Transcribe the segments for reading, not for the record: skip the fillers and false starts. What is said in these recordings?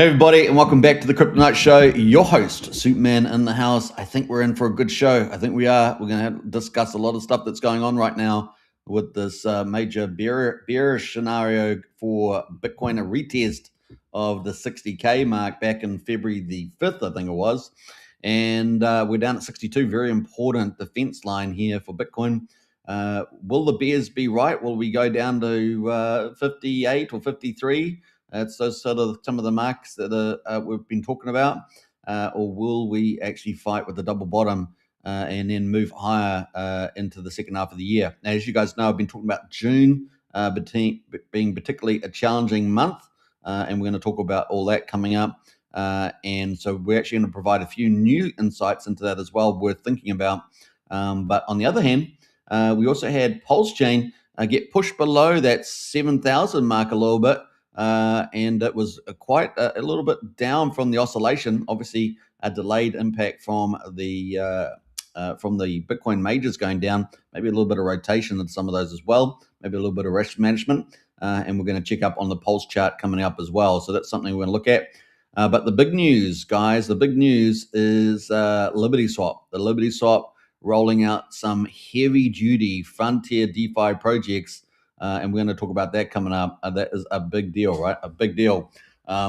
Hey everybody, and welcome back to the Crypto Night Show. Your host, Superman, in the house. I think we're in for a good show. I think we are. We're going to discuss a lot of stuff that's going on right now with this major bearish scenario for Bitcoin, a retest of the 60K mark back in February the 5th, I think it was. And we're down at 62. Very important defense line here for Bitcoin. Will the bears be right? Will we go down to 58 or 53? It's those sort of some of the marks that we've been talking about, or will we actually fight with the double bottom and then move higher into the second half of the year? Now, as you guys know, I've been talking about June being particularly a challenging month, and we're going to talk about all that coming up. And so we're actually going to provide a few new insights into that as well, worth thinking about. But on the other hand, we also had Pulse Chain get pushed below that 7,000 mark a little bit. And it was quite a little bit down from the oscillation. Obviously, a delayed impact from the Bitcoin majors going down. Maybe a little bit of rotation in some of those as well. Maybe a little bit of risk management. And we're going to check up on the Pulse chart coming up as well. So that's something we're going to look at. But the big news, guys, the big news is LibertySwap. The LibertySwap rolling out some heavy-duty frontier DeFi projects. And we're going to talk about that coming up. That is a big deal, right? A big deal.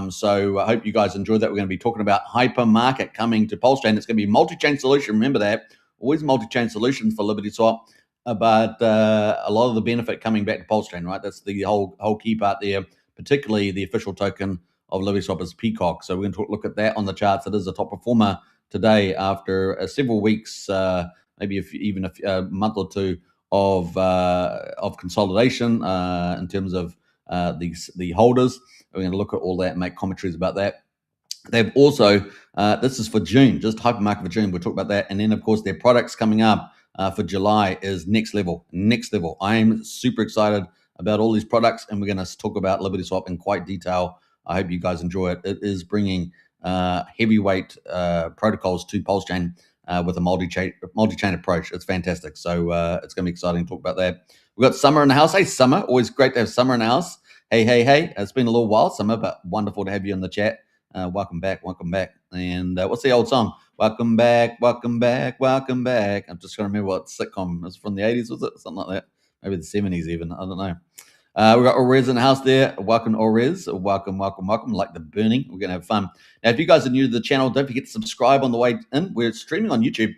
So I hope you guys enjoyed that. We're going to be talking about HyperMarket coming to Pulse Chain. It's going to be a multi-chain solution. Remember that. Always multi-chain solutions for LibertySwap. But a lot of the benefit coming back to Pulse Chain, right? That's the whole key part there, particularly the official token of LibertySwap is PCock. So we're going to look at that on the charts. It is a top performer today after several weeks, maybe even a month or two of consolidation in terms of the holders. We're going to look at all that and make commentaries about that. They've also, this is for June, just HyperMarket for June. We'll talk about that. And then, of course, their products coming up for July is next level. Next level. I am super excited about all these products, and we're going to talk about LibertySwap in quite detail. I hope you guys enjoy it. It is bringing heavyweight protocols to Pulse Chain with a multi-chain approach. It's fantastic. So it's going to be exciting to talk about that. We've got Summer in the house. Hey, Summer. Always great to have Summer in the house. Hey. It's been a little while, Summer, but wonderful to have you in the chat. Welcome back. And what's the old song? Welcome back. I'm just trying to remember what sitcom is from the 80s, was it? Something like that. Maybe the 70s even. I don't know. We've got Orez in the house there. Welcome, Orez. Welcome. Like the burning. We're going to have fun. Now, if you guys are new to the channel, don't forget to subscribe on the way in. We're streaming on YouTube.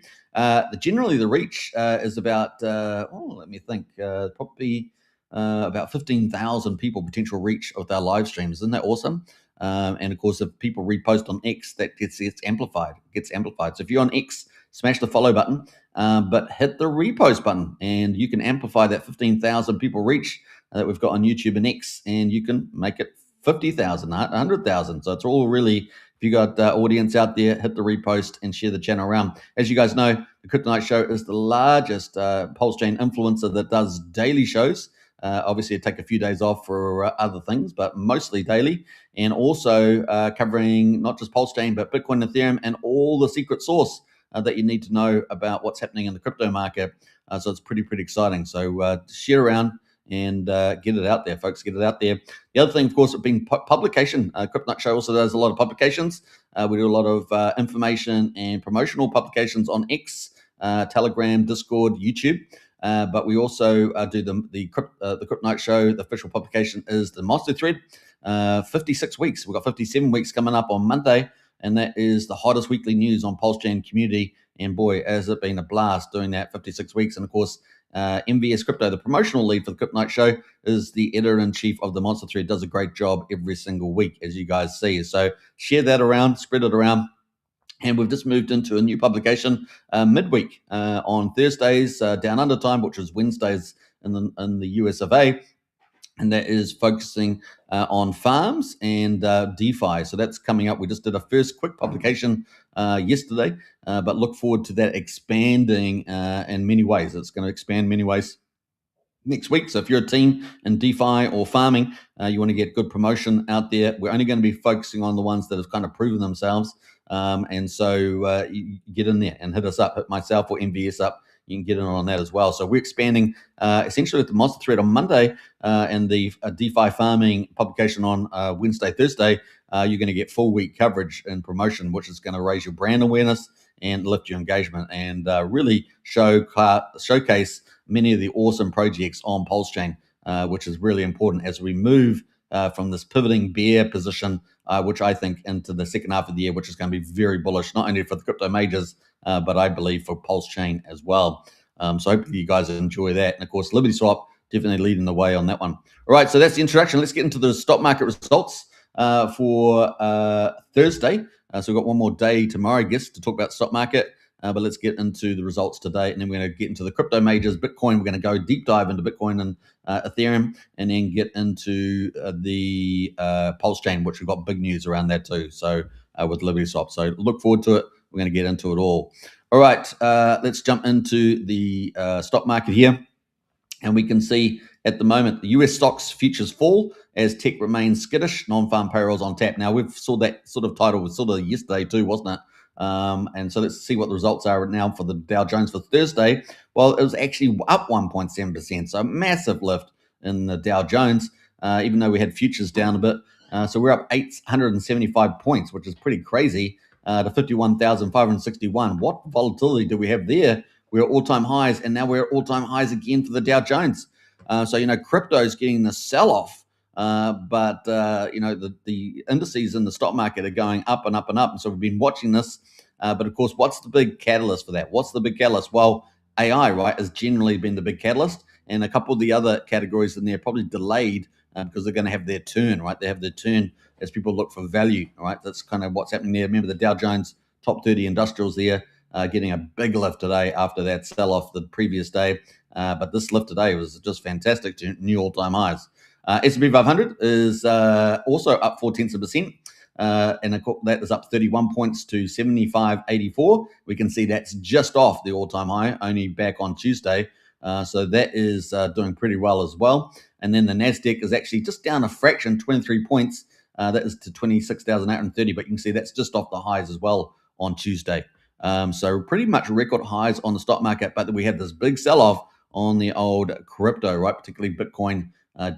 Generally, the reach is about, let me think, probably about 15,000 people potential reach with our live streams. Isn't that awesome? And of course, if people repost on X, that gets amplified. So if you're on X, smash the follow button, but hit the repost button, and you can amplify that 15,000 people reach that we've got on YouTube and X, and you can make it 50,000, 100,000. So it's all really, if you got audience out there, hit the repost and share the channel around. As you guys know, the Crypto Night Show is the largest Pulse Chain influencer that does daily shows. Obviously, I take a few days off for other things, but mostly daily, and also covering not just Pulse Chain, but Bitcoin, Ethereum, and all the secret sauce that you need to know about what's happening in the crypto market. So it's pretty exciting. So share around and get it out there, folks. Get it out there. The other thing, of course, being publication. Crypto Night Show also does a lot of publications. We do a lot of information and promotional publications on X, Telegram, Discord, YouTube. But we also do the Crypto Night Show. The official publication is the Monster Thread. 56 weeks. We've got 57 weeks coming up on Monday, and that is the hottest weekly news on Pulse Chain community. And boy, has it been a blast doing that 56 weeks. And of course, MVS Crypto, the promotional lead for the Crypto Night Show, is the editor-in-chief of the Monster Thread. Does a great job every single week, as you guys see. So share that around, spread it around. And we've just moved into a new publication midweek on Thursdays, down under time, which is Wednesdays in the US of A. And that is focusing on farms and DeFi. So that's coming up. We just did a first quick publication yesterday, but look forward to that expanding in many ways. It's going to expand many ways next week. So if you're a team in DeFi or farming, you want to get good promotion out there. We're only going to be focusing on the ones that have kind of proven themselves. And so you get in there and hit us up, hit myself or MVS up, you can get in on that as well. So we're expanding essentially with the Monster Thread on Monday and the DeFi farming publication on Wednesday, Thursday. You're going to get full week coverage and promotion, which is going to raise your brand awareness and lift your engagement and really showcase many of the awesome projects on Pulse Chain, which is really important as we move from this pivoting bear position, which I think into the second half of the year, which is going to be very bullish, not only for the crypto majors, but I believe for Pulse Chain as well. So hopefully you guys enjoy that. And of course, LibertySwap definitely leading the way on that one. All right, so that's the introduction. Let's get into the stock market results for Thursday. So we've got one more day tomorrow, I guess, to talk about stock market. But let's get into the results today, and then we're going to get into the crypto majors. Bitcoin, we're going to go deep dive into Bitcoin and Ethereum, and then get into the Pulse Chain, which we've got big news around that too. So with LibertySwap, so look forward to it. We're going to get into it all. All right, let's jump into the stock market here, and we can see at the moment the US stocks futures fall as tech remains skittish. Non-farm payrolls on tap. Now we've saw that sort of title was sort of yesterday too, wasn't it? And so let's see what the results are now for the Dow Jones for Thursday. Well, it was actually up 1.7%, so a massive lift in the Dow Jones, even though we had futures down a bit. So we're up 875 points, which is pretty crazy, to 51,561. What volatility do we have there? We're at all-time highs, and now we're at all-time highs again for the Dow Jones. So, crypto's getting the sell-off. But the indices in the stock market are going up and up and up. And so we've been watching this. But of course, what's the big catalyst for that? What's the big catalyst? Well, AI, right, has generally been the big catalyst. And a couple of the other categories in there probably delayed because they're going to have their turn, right? They have their turn as people look for value, right? That's kind of what's happening there. Remember the Dow Jones top 30 industrials there getting a big lift today after that sell-off the previous day. But this lift today was just fantastic to new all-time highs. S&P 500 is also up 0.4%, and that is up 31 points to 75.84. We can see that's just off the all-time high, only back on Tuesday. So that is doing pretty well as well. And then the NASDAQ is actually just down a fraction, 23 points. That is to 26,830, but you can see that's just off the highs as well on Tuesday. So pretty much record highs on the stock market, but we had this big sell-off on the old crypto, right? Particularly Bitcoin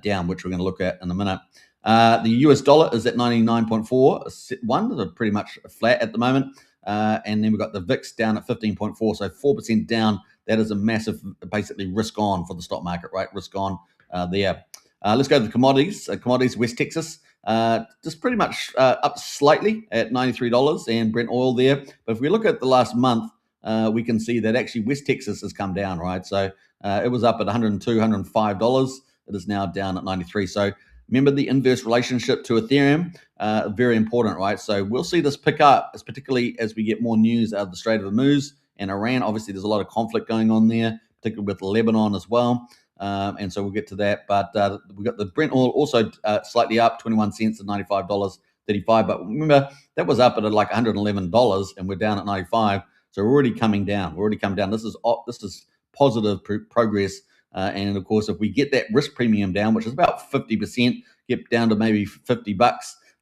down, which we're going to look at in a minute. The US dollar is at 99.41. They're pretty much flat at the moment. And then we've got the VIX down at 15.4, so 4% down. That is a massive, basically, risk on for the stock market, right? Risk on there. Let's go to the commodities. Commodities, West Texas, just pretty much up slightly at $93 and Brent oil there. But if we look at the last month, we can see that actually West Texas has come down, right? So it was up at $102, $105. It is now down at 93. So remember the inverse relationship to Ethereum, very important, right? So we'll see this pick up, particularly as we get more news out of the Strait of Hormuz and Iran. Obviously, there's a lot of conflict going on there, particularly with Lebanon as well. And so we'll get to that. But we've got the Brent oil also slightly up, 21 cents at $95.35. But remember, that was up at like $111, and we're down at 95. So we're already coming down. This is positive progress. And of course, if we get that risk premium down, which is about 50%, get down to maybe $50,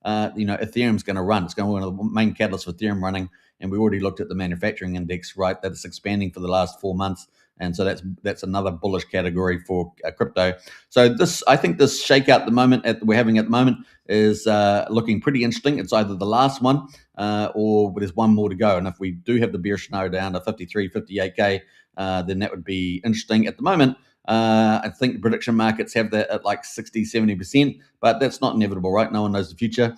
Ethereum's going to run. It's going to be one of the main catalysts for Ethereum running. And we already looked at the manufacturing index, right? That is expanding for the last 4 months. And so that's another bullish category for crypto. So I think this shakeout at the moment we're having at the moment is looking pretty interesting. It's either the last one or there's one more to go. And if we do have the bearish scenario down to 53, 58K, then that would be interesting. At the moment, I think the prediction markets have that at like 60, 70%, but that's not inevitable, right? No one knows the future.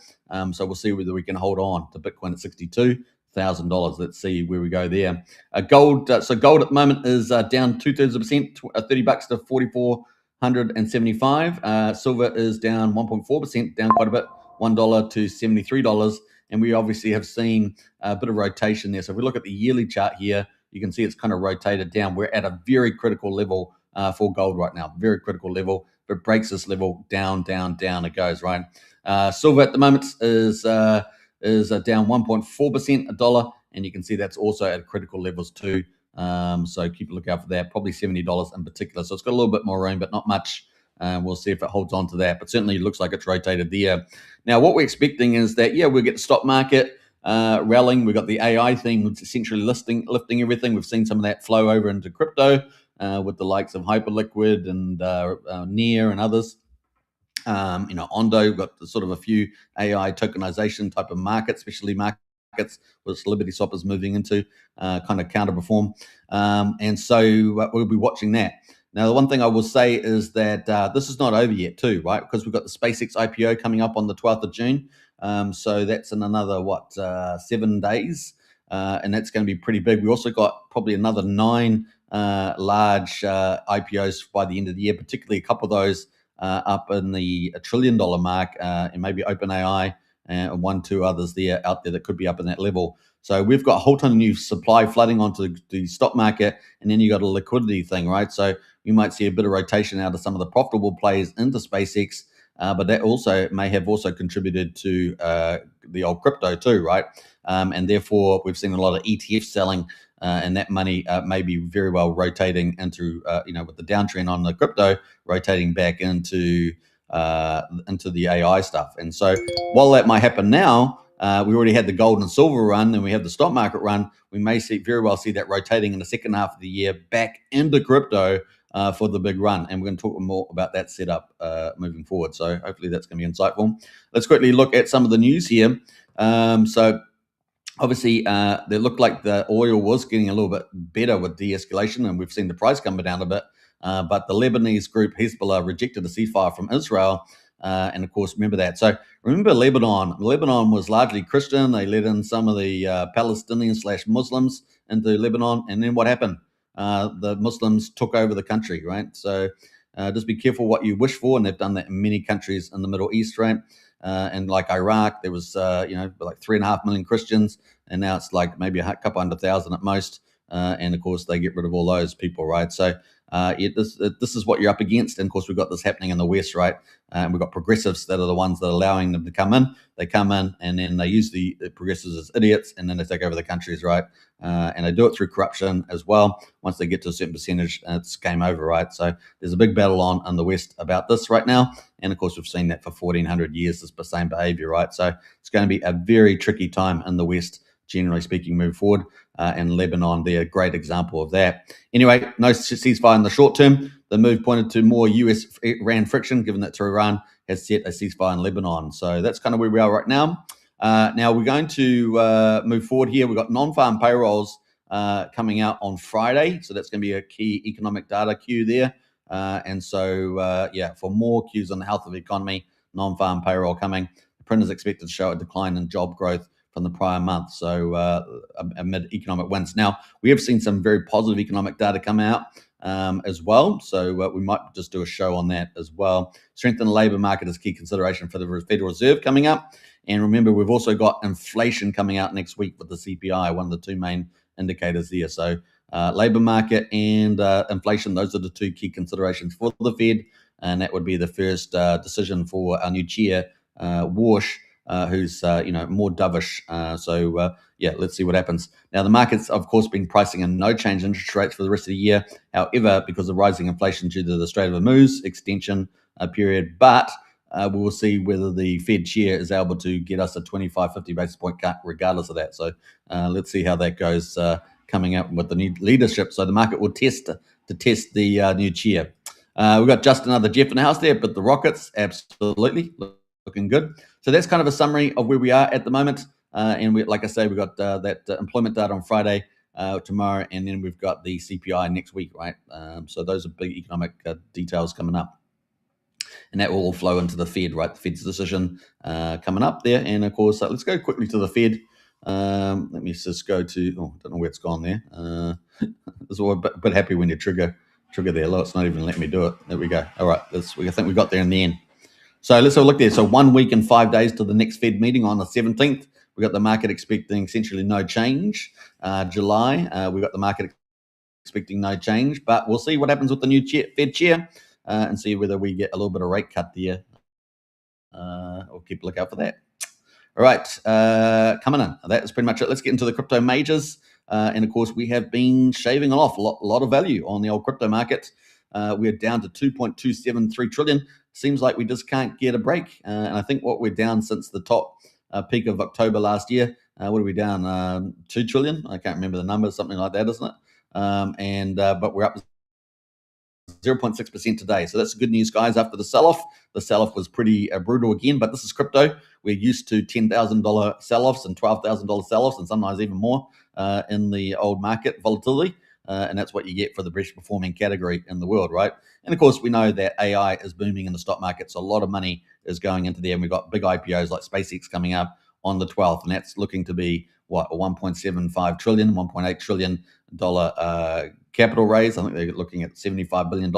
So we'll see whether we can hold on to Bitcoin at $62,000. Let's see where we go there. Gold. So gold at the moment is down 0.2%, $30 to 4,475. Silver is down 1.4%, down quite a bit, $1 to $73. And we obviously have seen a bit of rotation there. So if we look at the yearly chart here, you can see it's kind of rotated down. We're at a very critical level for gold right now, very critical level. If it breaks this level, down, down, down it goes, right? Silver at the moment is down 1.4%, $1, and you can see that's also at critical levels too. So keep a lookout for that, probably $70 in particular. So it's got a little bit more room, but not much. We'll see if it holds on to that, but certainly it looks like it's rotated there. Now, what we're expecting is that, we'll get the stock market rallying. We've got the AI theme, which is essentially lifting everything. We've seen some of that flow over into crypto with the likes of Hyperliquid and Near and others. Ondo, we've got sort of a few AI tokenization type of markets, especially markets which LibertySwap is moving into, kind of counterperform. And so we'll be watching that. Now, the one thing I will say is that this is not over yet too, right? Because we've got the SpaceX IPO coming up on the 12th of June. So that's in another, 7 days. And that's going to be pretty big. We also got probably another 9 large IPOs by the end of the year, particularly a couple of those up in the $1 trillion mark, and maybe OpenAI and 1-2 others out there that could be up in that level. So we've got a whole ton of new supply flooding onto the stock market, and then you got a liquidity thing, right? So you might see a bit of rotation out of some of the profitable plays into SpaceX, but that also may have also contributed to the old crypto too, right? And therefore, we've seen a lot of ETF selling, and that money may be very well rotating into, with the downtrend on the crypto, rotating back into the AI stuff. And so while that might happen now, we already had the gold and silver run, and we have the stock market run. We may very well see that rotating in the second half of the year back into crypto for the big run. And we're going to talk more about that setup moving forward. So hopefully that's going to be insightful. Let's quickly look at some of the news here. So obviously, they looked like the oil was getting a little bit better with de-escalation, and we've seen the price come down a bit. But the Lebanese group Hezbollah rejected a ceasefire from Israel. And of course, remember that. So remember Lebanon. Lebanon was largely Christian. They let in some of the Palestinians/Muslims into Lebanon. And then what happened? The Muslims took over the country, right? So just be careful what you wish for. And they've done that in many countries in the Middle East, right? And like Iraq, there was, like 3.5 million Christians. And now it's like maybe a couple 100,000 at most. And of course, they get rid of all those people, right? So this is what you're up against. And of course, we've got this happening in the West, right? And we've got progressives that are the ones that are allowing them to come in. They come in and then they use the progressives as idiots, and then they take over the countries, right? And they do it through corruption as well. Once they get to a certain percentage, it's game over, right? So there's a big battle on in the West about this right now. And of course, we've seen that for 1,400 years, this same behavior, right? So it's going to be a very tricky time in the West, generally speaking, move forward. And Lebanon, they're a great example of that. Anyway, no ceasefire in the short term. The move pointed to more US-Iran friction, given that Tehran has set a ceasefire in Lebanon. So that's kind of where we are right now. Now we're going to move forward here. We've got non-farm payrolls coming out on Friday. So that's going to be a key economic data cue there. And so, for more cues on the health of the economy, non-farm payroll coming. The print is expected to show a decline in job growth from the prior month, so amid economic wins. Now, we have seen some very positive economic data come out as well, so we might just do a show on that as well. Strength in the labour market is key consideration for the Federal Reserve coming up. And remember, we've also got inflation coming out next week with the CPI, one of the two main indicators there. So labour market and inflation, those are the two key considerations for the Fed, and that would be the first decision for our new chair, Warsh, who's more dovish. Let's see what happens. Now, the market's, of course, been pricing in no change in interest rates for the rest of the year. However, because of rising inflation due to the Strait of Hormuz extension period, but we will see whether the Fed chair is able to get us a 25, 50 basis point cut regardless of that. So let's see how that goes coming up with the new leadership. So the market will test the new chair. We've got just another Jeff in the house there, but the Rockets, absolutely looking good. So that's kind of a summary of where we are at the moment. And like I say, we've got that employment data on Friday, tomorrow, and then we've got the CPI next week, right? So those are big economic details coming up. And that will all flow into the Fed, right? The Fed's decision coming up there. And of course, let's go quickly to the Fed. Let me just go to, I don't know where it's gone there. It's all a bit happy when you trigger there. Look, it's not even letting me do it. There we go. All right, I think we got there in the end. So let's have a look there. So 1 week and 5 days to the next Fed meeting on the 17th. We got the market expecting essentially no change. July, we got the market expecting no change, but we'll see what happens with the new Fed chair and see whether we get a little bit of rate cut there. We'll keep a lookout for that. All right, coming in. That is pretty much it. Let's get into the crypto majors. And of course, we have been shaving off a lot of value on the old crypto market. We're down to 2.273 trillion. Seems like we just can't get a break. And I think what we're down since the top peak of October last year What are we down? 2 trillion? I can't remember the number, something like that, isn't it? But we're up 0.6% today. So that's good news, guys. After the sell-off was pretty brutal again, but this is crypto. We're used to $10,000 sell-offs and $12,000 sell-offs and sometimes even more in the old market volatility. And that's what you get for the best performing category in the world, right? And of course, we know that AI is booming in the stock market, so a lot of money is going into there. And we've got big IPOs like SpaceX coming up on the 12th, and that's looking to be what, a 1.75 trillion, $1.8 trillion capital raise. I think they're looking at $75 billion.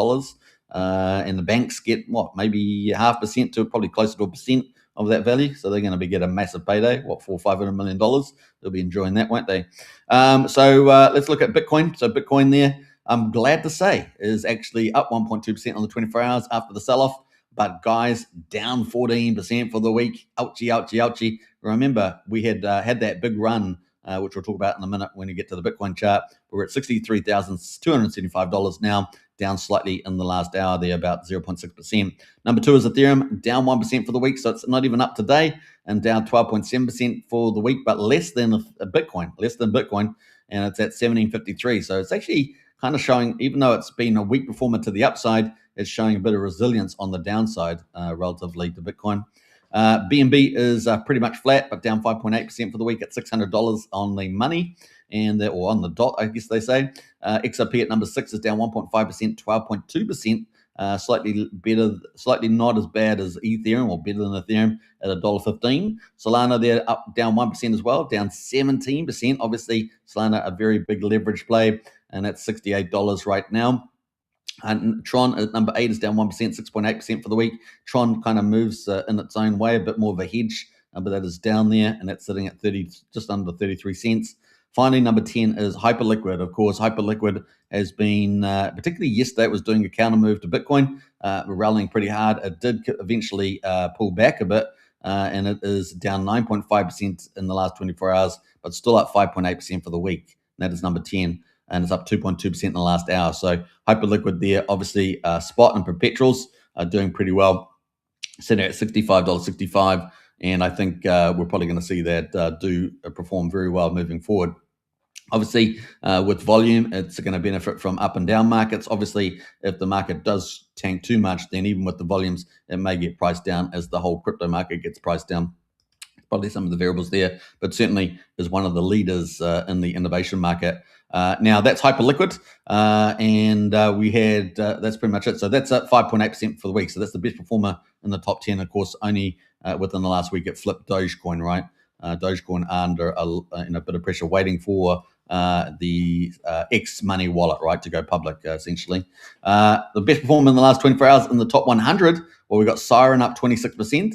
And the banks get what, maybe 0.5% to probably closer to 1% of that value. So they're going to get a massive payday, what, $400-500 million. They'll be enjoying that, won't they? So let's look at Bitcoin. So Bitcoin there, I'm glad to say, is actually up 1.2% on the 24 hours after the sell-off. But guys, down 14% for the week. Ouchie, ouchie, ouchie. Remember, we had that big run, which we'll talk about in a minute when we get to the Bitcoin chart. We're at $63,275 now, down slightly in the last hour there, about 0.6%. Number 2 is Ethereum, down 1% for the week, so it's not even up today, and down 12.7% for the week, but less than Bitcoin, and it's at 1753. So it's actually kind of showing, even though it's been a weak performer to the upside, it's showing a bit of resilience on the downside relatively to Bitcoin. BNB is pretty much flat, but down 5.8% for the week at $600 on the money, or on the dot, I guess they say. XRP at number 6 is down 1.5%, 12.2%. Slightly better, slightly not as bad as Ethereum, or better than Ethereum at $1.15. Solana there down 1% as well, down 17%. Obviously, Solana a very big leverage play, and that's $68 right now. And Tron at number 8 is down 1%, 6.8% for the week. Tron kind of moves in its own way, a bit more of a hedge, but that is down there, and that's sitting at just under 33 cents. Finally, number 10 is Hyperliquid. Of course, Hyperliquid has been, particularly yesterday, it was doing a counter move to Bitcoin. We're rallying pretty hard. It did eventually pull back a bit, and it is down 9.5% in the last 24 hours, but still up 5.8% for the week. And that is number 10. And it's up 2.2% in the last hour. So Hyperliquid there, obviously spot and perpetuals are doing pretty well, sitting at $65.65. And I think we're probably going to see that perform very well moving forward. Obviously, with volume, it's going to benefit from up and down markets. Obviously, if the market does tank too much, then even with the volumes, it may get priced down as the whole crypto market gets priced down. Probably some of the variables there, but certainly is one of the leaders in the innovation market. Now that's Hyperliquid, and we had that's pretty much it. So that's at 5.8% for the week. So that's the best performer in the top 10. Of course, only within the last week it flipped Dogecoin, right? Dogecoin under in a bit of pressure, waiting for the X Money wallet, right, to go public, essentially. The best performer in the last 24 hours in the top 100. Well, we've got Siren up 26%,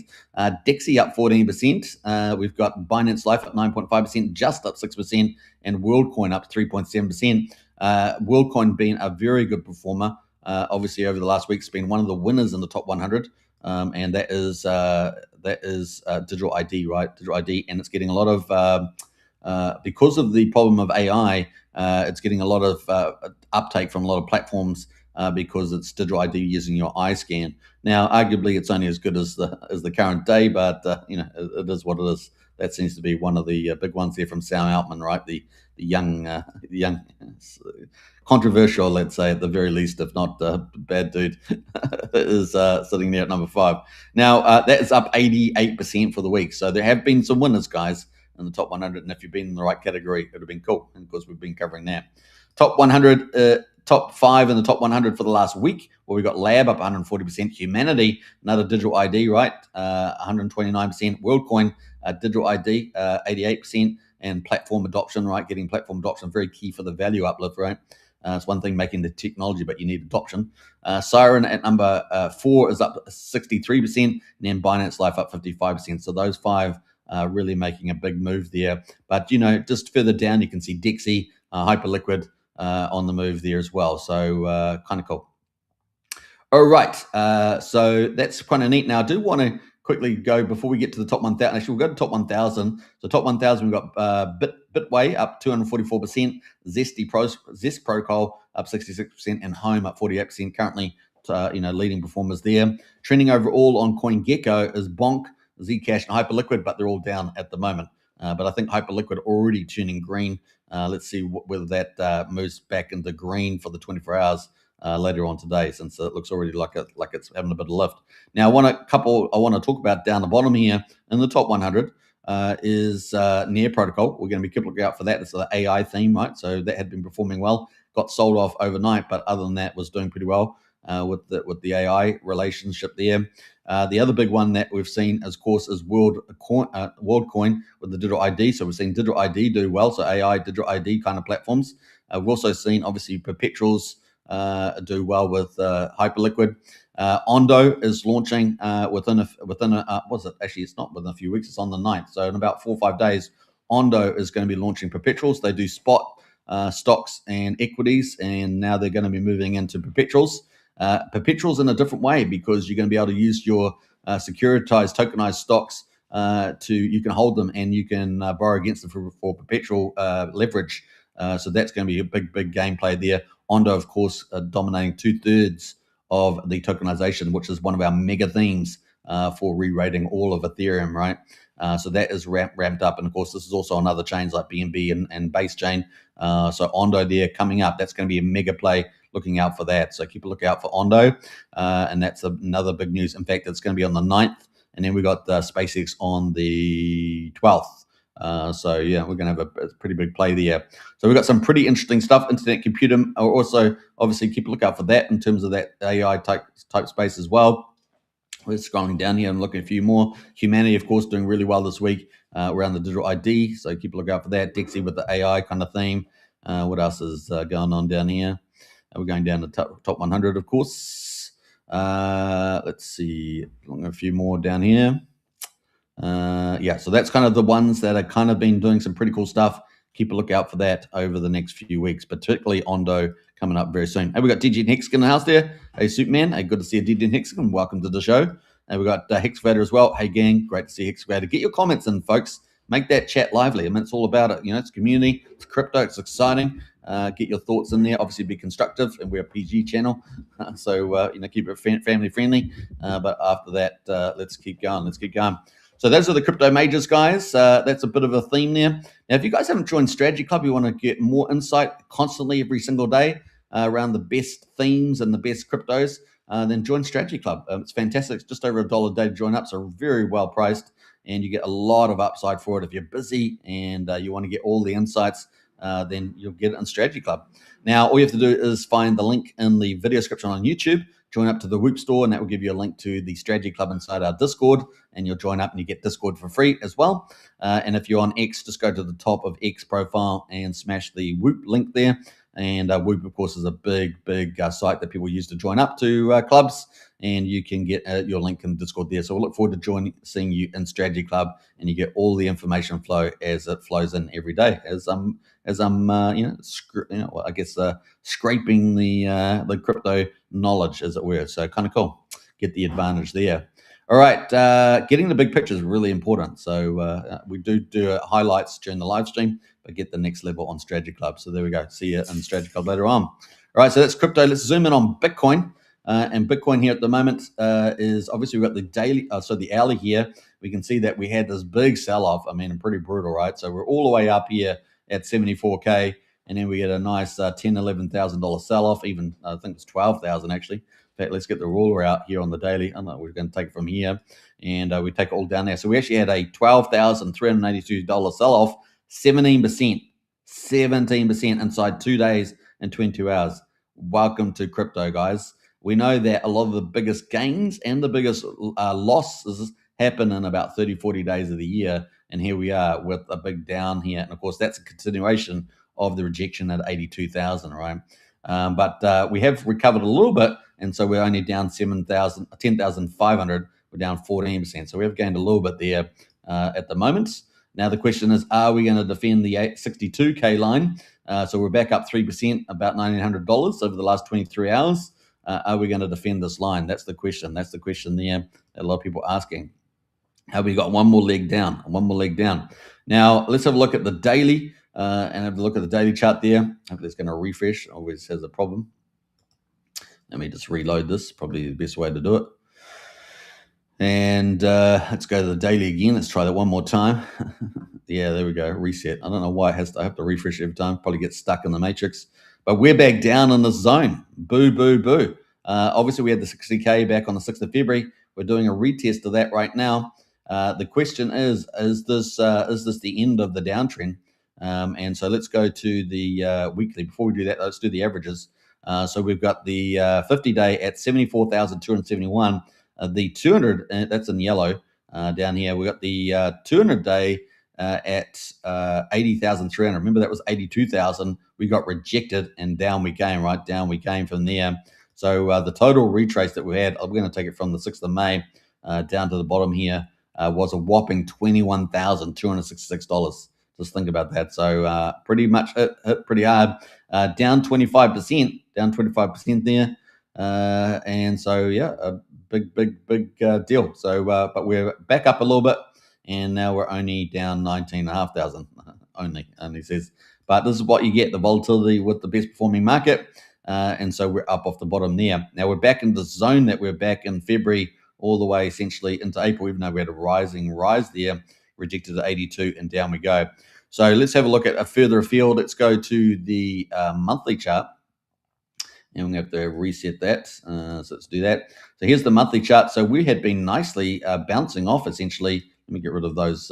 Dexy up 14%. We've got Binance Life at 9.5%, just up 6%, and WorldCoin up 3.7%. WorldCoin being a very good performer. Obviously, over the last week, it's been one of the winners in the top 100, and that is Digital ID, right? Digital ID, and it's getting a lot of because of the problem of AI. It's getting a lot of uptake from a lot of platforms. Because it's digital ID using your eye scan. Now, arguably, it's only as good as the current day, but it is what it is. That seems to be one of the big ones there from Sam Altman, right? The young, controversial, let's say, at the very least, if not bad dude, is sitting there at number 5. Now, that is up 88% for the week. So there have been some winners, guys, in the top 100, and if you've been in the right category, it would have been cool, and of course, we've been covering that. Top 100. Top 5 in the top 100 for the last week, where we got Lab up 140%, Humanity, another digital ID, right, 129%, WorldCoin, digital ID, 88%, and platform adoption, right, getting platform adoption, very key for the value uplift, right. It's one thing making the technology, but you need adoption. Siren at number 4 is up 63%, and then Binance Life up 55%. So those 5 are really making a big move there. But, just further down, you can see Dexy, Hyperliquid, on the move there as well. So kind of cool. All right. So that's kind of neat. Now, I do want to quickly go before we get to the top 1,000. Actually, we'll go to top 1,000. So top 1,000, we've got Bitway up 244%, Zest Protocol up 66%, and Home up 48%. Currently, leading performers there. Trending overall on CoinGecko is Bonk, Zcash, and Hyperliquid, but they're all down at the moment. but I think Hyperliquid already turning green. Let's see whether that moves back into green for the 24 hours later on today, since it looks already like it's having a bit of lift. Now, I want to talk about down the bottom here in the top 100 is Near Protocol. We're going to be keep looking out for that. It's the AI theme, right? So that had been performing well, got sold off overnight, but other than that, was doing pretty well with the AI relationship there. The other big one that we've seen, of course, is WorldCoin with the digital ID. So we've seen digital ID do well. So AI, digital ID kind of platforms. We've also seen, obviously, perpetuals do well with Hyperliquid. Ondo is launching within a was it actually? It's not within a few weeks. It's on the 9th. So in about 4 or 5 days, Ondo is going to be launching perpetuals. They do spot stocks and equities, and now they're going to be moving into perpetuals. Perpetuals in a different way, because you're going to be able to use your securitized tokenized stocks you can hold them and you can borrow against them for perpetual leverage. So that's going to be a big gameplay there. Ondo, of course, dominating 2/3 of the tokenization, which is one of our mega themes for re-rating all of Ethereum, right? So that is ramped up. And of course, this is also on other chains like BNB and Base Chain. So Ondo there coming up, that's going to be a mega play. Looking out for that. So keep a lookout for Ondo. And that's another big news. In fact, it's going to be on the 9th. And then we got SpaceX on the 12th. So yeah, we're going to have a pretty big play there. So we've got some pretty interesting stuff. Internet computer, also obviously keep a lookout for that in terms of that AI type space as well. We're scrolling down here and looking at a few more. Humanity, of course, doing really well this week around the digital ID. So keep a lookout for that. Dixie with the AI kind of theme. What else is going on down here? We're going down to top 100, of course. Let's see, a few more down here. Yeah, so that's kind of the ones that are kind of been doing some pretty cool stuff. Keep a lookout for that over the next few weeks, particularly Ondo coming up very soon. Hey, we got DJ and Hexagon in the house there. Hey, Superman. Hey, good to see you, DJ and Hexagon. Welcome to the show. And we got Hexavator as well. Hey, gang, great to see Hexavator. Get your comments in, folks. Make that chat lively. I mean, it's all about it. You know, it's community, it's crypto, it's exciting. Get your thoughts in there. Obviously, be constructive, and we're a PG channel, so keep it family friendly. But after that, let's keep going. So those are the crypto majors, guys. That's a bit of a theme there. Now, if you guys haven't joined Strategy Club, you want to get more insight constantly every single day around the best themes and the best cryptos, then join Strategy Club. It's fantastic. It's just over $1 a day to join up, so very well priced, and you get a lot of upside for it. If you're busy and you want to get all the insights, then you'll get it in Strategy Club. Now, all you have to do is find the link in the video description on YouTube, join up to the Whoop store, and that will give you a link to the Strategy Club inside our Discord, and you'll join up and you get Discord for free as well. And if you're on X, just go to the top of X profile and smash the Whoop link there. And Whoop, of course, is a big site that people use to join up to clubs, and you can get your link in Discord there. So we'll look forward to seeing you in Strategy Club, and you get all the information flow as it flows in every day. As I'm scraping the crypto knowledge, as it were. So kind of cool. Get the advantage there. All right, getting the big picture is really important. So we do highlights during the live stream, but get the next level on Strategy Club. So there we go. See you in Strategy Club later on. All right, so that's crypto. Let's zoom in on Bitcoin. And Bitcoin here at the moment is obviously we've got the daily, the hourly here. We can see that we had this big sell-off. I mean, pretty brutal, right? So we're all the way up here at 74K, and then we get a nice $10,000, $11,000 sell-off. Even I think it's 12,000 actually. In fact, let's get the ruler out here on the daily. I know we're going to take it from here, and we take it all down there. So we actually had a $12,382 sell-off, 17% inside 2 days and 22 hours. Welcome to crypto, guys. We know that a lot of the biggest gains and the biggest losses happen in about 30, 40 days of the year. And here we are with a big down here. And of course, that's a continuation of the rejection at 82,000, right? But we have recovered a little bit. And so we're only down 10,500. We're down 14%. So we have gained a little bit there at the moment. Now, the question is, are we going to defend the 62K line? So we're back up 3%, about $1,900 over the last 23 hours. Are we going to defend this line? That's the question. That's the question there that a lot of people are asking. Have we got one more leg down? Now, let's have a look at the daily and have a look at the daily chart there. Hopefully it's going to refresh. Always has a problem. Let me just reload this. Probably the best way to do it. And let's go to the daily again. Let's try that one more time. Yeah, there we go. Reset. I don't know why I have to refresh every time. Probably get stuck in the matrix. But we're back down in this zone. Boo, boo, boo. Obviously, we had the 60K back on the 6th of February. We're doing a retest of that right now. The question is this the end of the downtrend? And so let's go to the weekly. Before we do that, let's do the averages. So we've got the 50-day at 74,271. The 200, that's in yellow down here. We got the 200-day at 80,300. Remember, that was 82,000. We got rejected and down we came, right? Down we came from there. So the total retrace that we had, we're going to take it from the 6th of May down to the bottom here, was a whopping $21,266. Just think about that. So pretty much hit pretty hard. Down 25%, there. And so, yeah, a big deal. So, but we're back up a little bit, and now we're only down 19,500. Only says. But this is what you get, the volatility with the best performing market. And so we're up off the bottom there. Now we're back in the zone that we're back in February all the way essentially into April, even though we had a rising rise there, rejected at 82, and down we go. So let's have a look at a further afield. Let's go to the monthly chart. And we have to reset that. So let's do that. So here's the monthly chart. So we had been nicely bouncing off, essentially. Let me get rid of those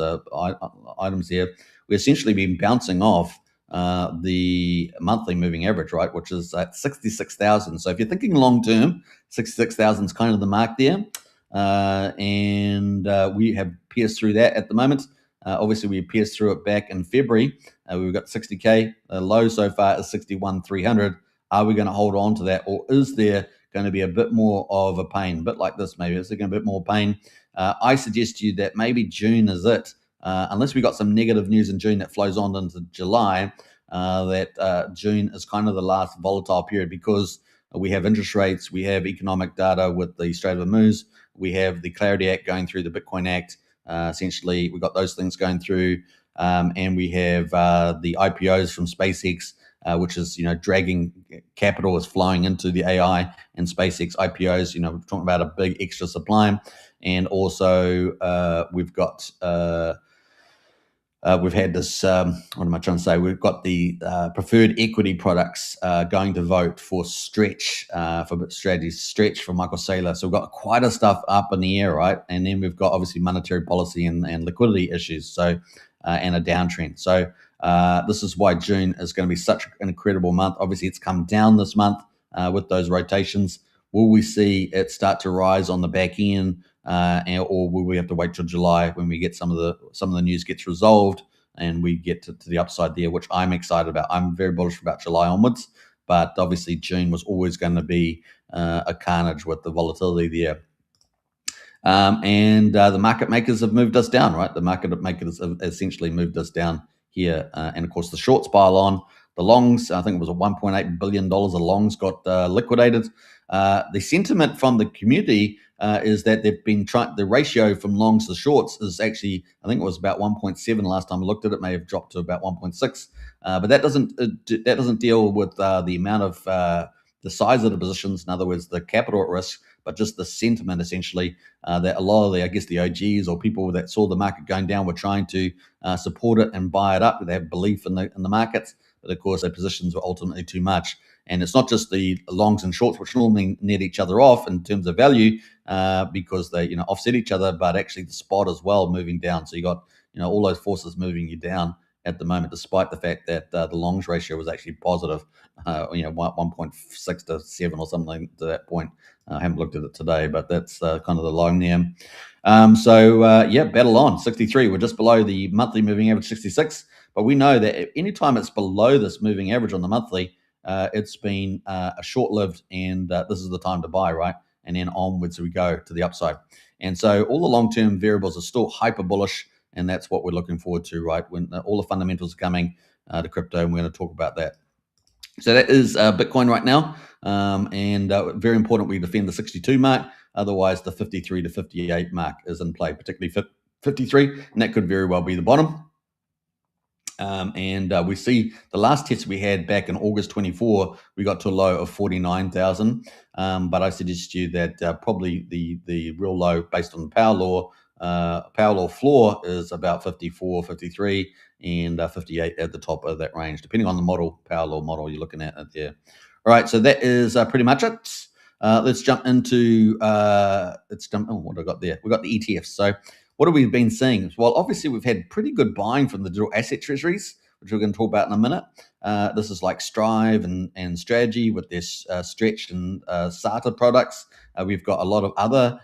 items here. We've essentially been bouncing off the monthly moving average, right, which is at 66,000. So if you're thinking long term, 66,000 is kind of the mark there. And we have pierced through that at the moment. Obviously, we pierced through it back in February. We've got 60K. The low so far is 61,300. Are we going to hold on to that, or is there going to be a bit more of a pain? A bit like this, maybe. Is there going to be a bit more pain? I suggest to you that maybe June is it. Unless we got some negative news in June that flows on into July, that June is kind of the last volatile period, because we have interest rates, we have economic data with the Strait of Hormuz, we have the Clarity Act going through, the Bitcoin Act. Essentially, we've got those things going through, and we have the IPOs from SpaceX, which is, dragging capital is flowing into the AI and SpaceX IPOs. We're talking about a big extra supply. And also we've got we've had this, what am I trying to say? We've got the preferred equity products going to vote for Stretch, for strategies Stretch for Michael Saylor. So we've got quite a stuff up in the air, right? And then we've got obviously monetary policy and liquidity issues, so and a downtrend. So this is why June is going to be such an incredible month. Obviously, it's come down this month with those rotations. Will we see it start to rise on the back end? Or will we have to wait till July when we get some of the news gets resolved and we get to the upside there, which I'm excited about. I'm very bullish about July onwards, but obviously June was always going to be a carnage with the volatility there. And the market makers have moved us down, right? The market makers have essentially moved us down here, and of course the shorts pile on. The longs, I think it was a $1.8 billion of longs got liquidated. The sentiment from the community is that they've been trying. The ratio from longs to shorts is actually, I think it was about 1.7 last time I looked at it. May have dropped to about 1.6, but that doesn't deal with the amount of the size of the positions. In other words, the capital at risk, but just the sentiment essentially that a lot of the OGs or people that saw the market going down were trying to support it and buy it up. They have belief in the markets, but of course their positions were ultimately too much. And it's not just the longs and shorts, which normally net each other off in terms of value, because they offset each other, but actually the spot as well moving down. So you got all those forces moving you down at the moment, despite the fact that the longs ratio was actually positive, 1.6 to 7 or something to that point. I haven't looked at it today, but that's kind of the line there. Battle on 63. We're just below the monthly moving average 66, but we know that anytime it's below this moving average on the monthly, it's been a short-lived, and this is the time to buy, right? And then onwards we go to the upside. And so all the long-term variables are still hyper bullish, and that's what we're looking forward to, right? When all the fundamentals are coming to crypto, and we're going to talk about that. So that is Bitcoin right now, and very important we defend the 62 mark. Otherwise, the 53 to 58 mark is in play, particularly 53, and that could very well be the bottom. And we see the last test we had back in August 24, we got to a low of 49,000. But I suggest to you that probably the real low based on the power law floor is about 54, 53, and 58 at the top of that range, depending on the power law model you're looking at there. All right, so that is pretty much it. Let's jump into what I got there. We got the ETFs. So what have we been seeing? Well, obviously we've had pretty good buying from the digital asset treasuries, which we're going to talk about in a minute. This is like Strive and Strategy with their Stretch and SATA products. We've got a lot of other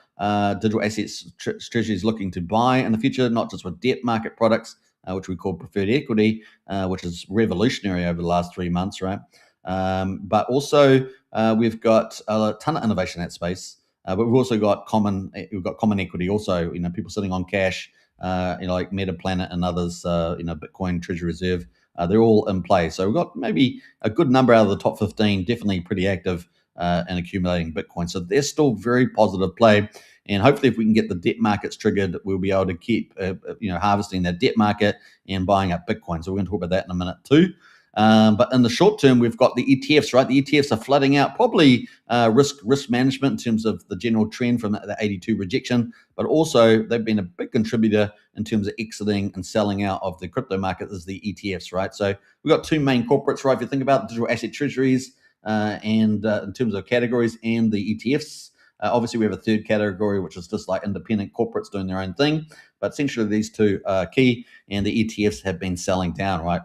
digital assets treasuries looking to buy in the future, not just with debt market products, which we call preferred equity, which is revolutionary over the last 3 months, right? But also we've got a ton of innovation in that space. But we've also got common equity. Also, people sitting on cash, like MetaPlanet and others. Bitcoin Treasury Reserve. They're all in play. So we've got maybe a good number out of the top 15, definitely pretty active in accumulating Bitcoin. So they're still very positive play. And hopefully, if we can get the debt markets triggered, we'll be able to keep harvesting that debt market and buying up Bitcoin. So we're going to talk about that in a minute too. But in the short term, we've got the ETFs, right? The ETFs are flooding out, probably risk management in terms of the general trend from the 82 rejection, but also they've been a big contributor in terms of exiting and selling out of the crypto market as the ETFs, right? So we've got two main corporates, right? If you think about digital asset treasuries and in terms of categories and the ETFs, obviously we have a third category, which is just like independent corporates doing their own thing. But essentially these two are key, and the ETFs have been selling down, right?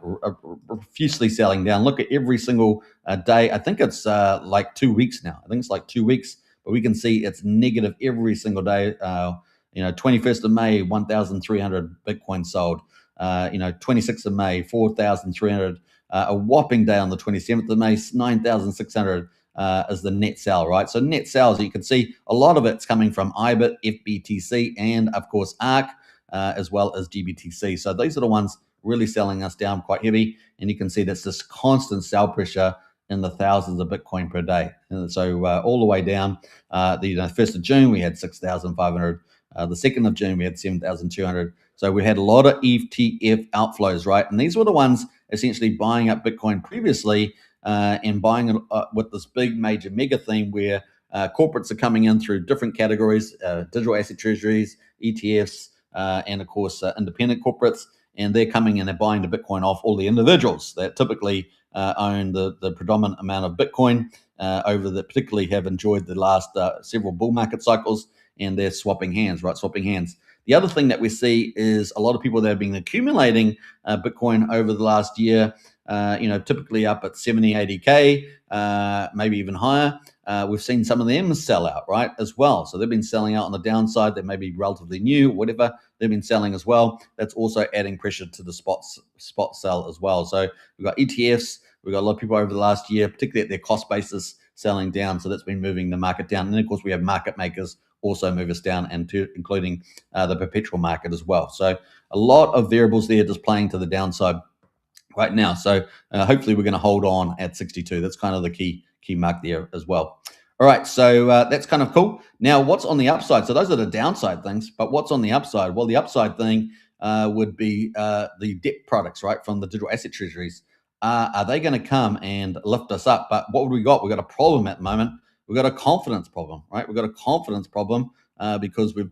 Profusely selling down. Look at every single day. I think it's like 2 weeks now. I think it's like 2 weeks, but we can see it's negative every single day. 21st of May, 1,300 Bitcoin sold. 26th of May, 4,300. A whopping day on the 27th of May, 9,600 is the net sell, right? So net sales, you can see a lot of it's coming from IBIT, FBTC, and of course ARK, as well as GBTC. So these are the ones really selling us down quite heavy. And you can see that's this constant sell pressure in the thousands of Bitcoin per day. And so all the way down, the 1st of June, we had 6,500. The 2nd of June, we had 7,200. So we had a lot of ETF outflows, right? And these were the ones essentially buying up Bitcoin previously and buying it with this big major mega theme where corporates are coming in through different categories, digital asset treasuries, ETFs, and of course independent corporates, and they're coming in and buying the Bitcoin off all the individuals that typically own the predominant amount of Bitcoin particularly have enjoyed the last several bull market cycles, and they're swapping hands, right? Swapping hands. The other thing that we see is a lot of people that have been accumulating Bitcoin over the last year, typically up at 70, 80K, maybe even higher. We've seen some of them sell out, right, as well. So they've been selling out on the downside. They may be relatively new, whatever. They've been selling as well. That's also adding pressure to the spot sell as well. So we've got ETFs. We've got a lot of people over the last year, particularly at their cost basis, selling down. So that's been moving the market down. And then, of course, we have market makers also move us down, including the perpetual market as well. So a lot of variables there just playing to the downside right now. So hopefully we're going to hold on at 62. That's kind of the key mark there as well. All right, so that's kind of cool. Now, what's on the upside? So those are the downside things, but what's on the upside? Well, the upside thing would be the debt products, right, from the digital asset treasuries. Are they going to come and lift us up? But what we got? We've got a problem at the moment. We've got a confidence problem, right? We've got a confidence problem because we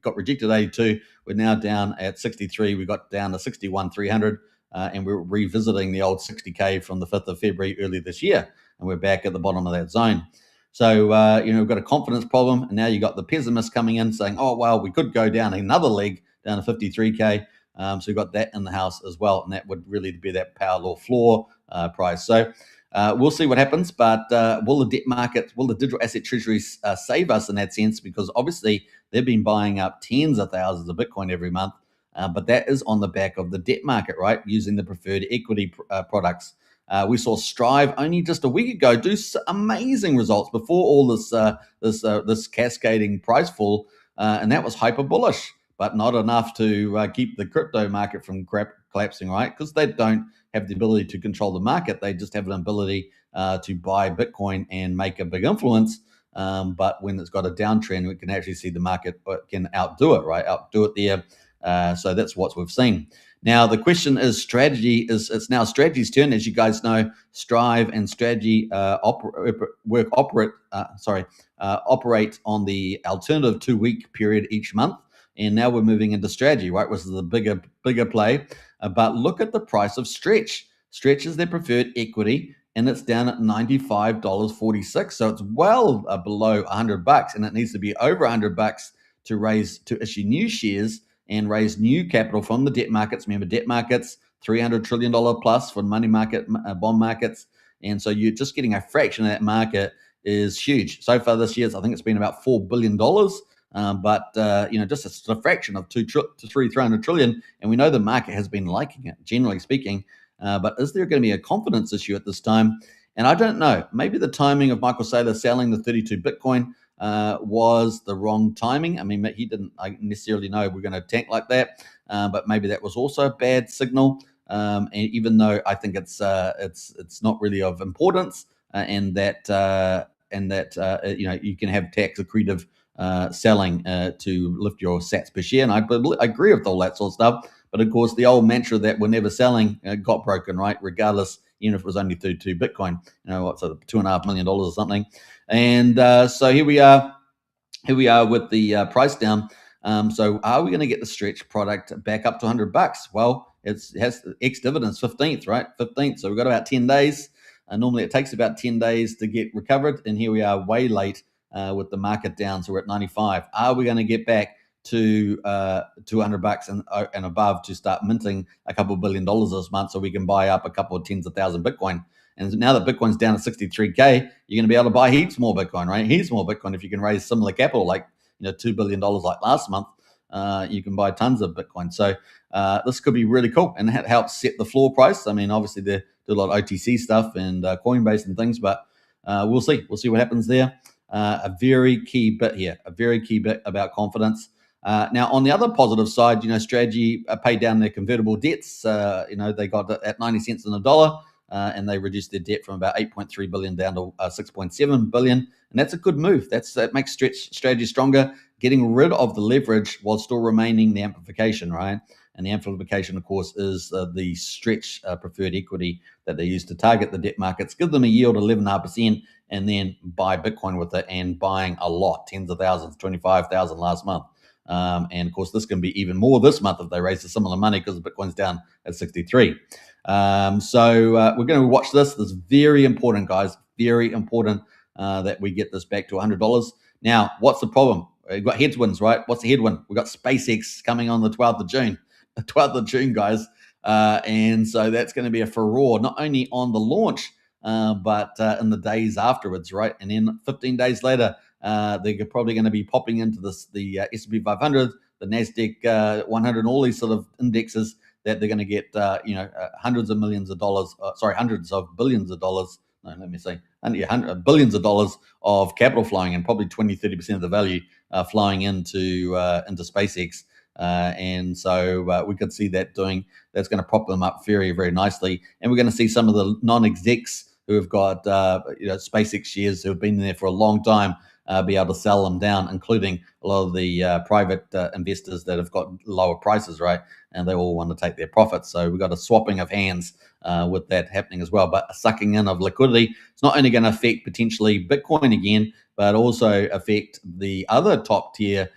got rejected 82. We're now down at 63. We got down to 61,300. And we're revisiting the old 60K from the 5th of February earlier this year, and we're back at the bottom of that zone. So, we've got a confidence problem, and now you've got the pessimists coming in saying, oh, well, we could go down another leg, down to 53K. So we've got that in the house as well, and that would really be that power law floor price. So we'll see what happens, but will the digital asset treasuries save us in that sense? Because obviously they've been buying up tens of thousands of Bitcoin every month. But that is on the back of the debt market, right? Using the preferred equity products. We saw Strive only just a week ago do amazing results before all this cascading price fall, and that was hyper bullish, but not enough to keep the crypto market from collapsing, right? Because they don't have the ability to control the market; they just have an ability to buy Bitcoin and make a big influence. But when it's got a downtrend, we can actually see the market can outdo it, right? Outdo it there. So that's what we've seen. Now the question is, it's now strategy's turn. As you guys know, Strive and strategy operate on the alternative 2-week period each month, and now we're moving into strategy, right, which is the bigger play. But look at the price of Stretch. Stretch is their preferred equity, and it's down at $95.46. So it's well below $100, and it needs to be over $100 to issue new shares and raise new capital from the debt markets. Remember, debt markets, $300 trillion plus for money market, bond markets. And so you're just getting a fraction of that market is huge. So far this year, I think it's been about $4 billion. Just a fraction of 300 trillion. And we know the market has been liking it, generally speaking. But is there going to be a confidence issue at this time? And I don't know. Maybe the timing of Michael Saylor selling the 32 Bitcoin was the wrong timing. I mean, he didn't necessarily know we're going to tank like that, but maybe that was also a bad signal. And even though I think it's not really of importance, and that you can have tax accretive selling to lift your sats per share, and I agree with all that sort of stuff. But of course, the old mantra that we're never selling got broken, right? Regardless, even if it was only 32 Bitcoin, what's it, $2.5 million or something. And so here we are with the price down. So are we going to get the Stretch product back up to $100? Well, it has ex dividends 15th, right? 15th. So we've got about 10 days. Normally it takes about 10 days to get recovered. And here we are way late with the market down. So we're at 95. Are we going to get back to $200 and above to start minting a couple $1 billion this month so we can buy up a couple of tens of thousand Bitcoin? And now that Bitcoin's down at 63K, you're going to be able to buy heaps more Bitcoin, right? Heaps more Bitcoin. If you can raise similar capital, like $2 billion like last month, you can buy tons of Bitcoin. So this could be really cool, and it helps set the floor price. I mean, obviously they do a lot of OTC stuff and Coinbase and things, but we'll see. We'll see what happens there. A very key bit here, a very key bit about confidence. Now, on the other positive side, strategy paid down their convertible debts. They got it at 90 cents on the dollar. And they reduced their debt from about 8.3 billion down to 6.7 billion, and that's a good move. That makes strategy stronger, getting rid of the leverage while still remaining the amplification, right? And the amplification, of course, is the Stretch preferred equity that they use to target the debt markets, give them a yield of 11.5%, and then buy Bitcoin with it, and buying a lot, tens of thousands, 25,000 last month. And of course, this can be even more this month if they raise a similar money because Bitcoin's down at 63. So we're going to watch this. This is very important, guys. Very important that we get this back to $100. Now, what's the problem? We've got headwinds, right? What's the headwind? We've got SpaceX coming on the 12th of June. The 12th of June, guys. And so that's going to be a furore, not only on the launch, but in the days afterwards, right? And then 15 days later, they're probably going to be popping into the S&P 500, the NASDAQ 100, and all these sort of indexes that they're going to get, hundreds of billions of dollars. No, let me say, billions of dollars of capital flowing, and probably 20-30% of the value flying into SpaceX. And so we could see that's going to prop them up very, very nicely. And we're going to see some of the non-execs who have got SpaceX shares who have been there for a long time be able to sell them down, including a lot of the private investors that have got lower prices, right? And they all want to take their profits. So we've got a swapping of hands with that happening as well. But a sucking in of liquidity, it's not only going to affect potentially Bitcoin again, but also affect the other top tier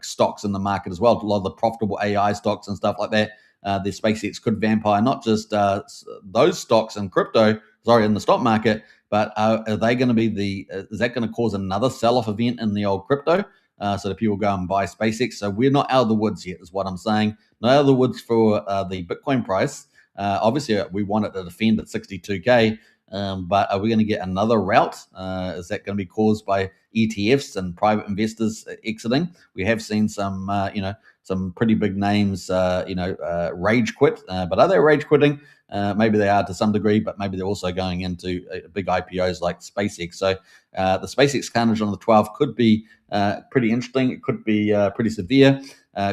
stocks in the market as well. A lot of the profitable AI stocks and stuff like that. The SpaceX could vampire not just those stocks in in the stock market, but are they going to be is that going to cause another sell-off event in the old crypto? So that people go and buy SpaceX. So we're not out of the woods yet, is what I'm saying. Not out of the woods for the Bitcoin price. Obviously, we want it to defend at 62K, but are we going to get another rout? Is that going to be caused by ETFs and private investors exiting? We have seen some pretty big names, rage quit. But are they rage quitting? Maybe they are to some degree, but maybe they're also going into big IPOs like SpaceX. So the SpaceX carnage on the 12th could be pretty interesting. It could be pretty severe.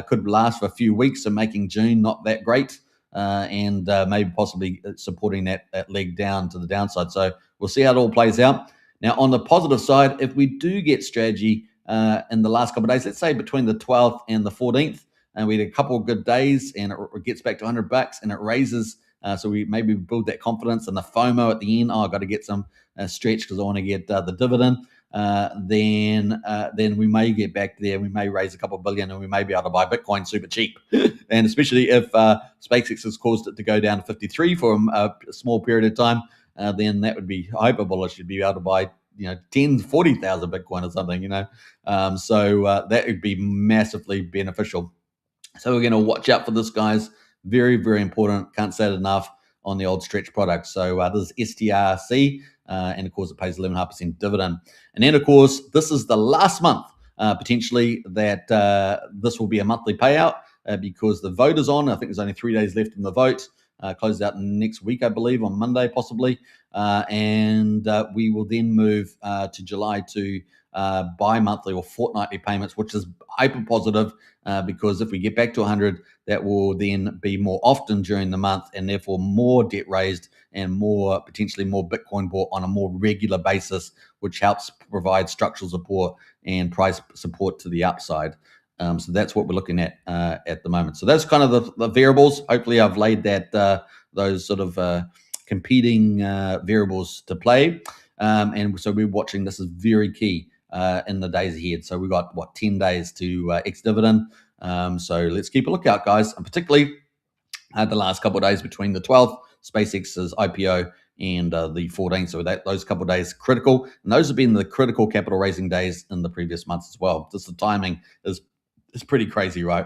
Could last for a few weeks, so making June not that great, and maybe possibly supporting that leg down to the downside. So we'll see how it all plays out. Now, on the positive side, if we do get strategy in the last couple of days, let's say between the 12th and the 14th, and we had a couple of good days, and it gets back to $100, and it raises. So we maybe build that confidence and the FOMO at the end. Oh, I got to get some stretch because I want to get the dividend. Then we may get back there. We may raise a couple of billion, and we may be able to buy Bitcoin super cheap. And especially if SpaceX has caused it to go down to 53 for a small period of time, then that would be hyper bullish. You'd be able to buy 10, 40,000 Bitcoin or something. So that would be massively beneficial. So we're going to watch out for this, guys. Very, very important. Can't say it enough on the old stretch product. So this is STRC, and of course it pays 11.5% dividend. And then of course this is the last month potentially that this will be a monthly payout because the vote is on. I think there's only 3 days left in the vote. Closes out next week, I believe, on Monday possibly, and we will then move to July to bi-monthly or fortnightly payments, which is hyper positive because if we get back to 100, that will then be more often during the month, and therefore more debt raised and potentially more Bitcoin bought on a more regular basis, which helps provide structural support and price support to the upside. So that's what we're looking at the moment. So that's kind of the variables. Hopefully I've laid those sort of competing variables to play. And so we're watching. This is very key in the days ahead. So we've got, 10 days to ex-dividend. So let's keep a lookout, guys. And particularly the last couple of days between the 12th, SpaceX's IPO, and the 14th. So those couple of days critical. And those have been the critical capital raising days in the previous months as well. Just the timing is pretty crazy, right?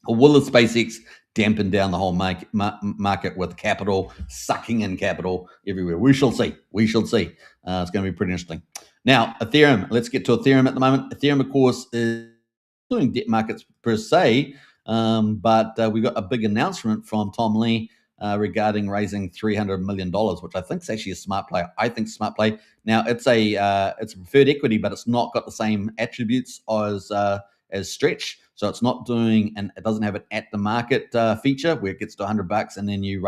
Or will the SpaceX dampen down the whole market with capital, sucking in capital everywhere? We shall see. We shall see. It's going to be pretty interesting. Now, Ethereum. Let's get to Ethereum at the moment. Ethereum, of course, is doing debt markets per se, but we got a big announcement from Tom Lee regarding raising $300 million, which I think is actually a smart play. I think smart play. Now, it's a preferred equity, but it's not got the same attributes as Stretch. So it's not doing, and it doesn't have an at the market feature where it gets to $100 and then you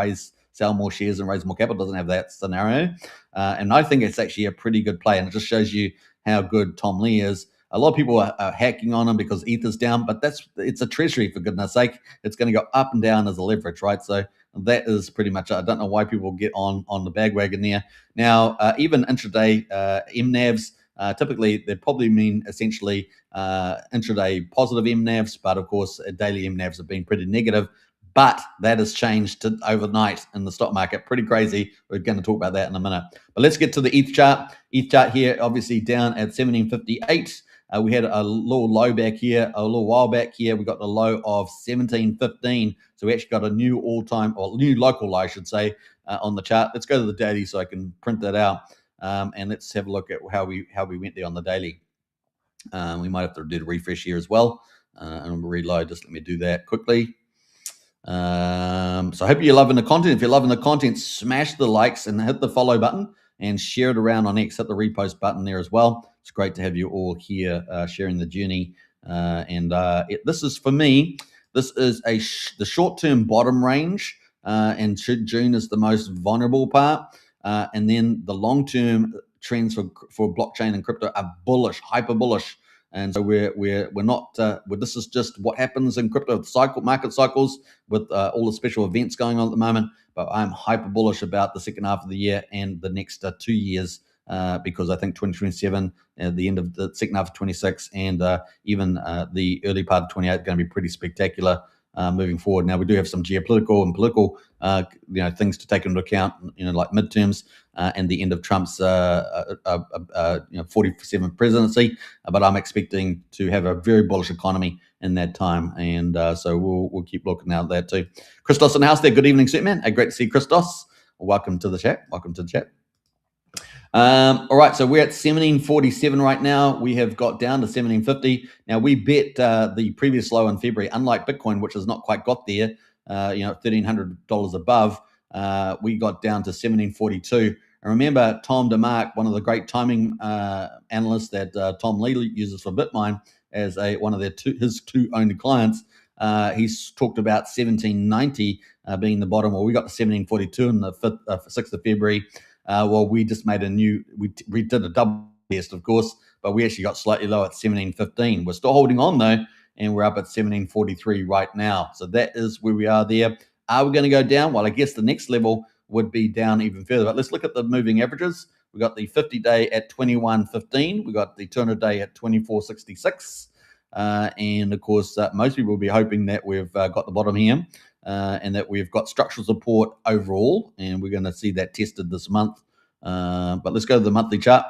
sell more shares and raise more capital. It doesn't have that scenario. And I think it's actually a pretty good play. And it just shows you how good Tom Lee is. A lot of people are hacking on him because Ether's down, but it's a treasury, for goodness sake. It's going to go up and down as a leverage, right? So that is pretty much it. I don't know why people get on the bandwagon there. Now, even intraday MNAVs, typically they probably mean essentially intraday positive MNAVs, but of course daily MNAVs have been pretty negative. But that has changed overnight in the stock market. Pretty crazy. We're going to talk about that in a minute. But let's get to the ETH chart. ETH chart here, obviously down at 1758. We had a little low back here, a little while back here. We got the low of 1715. So we actually got a new all-time, or new local low, I should say, on the chart. Let's go to the daily so I can print that out. And let's have a look at how we went there on the daily. We might have to do a refresh here as well. And reload. Just let me do that quickly. So I hope you're loving the content. If you're loving the content, smash the likes and hit the follow button and share it around on X. Hit the repost button there as well. It's great to have you all here sharing the journey. This is, for me, this is the short-term bottom range, and June is the most vulnerable part. And then the long-term trends for blockchain and crypto are bullish, hyper bullish. And so we're not. This is just what happens in crypto market cycles with all the special events going on at the moment. But I'm hyper bullish about the second half of the year and the next 2 years because I think 2027, the end of the second half of 26, and even the early part of 28 are going to be pretty spectacular moving forward. Now we do have some geopolitical and political things to take into account, like midterms and the end of Trump's 47th presidency. But I'm expecting to have a very bullish economy in that time, and so we'll keep looking out at that too. Christos in the house there. Good evening, Superman. Great to see you, Christos. Welcome to the chat. All right, so we're at 1747 right now. We have got down to 1750. Now we bet the previous low in February, unlike Bitcoin, which has not quite got there, $1,300 above. We got down to 1742. And remember, Tom DeMark, one of the great timing analysts that Tom Lee uses for Bitmine as one of his two only clients, he's talked about 1790 being the bottom. Well, we got to 1742 on the 6th of February. Well, we just made we did a double test, of course, but we actually got slightly low at 1715. We're still holding on though, and we're up at 1743 right now. So that is where we are there. Are we going to go down? Well, I guess the next level would be down even further. But let's look at the moving averages. We got the 50-day at 21.15. We got the 200-day at 24.66. And of course, most people will be hoping that we've got the bottom here and that we've got structural support overall. And we're going to see that tested this month. But let's go to the monthly chart.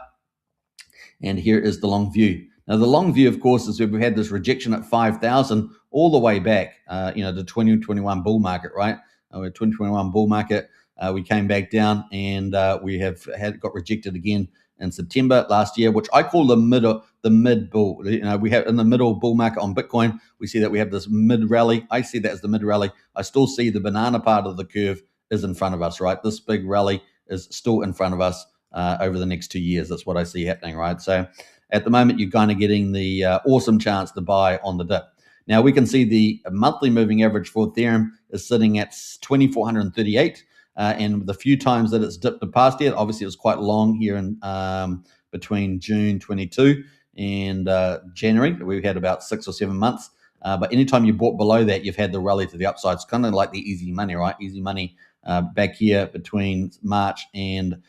And here is the long view. Now, the long view, of course, is we've had this rejection at 5,000 all the way back, the 2021 bull market, right? 2021 bull market, we came back down and we got rejected again in September last year, which I call the mid bull. We have in the middle bull market on Bitcoin, we see that we have this mid rally. I see that as the mid rally. I still see the banana part of the curve is in front of us, right? This big rally is still in front of us over the next 2 years. That's what I see happening, right? So at the moment, you're kind of getting the awesome chance to buy on the dip. Now, we can see the monthly moving average for Ethereum is sitting at 2,438. And the few times that it's dipped the past year, obviously it was quite long here in between June 22 and January. We've had about 6 or 7 months. But anytime you bought below that, you've had the rally to the upside. It's kind of like the easy money, right? Easy money back here between March and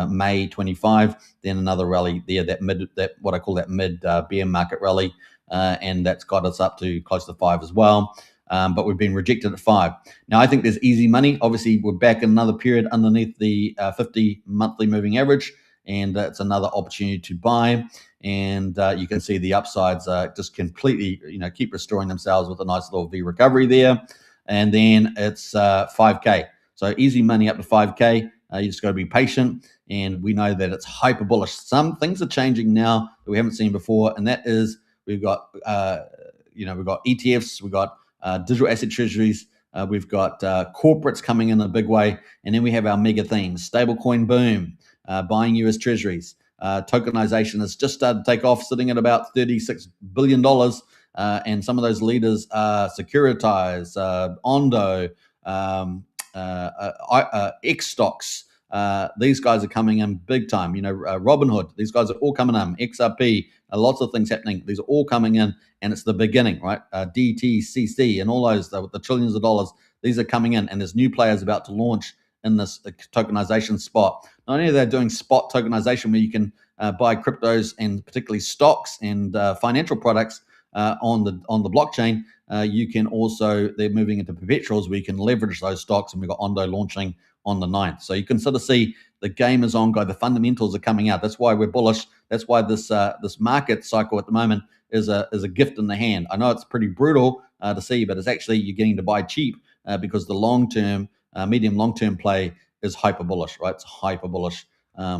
May 25, then another rally there, that what I call that mid bear market rally, and that's got us up to close to 5 as well. But we've been rejected at 5. Now, I think there's easy money. Obviously, we're back in another period underneath the 50 monthly moving average, and it's another opportunity to buy. And you can see the upsides just completely, keep restoring themselves with a nice little V recovery there. And then it's 5K. So easy money up to 5K. You just got to be patient, and we know that it's hyper bullish. Some things are changing now that we haven't seen before, and that is we've got ETFs, we've got digital asset treasuries, we've got corporates coming in a big way, and then we have our mega themes: stablecoin boom, buying US treasuries, tokenization has just started to take off, sitting at about $36 billion, and some of those leaders are Securitize, Ondo, X stocks. These guys are coming in big time. Robinhood, these guys are all coming in. XRP, lots of things happening. These are all coming in, and it's the beginning, right? DTCC and all those with the trillions of dollars. These are coming in, and there's new players about to launch in this tokenization spot. Not only are they doing spot tokenization where you can buy cryptos and particularly stocks and financial products on the blockchain. You can also, they're moving into perpetuals where you can leverage those stocks, and we've got Ondo launching on the 9th. So you can sort of see the game is on, the fundamentals are coming out. That's why we're bullish. That's why this market cycle at the moment is a gift in the hand. I know it's pretty brutal to see, but it's actually you're getting to buy cheap because the long-term, medium long-term play is hyper bullish, right? It's hyper bullish.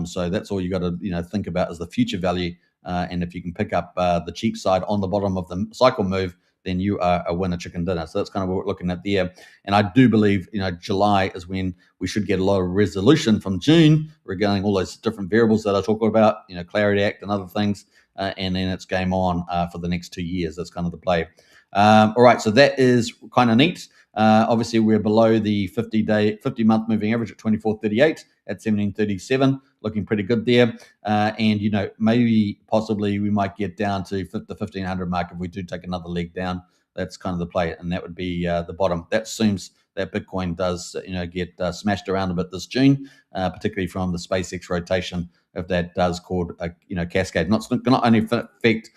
So that's all you got to think about is the future value. And if you can pick up the cheap side on the bottom of the cycle move, then you are a winner chicken dinner. So that's kind of what we're looking at there. And I do believe, July is when we should get a lot of resolution from June regarding all those different variables that I talk about, Clarity Act and other things. And then it's game on for the next 2 years. That's kind of the play. All right, so that is kind of neat. Obviously, we're below the 50-month moving average at 24.38 at 17.37, looking pretty good there. And maybe possibly we might get down to the 1,500 mark if we do take another leg down. That's kind of the play, and that would be the bottom. That assumes that Bitcoin does get smashed around a bit this June, particularly from the SpaceX rotation. If that does cause a cascade, not only affect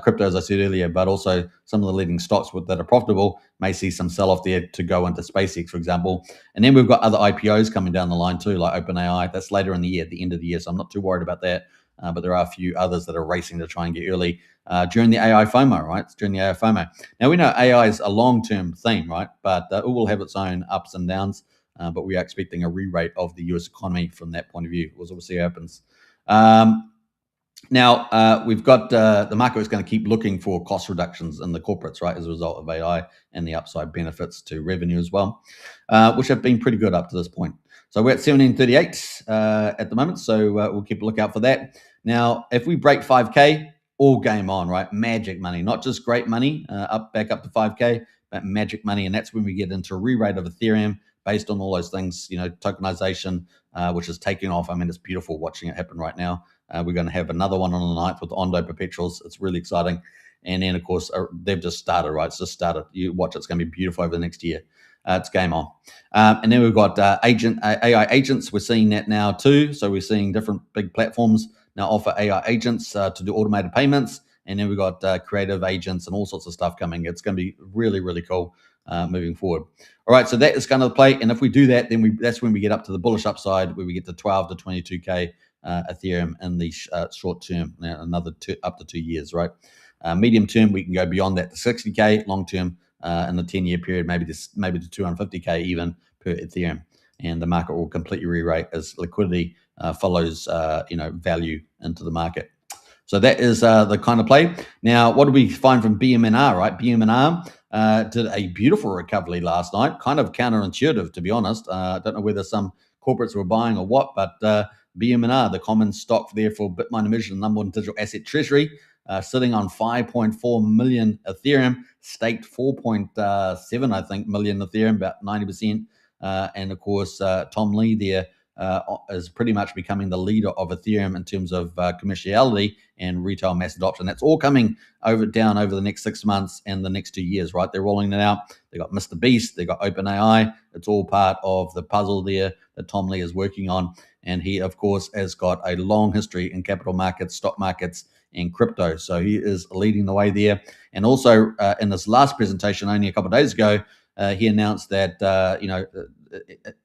crypto as I said earlier, but also some of the leading stocks that are profitable may see some sell-off there to go into SpaceX, for example. And then we've got other IPOs coming down the line too, like OpenAI. That's later in the year, at the end of the year, so I'm not too worried about that. But there are a few others that are racing to try and get early during the AI FOMO, right? It's during the AI FOMO. Now, we know AI is a long-term theme, right? But it will have its own ups and downs. But we are expecting a re-rate of the US economy from that point of view. We'll see what happens. Now, we've got the market is going to keep looking for cost reductions in the corporates, right, as a result of AI and the upside benefits to revenue as well, which have been pretty good up to this point. So we're at 17.38 at the moment, so we'll keep a lookout for that. Now, if we break 5K, all game on, right? Magic money, not just great money, back up to 5K, but magic money, and that's when we get into a re-rate of Ethereum based on all those things, tokenization, which is taking off. I mean, it's beautiful watching it happen right now. We're going to have another one on the 9th with Ondo perpetuals. It's really exciting. And then, of course, they've just started, right? It's just started. You watch, it's going to be beautiful over the next year. It's game on. And then we've got AI agents. We're seeing that now too. So we're seeing different big platforms now offer AI agents to do automated payments. And then we've got creative agents and all sorts of stuff coming. It's going to be really, really cool moving forward. All right, so that is kind of the play. And if we do that, then that's when we get up to the bullish upside, where we get to 12 to 22K Ethereum in the short term, another up to 2 years, right? Medium term, we can go beyond that to 60K. Long term, in the 10-year period, maybe to 250K even per Ethereum. And the market will completely re-rate as liquidity follows value into the market. So that is the kind of play. Now, what do we find from BMNR, right? BMNR did a beautiful recovery last night, kind of counterintuitive, to be honest. I don't know whether some corporates were buying or what, but BMNR, the common stock there for Bitmine Emission, number one digital asset treasury, sitting on 5.4 million Ethereum, staked 4.7, I think, million Ethereum, about 90%. And of course, Tom Lee there is pretty much becoming the leader of Ethereum in terms of commerciality and retail mass adoption. That's all coming down over the next 6 months and the next 2 years, right? They're rolling it out. They got Mr. Beast, they got OpenAI. It's all part of the puzzle there that Tom Lee is working on. And he, of course, has got a long history in capital markets, stock markets, and crypto. So he is leading the way there. And also in this last presentation only a couple of days ago, he announced that,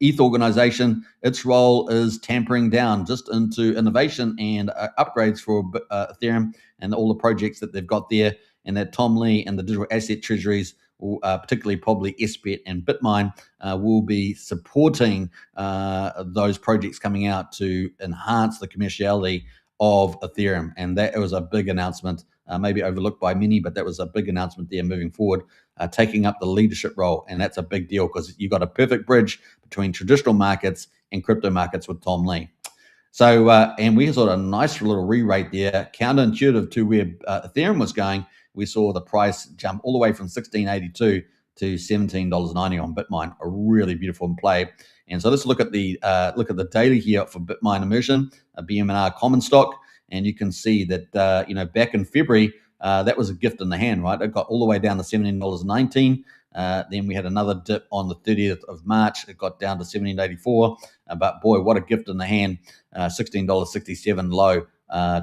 ETH organization, its role is tampering down just into innovation and upgrades for Ethereum and all the projects that they've got there. And that Tom Lee and the digital asset treasuries, particularly probably SBIT and Bitmine, will be supporting those projects coming out to enhance the commerciality of Ethereum. And that was a big announcement, maybe overlooked by many, but that was a big announcement there moving forward, taking up the leadership role. And that's a big deal because you've got a perfect bridge between traditional markets and crypto markets with Tom Lee. So, and we saw a nice little re-rate there, counterintuitive to where Ethereum was going. We saw the price jump all the way from $16.82 to $17.90 on Bitmine, a really beautiful play. And so let's look at the daily here for Bitmine Immersion, a BMNR common stock, and you can see that back in February that was a gift in the hand, right? It got all the way down to $17.19. Then we had another dip on the 30th of March. It got down to $17.84. But boy, what a gift in the hand! $16.67 low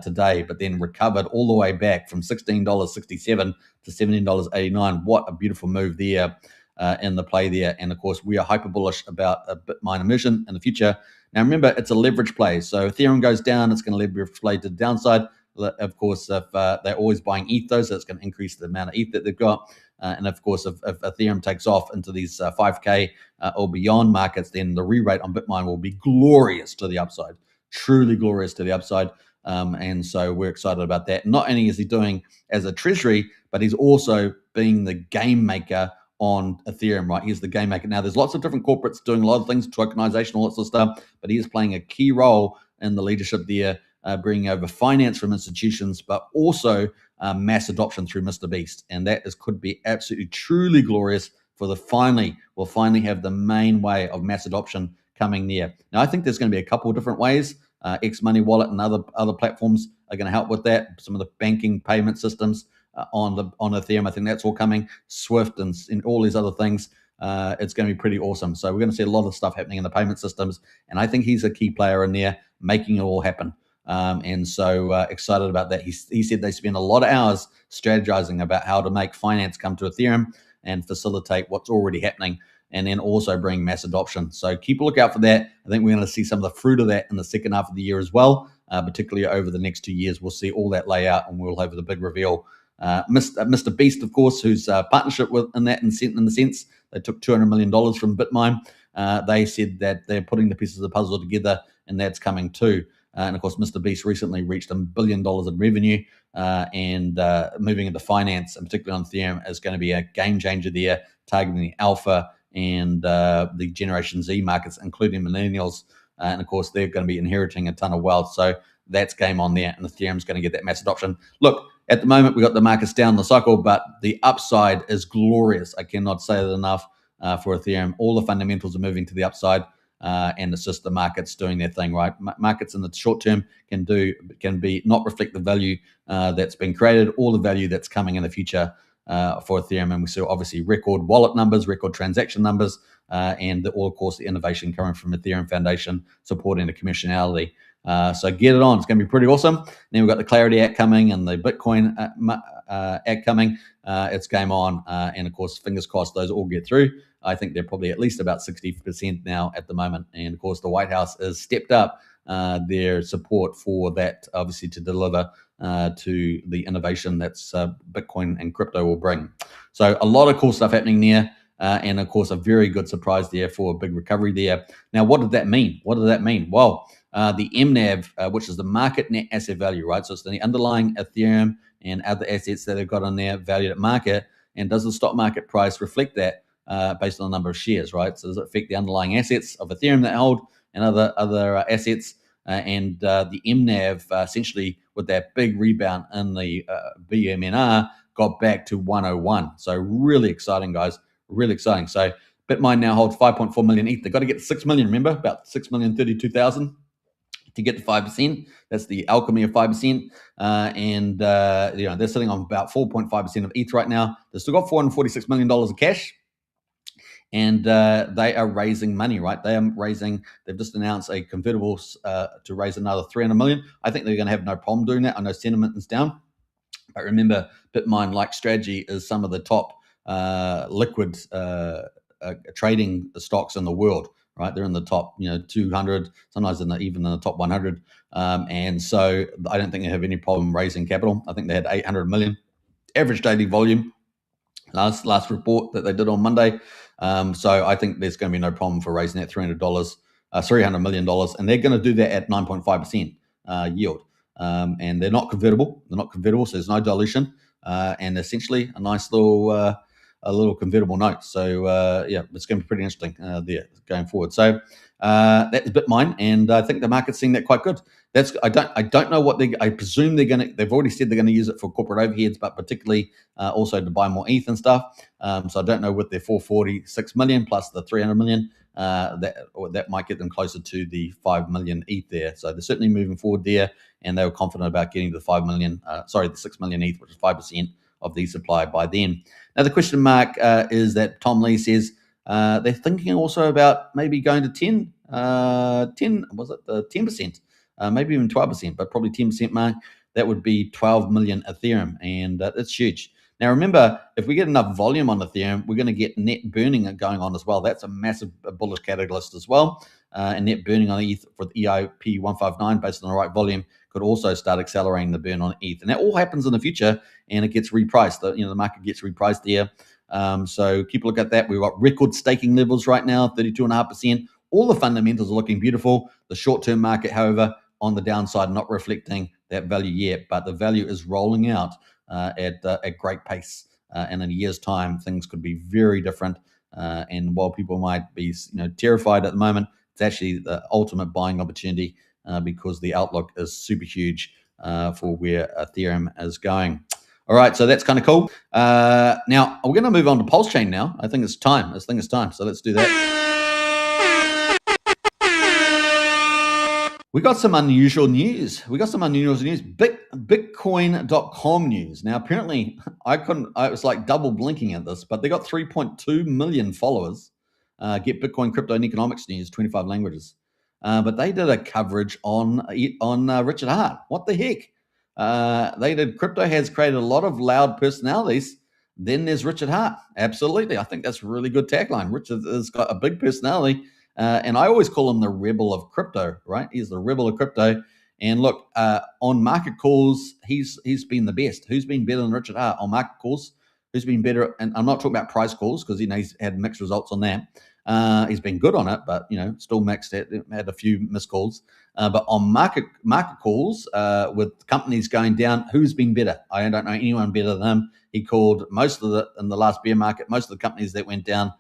today, but then recovered all the way back from $16.67 to $17.89. What a beautiful move there in the play there. And of course, we are hyper bullish about a Bitmine Emission in the future. Now, remember, it's a leverage play. So Ethereum goes down, it's going to leverage play to the downside. Of course, if they're always buying ETH, though, so it's going to increase the amount of ETH that they've got. And of course, if Ethereum takes off into these 5K or beyond markets, then the re-rate on Bitmine will be glorious to the upside, truly glorious to the upside. And so we're excited about that. Not only is he doing as a treasury, but he's also being the game maker on Ethereum, right? He's the game maker. Now, there's lots of different corporates doing a lot of things, tokenization, all that sort of stuff, but he is playing a key role in the leadership there, bringing over finance from institutions, but also mass adoption through Mr. Beast. And that could be absolutely, truly glorious for we'll finally have the main way of mass adoption coming there. Now, I think there's going to be a couple of different ways. X Money Wallet and other platforms are going to help with that. Some of the banking payment systems on Ethereum, I think that's all coming. Swift and all these other things. It's going to be pretty awesome. So we're going to see a lot of stuff happening in the payment systems, and I think he's a key player in there, making it all happen. And so excited about that. He said they spend a lot of hours strategizing about how to make finance come to Ethereum and facilitate what's already happening, and then also bring mass adoption. So keep a lookout for that. I think we're going to see some of the fruit of that in the second half of the year as well, particularly over the next 2 years. We'll see all that lay out, and we'll have the big reveal. Mr. Beast, of course, who's partnership in the sense they took $200 million from Bitmine. They said that they're putting the pieces of the puzzle together, and that's coming too. And of course, Mr. Beast recently reached $1 billion in revenue, and moving into finance, and particularly on Ethereum, is going to be a game changer there, targeting the alpha and the Generation Z markets, including millennials. And of course, they're going to be inheriting a ton of wealth. So that's game on there, and Ethereum's going to get that mass adoption. Look, at the moment, we've got the markets down the cycle, but the upside is glorious. I cannot say that enough for Ethereum. All the fundamentals are moving to the upside. and it's just the markets doing their thing, right? Markets in the short term can be not reflect the value that's been created or the value that's coming in the future for Ethereum. And we saw obviously record wallet numbers, record transaction numbers, and of course the innovation coming from Ethereum Foundation supporting the commissionality. So get it on. It's going to be pretty awesome. Then we've got the Clarity Act coming and the Bitcoin Act coming. It's game on. And of course, fingers crossed those all get through. I think they're probably at least about 60% now at the moment. And of course, the White House has stepped up their support for that, obviously, to deliver to the innovation that's Bitcoin and crypto will bring. So a lot of cool stuff happening there. And of course, a very good surprise there for a big recovery there. Now, what did that mean? Well, the MNAV, which is the market net asset value, right? So it's the underlying Ethereum and other assets that they've got on there valued at market. And does the stock market price reflect that based on the number of shares, right? So does it affect the underlying assets of Ethereum that hold and other assets? And the MNAV, essentially, with that big rebound in the BMNR, got back to 101. So really exciting, guys. Really exciting. So Bitmine now holds 5.4 million ETH. They've got to get to 6 million, remember? About 6,032,000 to get to 5%. That's the alchemy of 5%. And they're sitting on about 4.5% of ETH right now. They've still got $446 million of cash. And they are raising money, right? They've just announced a convertible to raise another 300 million. I think they're going to have no problem doing that. I know sentiment is down. But remember, Bitmine, like strategy, is some of the top liquid trading stocks in the world, right? They're in the top, 200, sometimes even in the top 100. And so I don't think they have any problem raising capital. I think they had 800 million average daily volume last report that they did on Monday. So I think there's going to be no problem for raising that $300 million, and they're going to do that at 9.5% yield. And they're not convertible. So there's no dilution, and essentially a nice little convertible note. So it's going to be pretty interesting there going forward. So that's Bitmine, and I think the market's seeing that quite good. I don't know what I presume they've already said they're going to use it for corporate overheads, but particularly also to buy more ETH and stuff. So I don't know with their 446 million plus the 300 million, that might get them closer to the 5 million ETH there. So they're certainly moving forward there, and they were confident about getting to the 6 million ETH, which is 5% of the supply by then. Now the question mark is that Tom Lee says they're thinking also about maybe going to 10%, maybe even 12%, but probably 10% mark. That would be 12 million Ethereum, and that's huge. Now, remember, if we get enough volume on Ethereum, we're going to get net burning going on as well. That's a massive bullish catalyst as well. And net burning on ETH for the EIP 159 based on the right volume could also start accelerating the burn on ETH. And that all happens in the future, and it gets repriced. The market gets repriced there. So keep a look at that. We've got record staking levels right now, 32.5%. All the fundamentals are looking beautiful. The short-term market, however, on the downside, not reflecting that value yet, but the value is rolling out at great pace. And in a year's time, things could be very different. And while people might be terrified at the moment, it's actually the ultimate buying opportunity because the outlook is super huge for where Ethereum is going. All right, so that's kind of cool. Now, we're going to move on to Pulse Chain now. I think it's time. So let's do that. We got some unusual news. Bitcoin.com news. Now, apparently, I was like double blinking at this, but they got 3.2 million followers. Get Bitcoin, crypto, and economics news, 25 languages. But they did a coverage on Richard Hart. What the heck? They did. Crypto has created a lot of loud personalities. Then there's Richard Hart. Absolutely. I think that's a really good tagline. Richard has got a big personality. And I always call him the rebel of crypto, right? He's the rebel of crypto. And look, on market calls, he's been the best. Who's been better than Richard Hart on market calls? Who's been better? And I'm not talking about price calls because he's had mixed results on that. He's been good on it, but still mixed. Had a few missed calls. But on market calls with companies going down, who's been better? I don't know anyone better than him. He called most of in the last bear market, most of the companies that went down.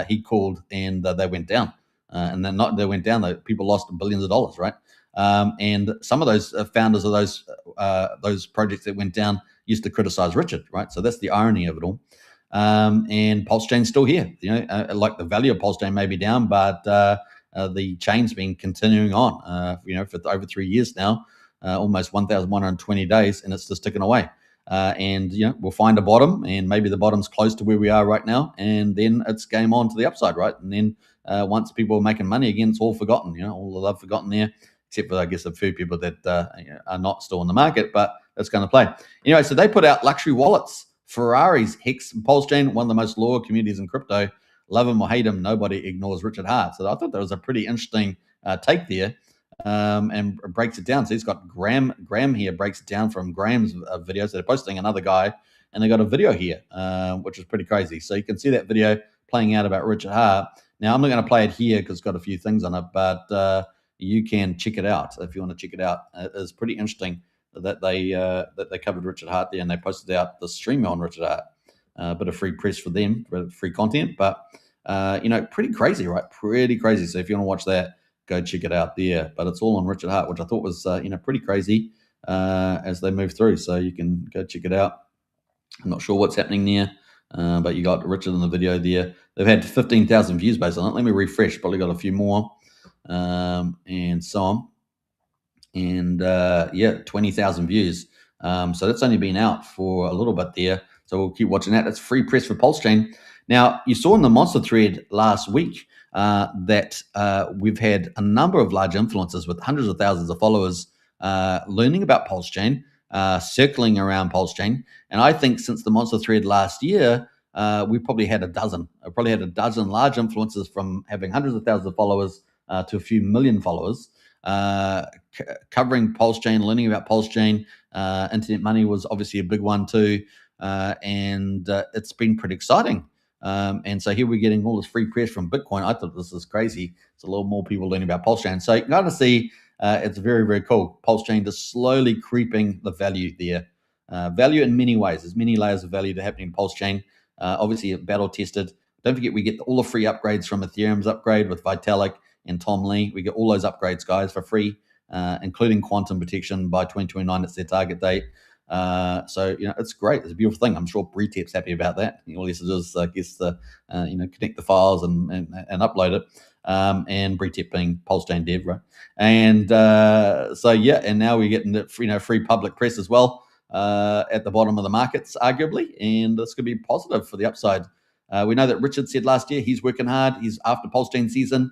He called and they went down. And then they went down. People lost billions of dollars, right? And some of those founders of those projects that went down used to criticize Richard, right? So that's the irony of it all. And Pulse Chain's still here. Like the value of Pulse Chain may be down, but the chain's been continuing on, for over 3 years now, almost 1,120 days, and it's just ticking away. And we'll find a bottom, and maybe the bottom's close to where we are right now, and then it's game on to the upside, right? And then once people are making money again, it's all forgotten, all the love forgotten there, except for, I guess, a few people that are not still in the market, but it's going to play. Anyway, so they put out luxury wallets, Ferraris, Hex, Pulse Chain, one of the most loyal communities in crypto. Love him or hate him, nobody ignores Richard Hart. So I thought that was a pretty interesting take there. And breaks it down. So he's got Graham here, breaks it down from Graham's videos. So they're posting another guy, and they got a video here, which is pretty crazy. So you can see that video playing out about Richard Hart. Now, I'm not going to play it here because it's got a few things on it, but you can check it out if you want to check it out. It is pretty interesting that they covered Richard Hart there, and they posted out the stream on Richard Hart. A bit of free press for them, free content, but pretty crazy, right? Pretty crazy. So if you want to watch that, go check it out there. But it's all on Richard Hart, which I thought was pretty crazy as they move through. So you can go check it out. I'm not sure what's happening there, but you got Richard in the video there. They've had 15,000 views based on it. Let me refresh. Probably got a few more, and so on. And 20,000 views. So that's only been out for a little bit there. So we'll keep watching that. It's free press for Pulse Chain. Now, you saw in the Monster thread last week that we've had a number of large influencers with hundreds of thousands of followers learning about Pulse Chain, circling around Pulse Chain. And I think since the Monster thread last year, we probably had a dozen. I probably had a dozen large influencers from having hundreds of thousands of followers to a few million followers, covering Pulse Chain, learning about Pulse Chain. Internet money was obviously a big one too. And it's been pretty exciting. And so here we're getting all this free press from Bitcoin. I thought this is crazy. It's a little more people learning about Pulse Chain. So you can kind of see it's very, very cool. Pulse Chain just slowly creeping the value there. Value in many ways. There's many layers of value that happen in Pulse Chain. Obviously, battle tested. Don't forget, we get all the free upgrades from Ethereum's upgrade with Vitalik and Tom Lee. We get all those upgrades, guys, for free, including quantum protection by 2029. It's their target date. So it's great. It's a beautiful thing. I'm sure Bretep's happy about that. All he has to do is connect the files and upload it. And Bretep being Pulse Chain dev, right? And and now we're getting the free public press as well at the bottom of the markets, arguably, and this could be positive for the upside. We know that Richard said last year he's working hard. He's after Pulse Chain season.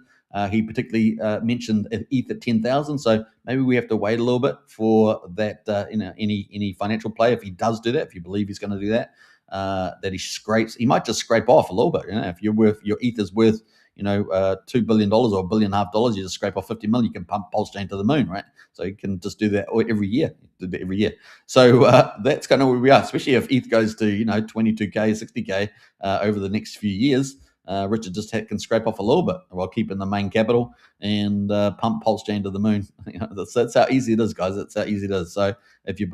He particularly mentioned ETH at 10,000. So maybe we have to wait a little bit for that. Any financial play, if he does do that, if you believe he's going to do that, that he might just scrape off a little bit. If your ETH is worth $2 billion or $1.5 billion, you just scrape off 50 million. You can pump Pulse Chain to the moon, right? So you can just do that every year. So that's kind of where we are, especially if ETH goes to 22K, 60K over the next few years. Richard just can scrape off a little bit while keeping the main capital and pump Pulse Chain to the moon. That's how easy it is, guys. That's how easy it is. So if you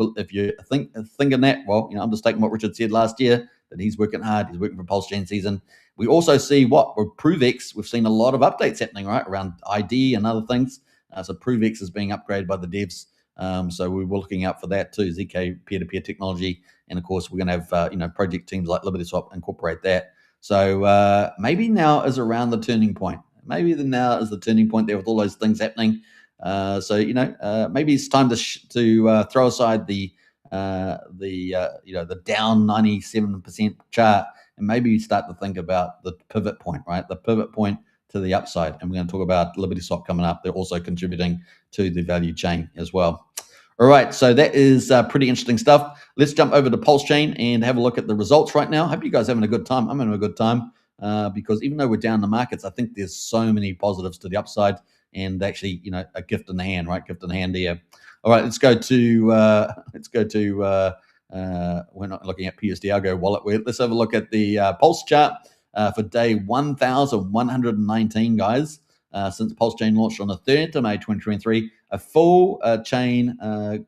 thinking that, well, I'm just taking what Richard said last year, that he's working hard. He's working for Pulse Chain season. We also see with ProveX, we've seen a lot of updates happening, right, around ID and other things. So ProveX is being upgraded by the devs. So we were looking out for that too, ZK peer-to-peer technology. And of course, we're going to have, project teams like LibertySwap incorporate that. So maybe now is around the turning point. Maybe now is the turning point there with all those things happening. Maybe it's time to throw aside the down 97% chart, and maybe start to think about the pivot point, right? The pivot point to the upside. And we're going to talk about LibertySwap coming up. They're also contributing to the value chain as well. All right, so that is pretty interesting stuff. Let's jump over to Pulse Chain and have a look at the results right now. Hope you guys are having a good time. I'm having a good time because even though we're down the markets, I think there's so many positives to the upside, and actually, a gift in the hand, right? Gift in the hand here. All right, let's go to we're not looking at PUSD ALGO wallet. Let's have a look at the Pulse chart for day 1,119, guys. Since Pulse Chain launched on the 3rd of May 2023, a full chain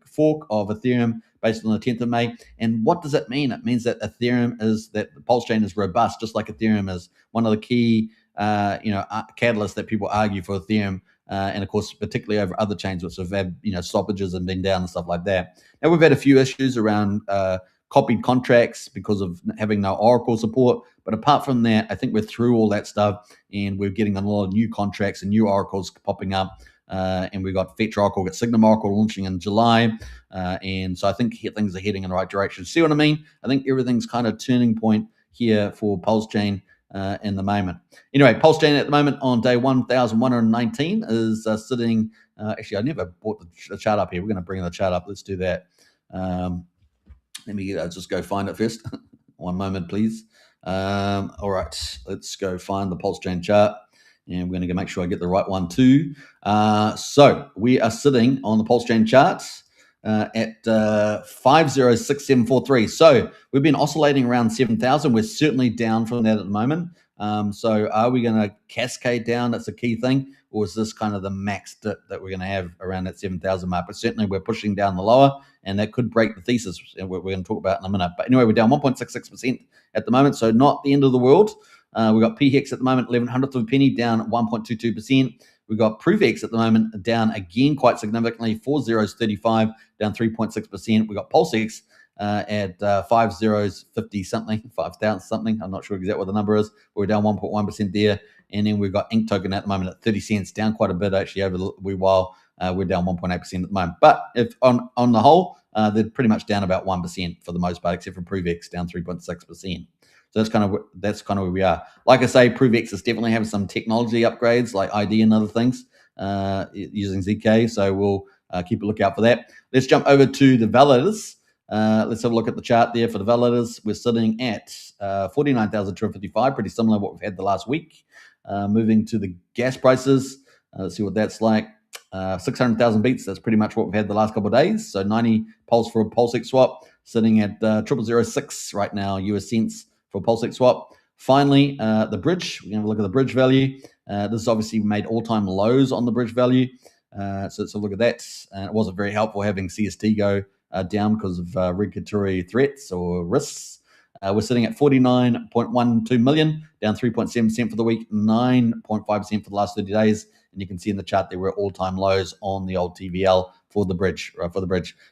fork of Ethereum based on the 10th of May. And what does that mean? It means that the Pulse Chain is robust, just like Ethereum is. One of the key catalysts that people argue for Ethereum, and of course, particularly over other chains which have had stoppages and been down and stuff like that. Now we've had a few issues around copied contracts because of having no Oracle support. But apart from that, I think we're through all that stuff, and we're getting a lot of new contracts and new Oracles popping up. And we've got Fetch Oracle, got Signum Oracle launching in July. And so I think things are heading in the right direction. See what I mean? I think everything's kind of turning point here for Pulse Chain in the moment. Anyway, Pulse Chain at the moment on day 1,119 is sitting. Actually, I never brought the chart up here. We're going to bring the chart up. Let's do that. Let me just go find it first. One moment, please. All right, let's go find the Pulse Chain chart. And we're going to make sure I get the right one too. So we are sitting on the Pulse Chain charts at 506743. So we've been oscillating around 7,000. We're certainly down from that at the moment. So are we going to cascade down? That's a key thing. Or is this kind of the max dip that we're going to have around that 7,000 mark? But certainly we're pushing down the lower, and that could break the thesis, and we're going to talk about in a minute. But anyway, we're down 1.66% at the moment, so not the end of the world. We've got PHEX at the moment, 11/100th of a penny, down 1.22%. We've got PROVEX at the moment, down again quite significantly, 4035, down 3.6%. We've got PulseX at 5050 something, 5,000 something. I'm not sure exactly what the number is. We're down 1.1% there. And then we've got Ink Token at the moment at 30 cents, down quite a bit actually over the wee while. We're down 1.8% at the moment. But if on the whole, they're pretty much down about 1% for the most part, except for PROVEX down 3.6%. So that's kind of where we are. Like I say, PROVEX is definitely having some technology upgrades like ID and other things using ZK. So we'll keep a lookout for that. Let's jump over to the validators. Let's have a look at the chart there for the validators. We're sitting at 49,255, pretty similar to what we've had the last week. Moving to the gas prices, let's see what that's like. 600,000 beats, that's pretty much what we've had the last couple of days. So 90 pulse for a PulseX swap, sitting at 0006 right now, US cents for a PulseX swap. Finally, the bridge, we're going to have a look at the bridge value. This is obviously made all-time lows on the bridge value. So let's have a look at that. And it wasn't very helpful having CST go down because of regulatory threats or risks. We're sitting at 49.12 million, down 3.7% for the week, 9.5% for the last 30 days. And you can see in the chart there we're all-time lows on the old TVL for the bridge.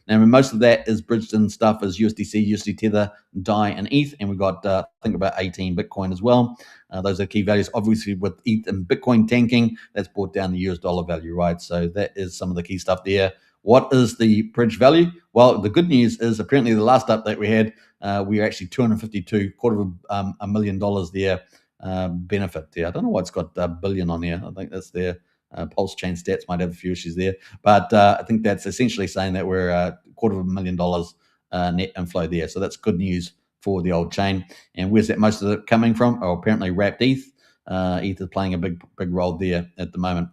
Now, most of that is bridged in stuff as USDC, USD Tether, DAI, and ETH. And we've got, I think, about 18 Bitcoin as well. Those are key values. Obviously, with ETH and Bitcoin tanking, that's brought down the US dollar value, right? So that is some of the key stuff there. What is the bridge value? Well, the good news is apparently the last update we had, we are actually $252,250,000 there benefit there. I don't know why it's got a billion on here. I think that's their Pulse Chain stats might have a few issues there. But I think that's essentially saying that we're $250,000 net inflow there. So that's good news for the old chain. And where's that most of it coming from? Oh, apparently wrapped ETH. ETH is playing a big role there at the moment.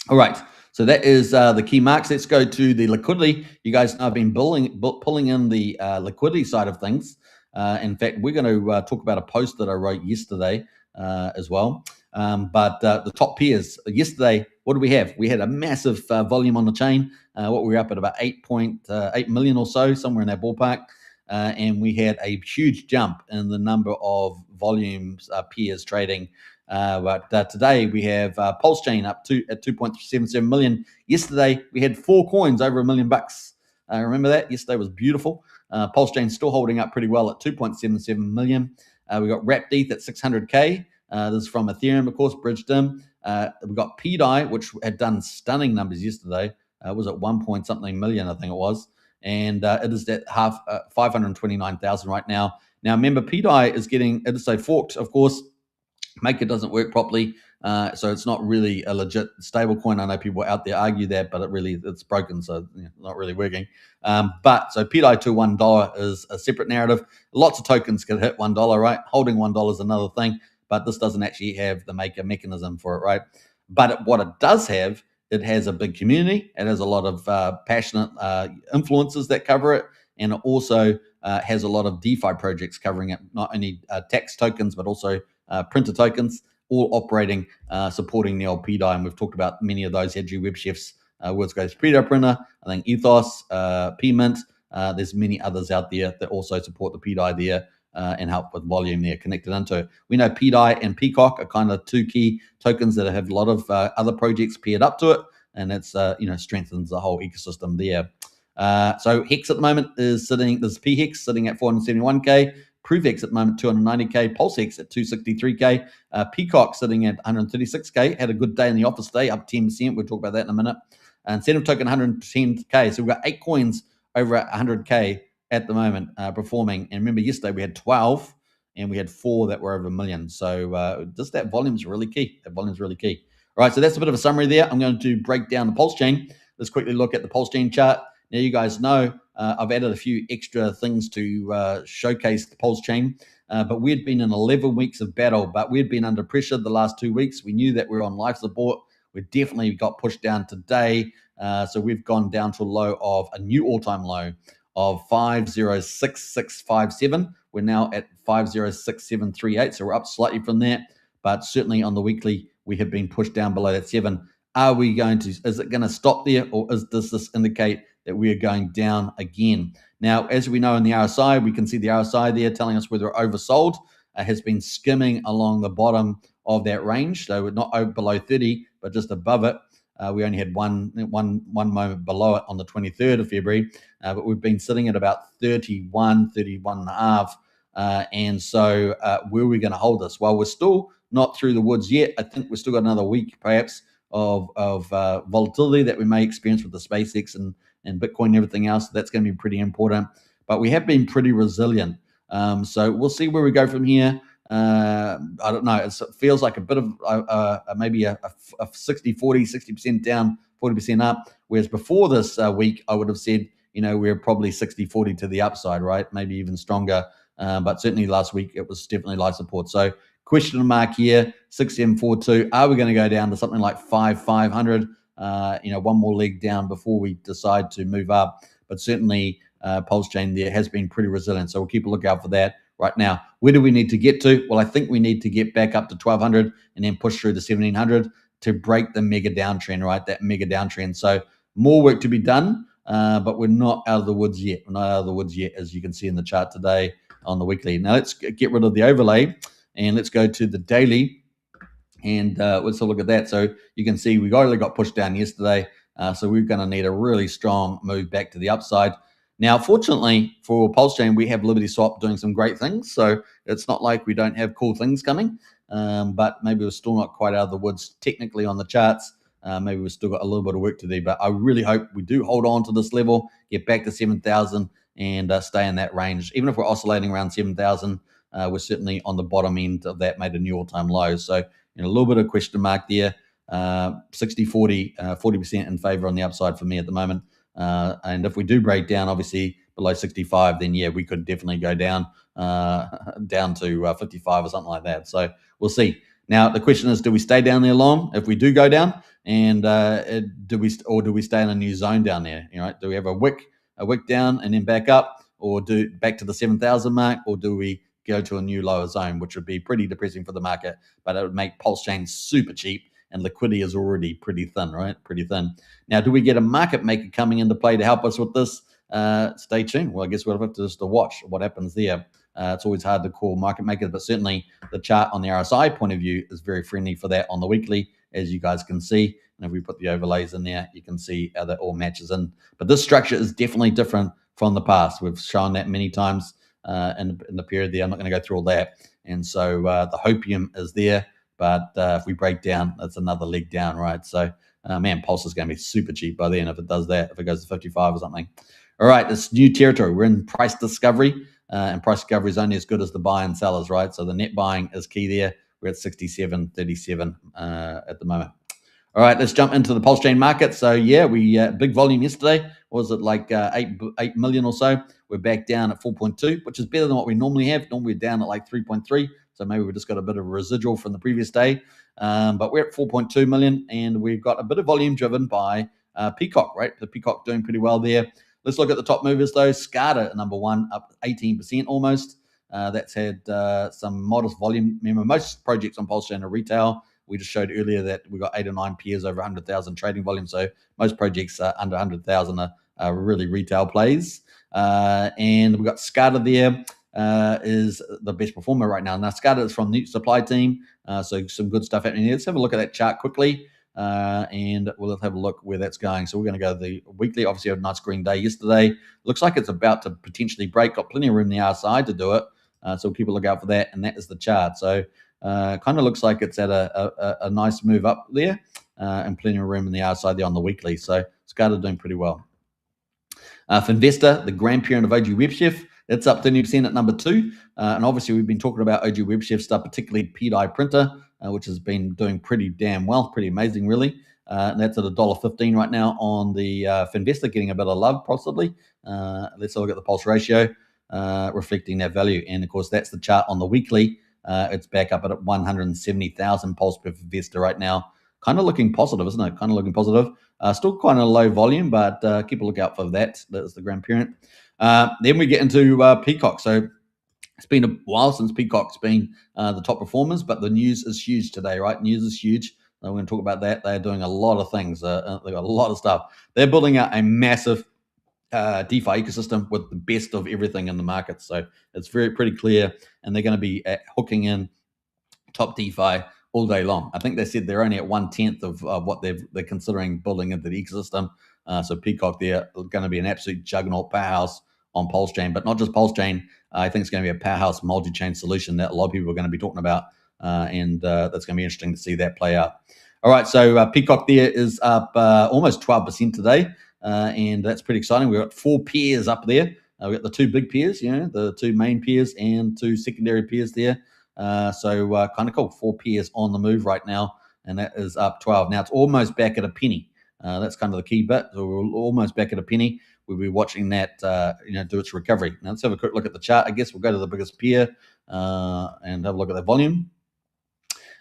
All right. So that is the key marks. Let's go to the liquidity. You guys know I've been pulling in the liquidity side of things. In fact, we're going to talk about a post that I wrote yesterday as well. But the top peers, yesterday, what did we have? We had a massive volume on the chain. What we were up at about 8.8 million or so, somewhere in that ballpark. And we had a huge jump in the number of volumes peers trading. But today we have Pulse Chain up at 2.77 million. Yesterday we had 4 coins over $1 million. Remember that? Yesterday was beautiful. Pulse Chain still holding up pretty well at 2.77 million. We got wrapped ETH at 600K. This is from Ethereum, of course, bridged in. We got PDI, which had done stunning numbers yesterday. It was at 1 point something million, I think it was. And it is at 529,000 right now. Now, remember, PDI is getting, it is a forked, of course. Maker doesn't work properly, so it's not really a legit stable coin. I know people out there argue that, but it's broken, so not really working. But so PDI to $1 is a separate narrative. Lots of tokens can hit $1, right? Holding $1 is another thing, but this doesn't actually have the Maker mechanism for it, right? But what it does have, it has a big community. It has a lot of passionate influencers that cover it, and it also has a lot of DeFi projects covering it, not only tax tokens, but also printer tokens, all operating, supporting the old PDI. And we've talked about many of those. Hedgie, WebChefs, World's Greatest PDI Printer, I think Ethos, PMint. There's many others out there that also support the PDI there and help with volume there connected into it. We know PDI and PCock are kind of 2 key tokens that have a lot of other projects paired up to it, and it's strengthens the whole ecosystem there. So Hex at the moment is sitting, there's PHEX sitting at 471K, ProofX at the moment 290K, PulseX at 263K, PCock sitting at 136K, had a good day in the office day, up 10%. We'll talk about that in a minute. Incentive token 110K. So we've got 8 coins over at 100K at the moment performing. And remember, yesterday we had 12 and we had 4 that were over $1 million. So just that volume is really key. That volume is really key. All right, so that's a bit of a summary there. I'm going to break down the Pulse chain. Let's quickly look at the Pulse chain chart. Now, you guys know I've added a few extra things to showcase the Pulse chain, but we'd been in 11 weeks of battle, but we'd been under pressure the last 2 weeks. We knew that we were on life support. We definitely got pushed down today. So we've gone down to a low of a new all-time low of 506657. We're now at 506738. So we're up slightly from that, but certainly on the weekly, we have been pushed down below that 7. Are we going to, is it going to stop there, or does this indicate that we are going down again? Now, as we know in the RSI, we can see the RSI there telling us whether we're oversold. Has been skimming along the bottom of that range. So we're not below 30, but just above it. We only had one moment below it on the 23rd of February, but we've been sitting at about 31 and a half. And so where are we going to hold this? Well, we're still not through the woods yet. I think we've still got another week, perhaps, of volatility that we may experience with the SpaceX and Bitcoin and everything else. That's going to be pretty important. But we have been pretty resilient. So we'll see where we go from here. I don't know. It feels like a bit of maybe a 60-40, 60% down, 40% up. Whereas before this week, I would have said, we're probably 60-40 to the upside, right? Maybe even stronger. But certainly last week, it was definitely live support. So question mark here, 6742. Are we going to go down to something like 500? One more leg down before we decide to move up. But certainly Pulse chain there has been pretty resilient. So we'll keep a lookout for that. Right now, where do we need to get to? Well, I think we need to get back up to 1200 and then push through to 1700 to break the mega downtrend, right? That mega downtrend. So more work to be done, but we're not out of the woods yet. We're not out of the woods yet, as you can see in the chart today on the weekly. Now let's get rid of the overlay and let's go to the daily and let's look at that. So you can see we only got pushed down yesterday. So we're going to need a really strong move back to the upside. Now, fortunately for Pulse Chain, we have LibertySwap doing some great things. So it's not like we don't have cool things coming, but maybe we're still not quite out of the woods technically on the charts. Maybe we've still got a little bit of work to do, but I really hope we do hold on to this level, get back to 7,000 and stay in that range. Even if we're oscillating around 7,000, we're certainly on the bottom end of that, made a new all-time low. So a little bit of question mark there, 60-40, 40% in favor on the upside for me at the moment. And if we do break down, obviously below 65, then yeah, we could definitely go down to 55 or something like that. So we'll see. Now the question is, do we stay down there long? If we do go down, and do we stay in a new zone down there? Do we have a wick down and then back up, or do back to the 7,000 mark, or do we go to a new lower zone, which would be pretty depressing for the market, but it would make Pulse Chain super cheap. And liquidity is already pretty thin, right? Pretty thin. Now, do we get a market maker coming into play to help us with this? Stay tuned. Well, I guess we'll have to just watch what happens there. It's always hard to call market makers, but certainly the chart on the RSI point of view is very friendly for that on the weekly, as you guys can see. And if we put the overlays in there, you can see how that all matches in. But this structure is definitely different from the past. We've shown that many times in the period there. I'm not going to go through all that. And so the hopium is there. But if we break down, that's another leg down, right? So, man, Pulse is going to be super cheap by then if it does that, if it goes to 55 or something. All right, it's new territory. We're in price discovery, and price discovery is only as good as the buy and sellers, right? So the net buying is key there. We're at 67.37 at the moment. All right, let's jump into the Pulse Chain market. So, yeah, we big volume yesterday. Was it like 8 million or so? We're back down at 4.2, which is better than what we normally have. Normally we're down at like 3.3. So maybe we just got a bit of a residual from the previous day. But we're at 4.2 million, and we've got a bit of volume driven by PCock, right? The PCock doing pretty well there. Let's look at the top movers, though. SCADA, number one, up 18% almost. That's had some modest volume. Remember, most projects on Pulse Chain are retail. We just showed earlier that we've got 8 or 9 peers over 100,000 trading volume. So most projects under 100,000 are really retail plays. And we've got SCADA there. Is the best performer right now. Now, SCADA is from the supply team, so some good stuff happening here. Let's have a look at that chart quickly. and we'll have a look where that's going. So we're going to go to the weekly. Obviously, had a nice green day yesterday. Looks like it's about to potentially break. Got plenty of room in the RSI to do it. So keep a look out for that, and that is the chart. So kind of looks like it's at a nice move up there, and plenty of room in the RSI there on the weekly. So SCADA doing pretty well. For Investor, the grandparent of OG WebChef, it's up 30% at number 2. And obviously, we've been talking about OG WebChef stuff, particularly PDI printer, which has been doing pretty damn well, pretty amazing, really. And that's at $1.15 right now on the for Investor, getting a bit of love, possibly. Let's look at the pulse ratio, reflecting that value. And of course, that's the chart on the weekly. It's back up at 170,000 pulse per Investor right now. Kind of looking positive, isn't it? Kind of looking positive. Still quite a low volume, but keep a lookout for that. That's the grandparent. Then we get into PCock. So it's been a while since PCock's been the top performers, but the news is huge today, right? News is huge. We're going to talk about that. They're doing a lot of things. They've got a lot of stuff. They're building out a massive DeFi ecosystem with the best of everything in the market. So it's pretty clear, and they're going to be hooking in top DeFi all day long. I think they said they're only at 1/10 of what they're considering building into the ecosystem. So PCock, they're going to be an absolute juggernaut powerhouse on Pulse Chain, but not just Pulse Chain. I think it's going to be a powerhouse multi-chain solution that a lot of people are going to be talking about, and that's going to be interesting to see that play out. All right, so PCock there is up almost 12% today, and that's pretty exciting. We've got 4 pairs up there. We've got the 2 big pairs, the 2 main pairs and 2 secondary pairs there. So kind of cool. 4 pairs on the move right now, and that is up 12. Now it's almost back at a penny. That's kind of the key bit. So we're almost back at a penny. We'll be watching that, do its recovery. Now let's have a quick look at the chart. I guess we'll go to the biggest pair and have a look at the volume.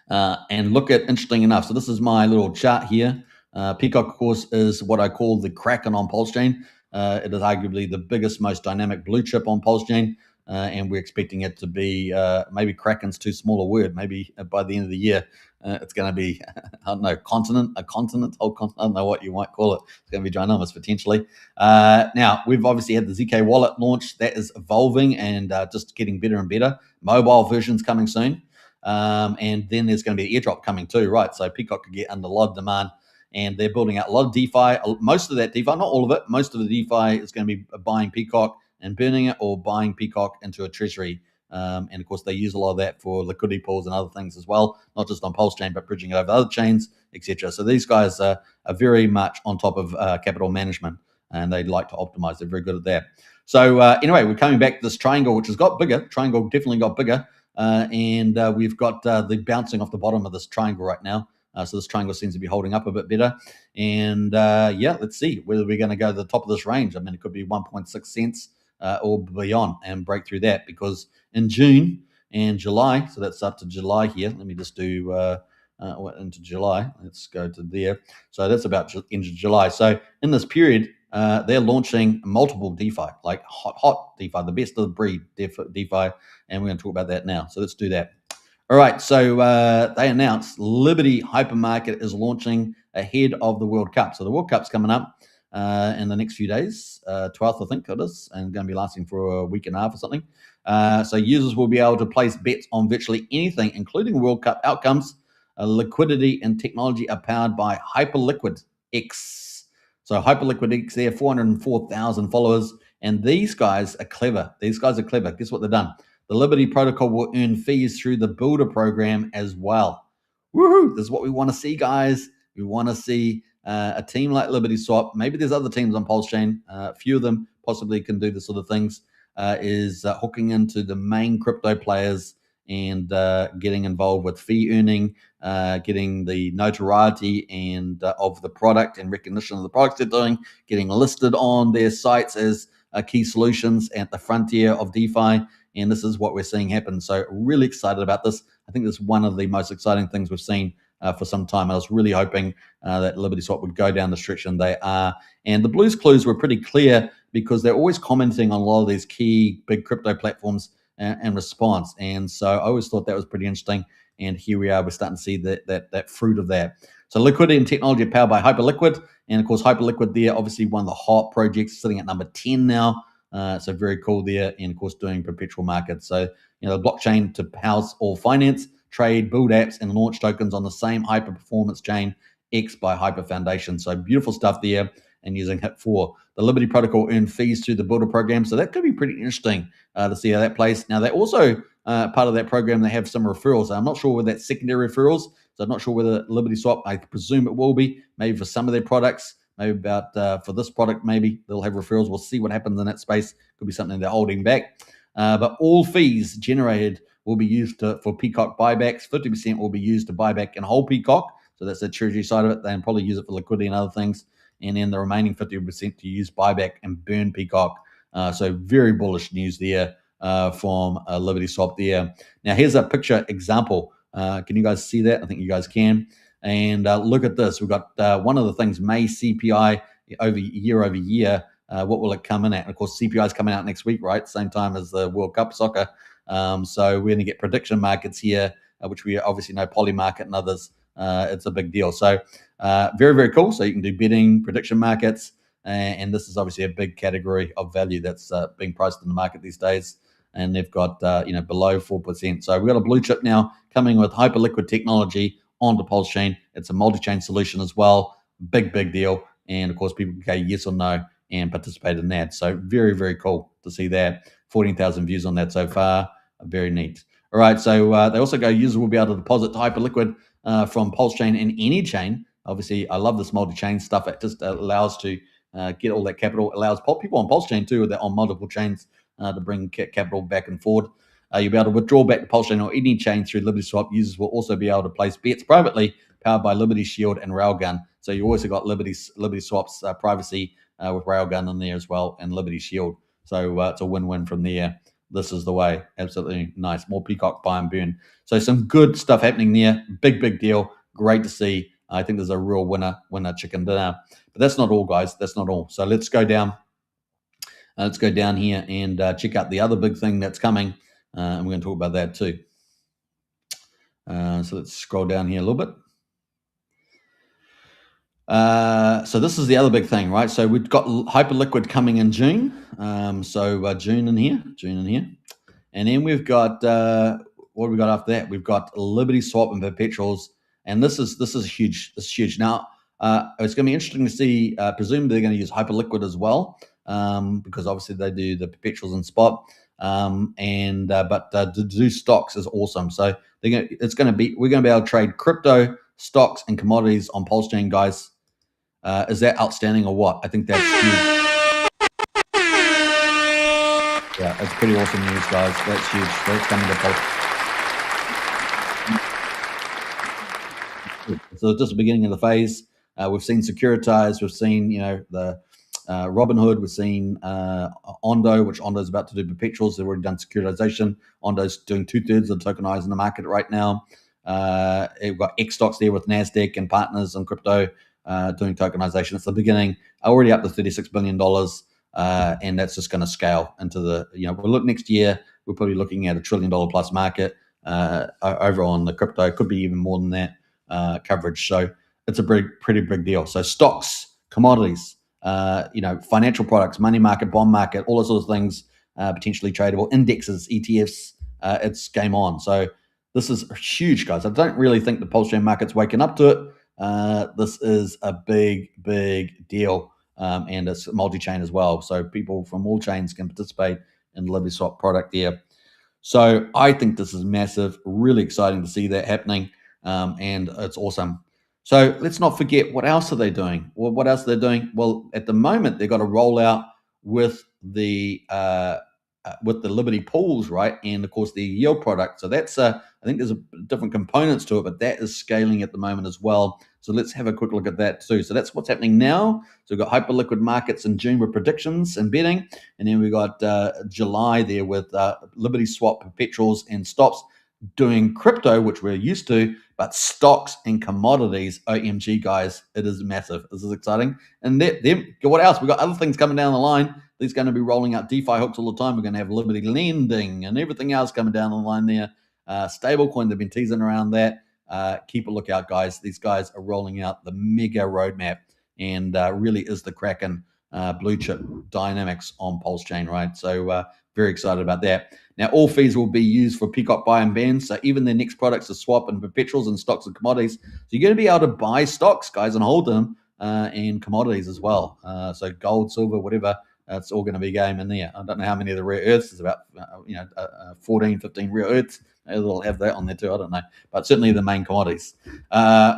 And look at, interesting enough, so this is my little chart here. PCock, of course, is what I call the Kraken on Pulse Chain. It is arguably the biggest, most dynamic blue chip on Pulse Chain. And we're expecting it to be, maybe Kraken's too small a word. Maybe by the end of the year, it's going to be, I don't know, a continent, I don't know what you might call it. It's going to be ginormous potentially. Now, we've obviously had the ZK wallet launch. That is evolving and just getting better and better. Mobile versions coming soon. And then there's going to be an airdrop coming too, right? So PCock could get under a lot of demand. And they're building out a lot of DeFi. Most of that DeFi, not all of it, most of the DeFi is going to be buying PCock and burning it, or buying PCock into a treasury. And of course, they use a lot of that for liquidity pools and other things as well, not just on Pulse Chain, but bridging it over other chains, etc. So these guys are very much on top of capital management, and they like to optimize. They're very good at that. So anyway, we're coming back to this triangle, which has got bigger. Triangle definitely got bigger. And we've got the bouncing off the bottom of this triangle right now. So this triangle seems to be holding up a bit better. And yeah, let's see whether we're going to go to the top of this range. I mean, it could be 1.6 cents or beyond and break through that, because in June and July, so that's up to July here. Let me just do into July. Let's go to there. So that's about into July. So in this period, they're launching multiple DeFi, like hot DeFi, the best of the breed DeFi, and we're going to talk about that now. So let's do that. All right, so they announced Liberty HyperMarket is launching ahead of the World Cup. So the World Cup's coming up in the next few days, 12th, I think it is, and going to be lasting for a week and a half or something. So users will be able to place bets on virtually anything, including World Cup outcomes. Liquidity and technology are powered by Hyperliquid X. So Hyperliquid X, they have 404,000 followers, and these guys are clever. Guess what they've done? The Liberty protocol will earn fees through the Builder program as well. Woohoo! This is what we want to see, guys. We want to see a team like LibertySwap. Maybe there's other teams on Pulse Chain. A few of them possibly can do this sort of things. Is hooking into the main crypto players and getting involved with fee earning, getting the notoriety and of the product and recognition of the products they're doing, getting listed on their sites as key solutions at the frontier of DeFi. And this is what we're seeing happen. So really excited about this. I think this is one of the most exciting things we've seen for some time. I was really hoping that LibertySwap would go down the direction they are. And the Blues Clues were pretty clear, because they're always commenting on a lot of these key big crypto platforms and response. And so I always thought that was pretty interesting. And here we are. We're starting to see that fruit of that. So liquidity and technology are powered by Hyperliquid. And of course, Hyperliquid there, obviously one of the hot projects, sitting at number 10 now. So very cool there, and of course doing perpetual markets. So the blockchain to house all finance, trade, build apps, and launch tokens on the same hyper performance chain X by Hyper Foundation. So beautiful stuff there, and using HIP4. The Liberty protocol earned fees through the builder program, so that could be pretty interesting to see how that plays. Now, they also, part of that program, they have some referrals. I'm not sure whether that's secondary referrals, so I'm not sure whether LibertySwap, I presume it will be, maybe for some of their products, maybe about for this product, maybe they'll have referrals. We'll see what happens in that space. Could be something they're holding back. But all fees generated will be used for PCock buybacks. 50% will be used to buy back and hold PCock. So that's the treasury side of it. They'll probably use it for liquidity and other things. And then the remaining 50% to use buyback and burn PCock. So very bullish news there from LibertySwap there. Now, here's a picture example. Can you guys see that? I think you guys can. And look at this. We've got one of the things, May CPI over year. What will it come in at? And of course, CPI is coming out next week, right? Same time as the World Cup soccer. So we're going to get prediction markets here, which we obviously know, Polymarket and others. It's a big deal. So very, very cool. So you can do betting, prediction markets, and this is obviously a big category of value that's being priced in the market these days. And they've got below 4%. So we've got a blue chip now coming with hyperliquid technology onto Pulse Chain. It's a multi-chain solution as well. Big deal. And of course, people can say yes or no and participate in that. So very, very cool to see that. 14,000 views on that so far. Very neat. All right, so they also go, users will be able to deposit Hyperliquid from Pulse Chain and any chain. Obviously, I love this multi-chain stuff. It just allows to get all that capital. Allows people on Pulse Chain too, that on multiple chains to bring capital back and forward. You'll be able to withdraw back to Pulse Chain or any chain through LibertySwap. Users will also be able to place bets privately, powered by Liberty Shield and Railgun. So you also got LibertySwap's privacy with Railgun in there as well, and Liberty Shield. So it's a win-win from there. This is the way. Absolutely nice. More PCock buy and burn. So some good stuff happening there. Big deal. Great to see. I think there's a real winner chicken dinner. But that's not all, guys. That's not all. So let's go down. Let's go down here and check out the other big thing that's coming. And we're going to talk about that too. So let's scroll down here a little bit. So this is the other big thing, right? So we've got Hyperliquid coming in June. June in here. And then we've got, what have we got after that? We've got LibertySwap and perpetuals. And this is huge. This is huge. Now, it's going to be interesting to see, presumably they're going to use Hyperliquid as well, because obviously they do the perpetuals and spot. But to do stocks is awesome. So we're going to be able to trade crypto, stocks, and commodities on Pulse Chain, guys. Is that outstanding or what? I think that's huge. Yeah, that's pretty awesome news, guys. That's huge. That's coming to Pulse. So just the beginning of the phase. We've seen Securitize. We've seen, the Robinhood. We've seen Ondo, which Ondo is about to do perpetuals. They've already done securitization. Ondo's doing 2/3 of the tokenized in the market right now. We've got X stocks there with NASDAQ and partners and crypto doing tokenization. It's the beginning. Already up to $36 billion. And that's just going to scale into the, we'll look next year, we're probably looking at $1 trillion plus market over on the crypto. It could be even more than that coverage. So it's a pretty big deal. So stocks, commodities, financial products, money market, bond market, all those sorts of things, potentially tradable, indexes, ETFs, it's game on. So this is huge, guys. I don't really think the Pulse Chain market's waking up to it. This is a big deal. And it's multi-chain as well. So people from all chains can participate in the LibertySwap product there. So I think this is massive, really exciting to see that happening. And it's awesome. So let's not forget, what else are they doing? Well, what else are they doing? Well, at the moment, they've got a rollout with the Liberty pools, right? And of course the yield product. So that's I think there's different components to it, but that is scaling at the moment as well. So let's have a quick look at that too. So that's what's happening now. So we've got Hyperliquid markets in June with predictions and betting, and then we got July there with LibertySwap perpetuals and stops doing crypto, which we're used to, but stocks and commodities. OMG, guys, it is massive. This is exciting. And then what else? We've got other things coming down the line. These going to be rolling out DeFi hooks all the time. We're going to have Liberty lending and everything else coming down the line there. Stablecoin, they've been teasing around that. Keep a lookout, guys. These guys are rolling out the mega roadmap, and really is the Kraken blue chip dynamics on Pulse Chain, right? So very excited about that. Now, all fees will be used for PCock buy and bans. So even their next products are swap and perpetuals and stocks and commodities. So you're going to be able to buy stocks, guys, and hold them and commodities as well. So gold, silver, whatever, it's all going to be game in there. I don't know how many of the rare earths. There's about 14, 15 rare earths. Maybe they'll have that on there too. I don't know. But certainly the main commodities.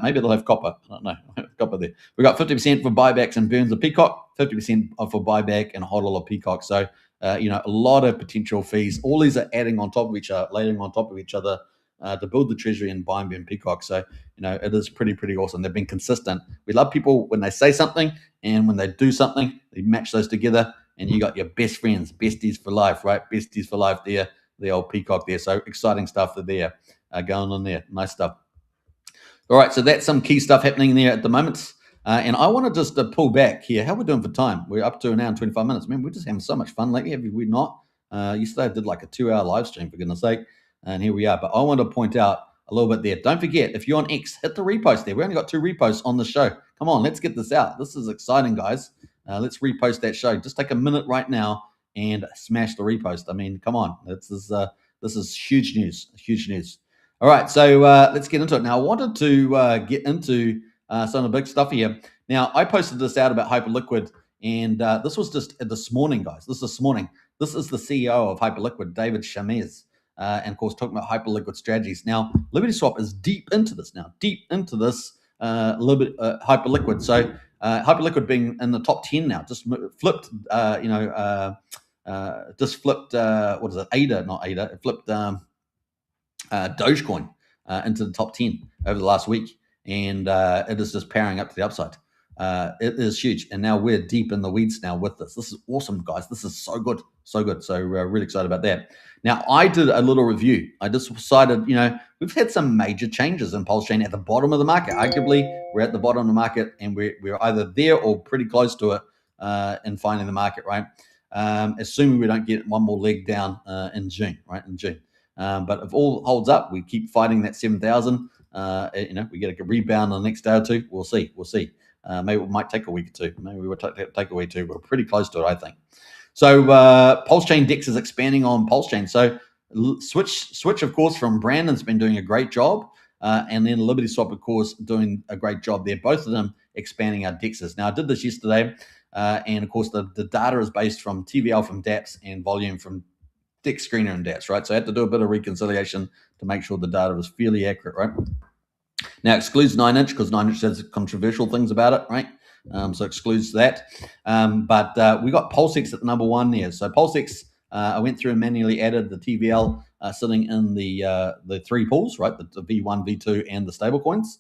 Maybe they'll have copper. I don't know. Copper there. We got 50% for buybacks and burns of PCock, 50% for buyback and hodl of PCock. So a lot of potential fees. All these are adding on top of each other, layering on top of each other to build the treasury and buy and burn PCock. So it is pretty awesome. They've been consistent. We love people when they say something and when they do something, they match those together, and you got your best friends, besties for life, right? Besties for life there, the old PCock there. So exciting stuff there going on there. Nice stuff. All right, so that's some key stuff happening there at the moment. And I want to just pull back here. How are we doing for time? We're up to an hour and 25 minutes. Man, we're just having so much fun lately, have we not? Yesterday I did like a 2-hour live stream, for goodness sake. And here we are. But I want to point out a little bit there. Don't forget, if you're on X, hit the repost there. We only got 2 reposts on the show. Come on, let's get this out. This is exciting, guys. Let's repost that show. Just take a minute right now and smash the repost. I mean, come on. This is huge news. Huge news. All right, so let's get into it. Now, I wanted to get into some of the big stuff here. Now, I posted this out about Hyperliquid, and this was just this morning, guys. This morning. This is the CEO of Hyperliquid, David Shamez, and of course, talking about Hyperliquid strategies. Now, LibertySwap is deep into this Hyperliquid. So, Hyperliquid being in the top 10 now, just flipped, what is it, ADA, not ADA, it flipped Dogecoin into the top 10 over the last week, and it is just powering up to the upside. It is huge, and now we're deep in the weeds now with this. This is awesome, guys. This is so good. So really excited about that. Now, I did a little review. I just decided, we've had some major changes in Pulse Chain at the bottom of the market. Arguably, we're at the bottom of the market, and we're either there or pretty close to it in finding the market, right? Assuming we don't get one more leg down in June, right? In June. But if all holds up, we keep fighting that 7,000. We get a rebound on the next day or two. We'll see. Maybe it might take a week or two. Maybe we'll take a week or two. We're pretty close to it, I think. So Pulse Chain Dex is expanding on Pulse Chain. So Switch, of course, from Brandon's been doing a great job. And then LibertySwap, of course, doing a great job there. Both of them expanding our DEXs. Now, I did this yesterday. And, of course, the data is based from TVL from DApps and volume from DEX Screener and DApps, right? So I had to do a bit of reconciliation to make sure the data was fairly accurate, right? Now, excludes 9-inch because 9-inch has controversial things about it, right? So excludes that. But we got PulseX at number 1 there. So PulseX, I went through and manually added the TVL sitting in the 3 pools, right? The V1, V2, and the stablecoins.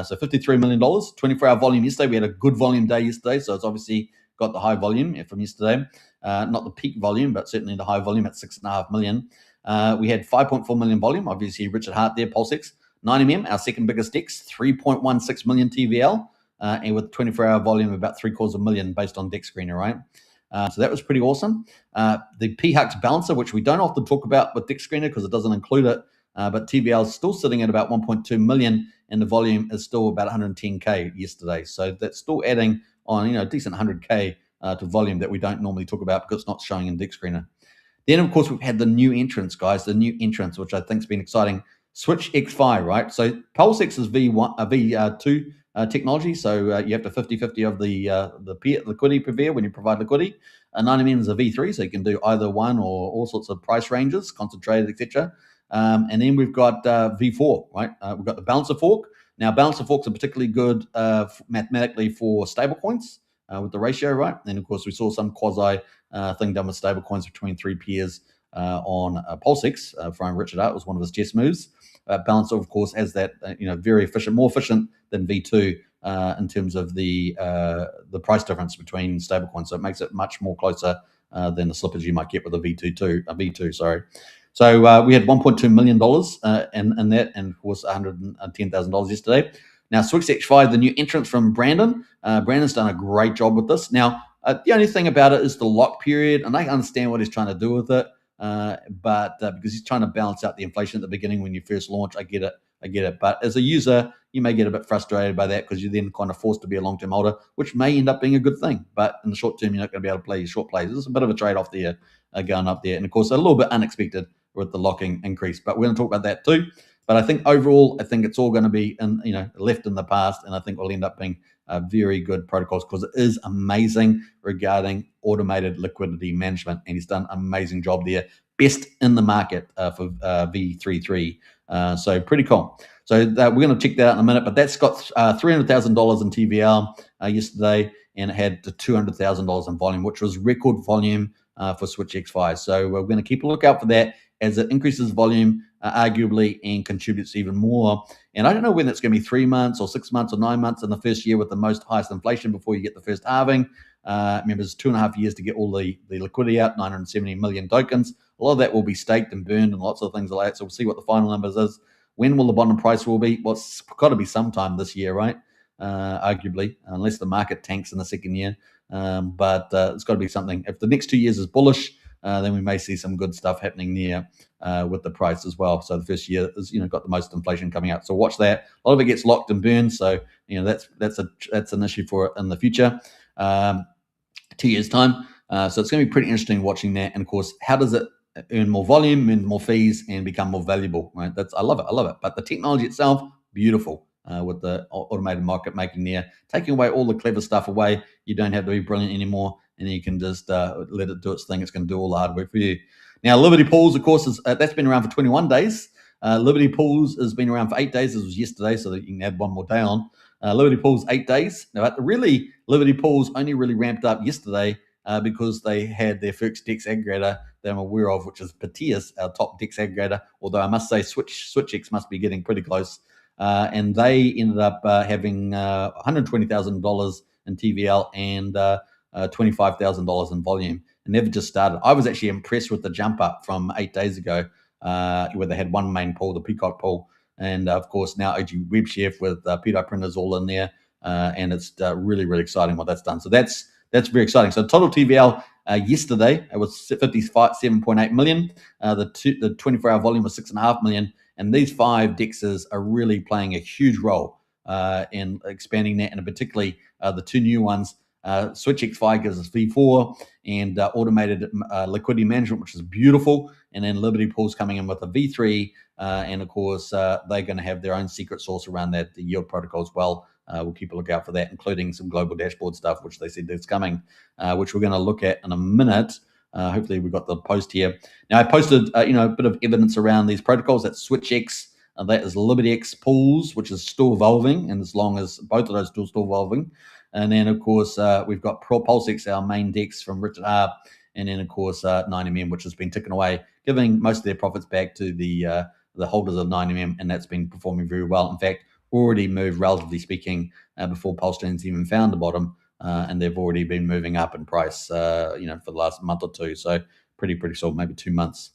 So $53 million, 24-hour volume yesterday. We had a good volume day yesterday, so it's obviously got the high volume from yesterday. Not the peak volume, but certainly the high volume at 6.5 million. We had 5.4 million volume, obviously Richard Hart there, PulseX. 9mm, our second biggest DEX, 3.16 million TVL, and with 24-hour volume of about 750,000 based on DEX Screener, right? So that was pretty awesome. The PHUX balancer, which we don't often talk about with DEX Screener because it doesn't include it, but TVL is still sitting at about 1.2 million, and the volume is still about 110K yesterday. So that's still adding on, a decent 100K to volume that we don't normally talk about because it's not showing in DEX Screener. Then, of course, we've had the new entrants, guys, which I think has been exciting. Switch X5, right? So PulseX is V2 technology, so you have to 50-50 of the liquidity per pair when you provide liquidity. 90mm is a V3, so you can do either one or all sorts of price ranges, concentrated, etc. And then we've got V4, right? We've got the balancer fork. Now, balancer forks are particularly good mathematically for stablecoins with the ratio, right? And of course, we saw some quasi thing done with stablecoins between 3 peers on PulseX from Richard Hart. Was one of his chess moves. Balancer, of course, has that very efficient, more efficient than V2 in terms of the price difference between stablecoins. So it makes it much more closer than the slippage you might get with a V2. Sorry. So we had $1.2 million in that, and of course $110,000 yesterday. Now, Switch X5, the new entrance from Brandon. Brandon's done a great job with this. Now, the only thing about it is the lock period, and I understand what he's trying to do with it. But because he's trying to balance out the inflation at the beginning when you first launch, I get it. But as a user, you may get a bit frustrated by that because you're then kind of forced to be a long-term holder, which may end up being a good thing. But in the short term, you're not going to be able to play your short plays. There's a bit of a trade-off there going up there. And of course, a little bit unexpected with the locking increase, but we're going to talk about that too. But I think overall, I think it's all going to be left in the past, and I think we'll end up being very good protocols because it is amazing regarding automated liquidity management, and he's done an amazing job there. Best in the market for V33. So pretty cool. So we're going to check that out in a minute, but that's got $300,000 in TVL yesterday, and it had $200,000 in volume, which was record volume for SwitchX5. So we're going to keep a lookout for that as it increases volume, arguably, and contributes even more. And I don't know whether it's going to be 3 months or 6 months or 9 months in the first year with the most highest inflation before you get the first halving. Remember, it's 2.5 years to get all the liquidity out, 970 million tokens. A lot of that will be staked and burned and lots of things like that. So we'll see what the final numbers is. When will the bottom price will be? Well, it's got to be sometime this year, right? Arguably, unless the market tanks in the second year. But it's got to be something. If the next 2 years is bullish, then we may see some good stuff happening there with the price as well. So the first year is got the most inflation coming out. So watch that. A lot of it gets locked and burned. So that's an issue for it in the future. 2 years time. So it's going to be pretty interesting watching that. And of course, how does it earn more volume, earn more fees, and become more valuable? Right? I love it. But the technology itself, beautiful. With the automated market making there, taking away all the clever stuff away. You don't have to be brilliant anymore, and you can just let it do its thing. It's going to do all the hard work for you. Now, Liberty Pools, of course, that's been around for 21 days. Liberty Pools has been around for 8 days. This was yesterday, so that you can add one more day on. Liberty Pools, 8 days. Now, really, Liberty Pools only really ramped up yesterday because they had their first DEX aggregator that I'm aware of, which is Petius, our top DEX aggregator. Although I must say, SwitchX must be getting pretty close. And they ended up having $120,000 in TVL and $25,000 in volume. And never just started. I was actually impressed with the jump up from 8 days ago, where they had one main pool, the PCock pool, and of course now OG WebChef with PDI printers all in there, and it's really, really exciting what that's done. So that's very exciting. So total TVL yesterday it was 57.8 million. The 24-hour volume was 6.5 million. And these 5 DEXs are really playing a huge role in expanding that, and particularly the 2 new ones. SwitchX5 gives us V4 and automated liquidity management, which is beautiful. And then Liberty Pools coming in with a V3. And of course, they're going to have their own secret sauce around that, the yield protocol as well. We'll keep a lookout for that, including some global dashboard stuff, which they said is coming, which we're going to look at in a minute. Hopefully we got the post here. Now I posted, a bit of evidence around these protocols. That's SwitchX, that is LibertyX Pools, which is still evolving, and as long as both of those still evolving. And then of course we've got PulseX, our main DEX from Richard R, and then of course 9mm, which has been ticking away, giving most of their profits back to the holders of 9mm, and that's been performing very well. In fact, already moved, relatively speaking, before PulseChain's even found the bottom. And they've already been moving up in price, for the last month or two. So pretty solid, maybe 2 months.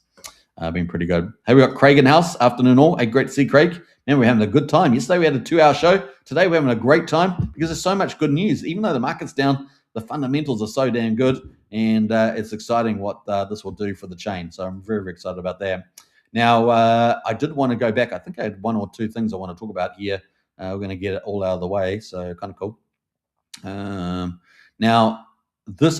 Been pretty good. Hey, we got Craig in house. Afternoon all. Hey, great to see Craig. Man, we're having a good time. Yesterday we had a 2-hour show. Today we're having a great time because there's so much good news. Even though the market's down, the fundamentals are so damn good, and it's exciting what this will do for the chain. So I'm very, very excited about that. Now, I did want to go back. I think I had 1 or 2 things I want to talk about here. We're going to get it all out of the way, so kind of cool. Now,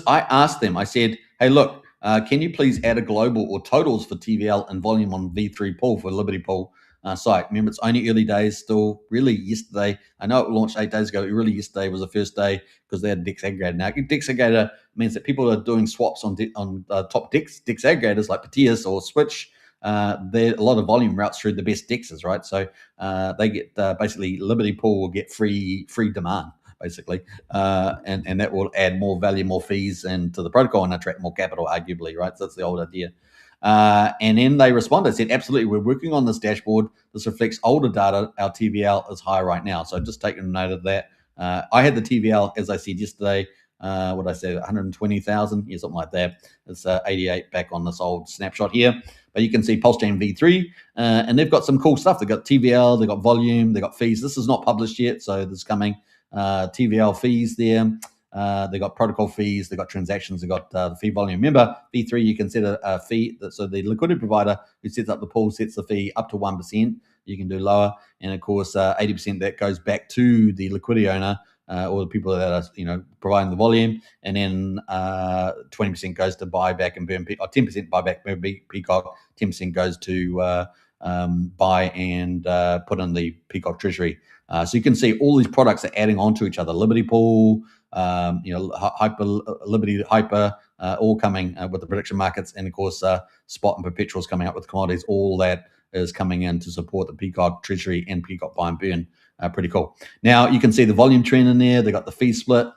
I asked them, I said, hey, look, can you please add a global or totals for TVL and volume on V3 pool for Liberty Pool site? Remember, it's only early days still. Really, yesterday, I know it launched 8 days ago. Really, yesterday was the first day because they had DEX aggregator. Now, DEX aggregator means that people are doing swaps on top DEX aggregators like Petius or Switch. A lot of volume routes through the best DEXs, right? So they get basically Liberty Pool will get free demand, basically, and that will add more value, more fees, and to the protocol and attract more capital, arguably, right? So that's the old idea. And then they responded, said, absolutely, we're working on this dashboard. This reflects older data. Our TVL is high right now. So just taking note of that. I had the TVL, as I said yesterday, what I said, 120,000, yeah, something like that. It's 88 back on this old snapshot here. But you can see PulseChain V3, and they've got some cool stuff. They've got TVL, they've got volume, they've got fees. This is not published yet, so this is coming. TVL fees there. They got protocol fees, they got transactions, they got the fee volume. Remember, V3, you can set a fee. So the liquidity provider who sets up the pool sets the fee up to 1%. You can do lower. And of course, 80% that goes back to the liquidity owner or the people that are providing the volume, and then 20% goes to buyback and BMNP, or 10% buyback PCock, 10% goes to buy and put in the PCock treasury. So you can see all these products are adding on to each other. Liberty Pool, Liberty Hyper, all coming with the prediction markets, and of course spot and perpetuals coming up with commodities. All that is coming in to support the PCock treasury and PCock buy and burn. Pretty cool. Now you can see the volume trend in there. They got the fee split,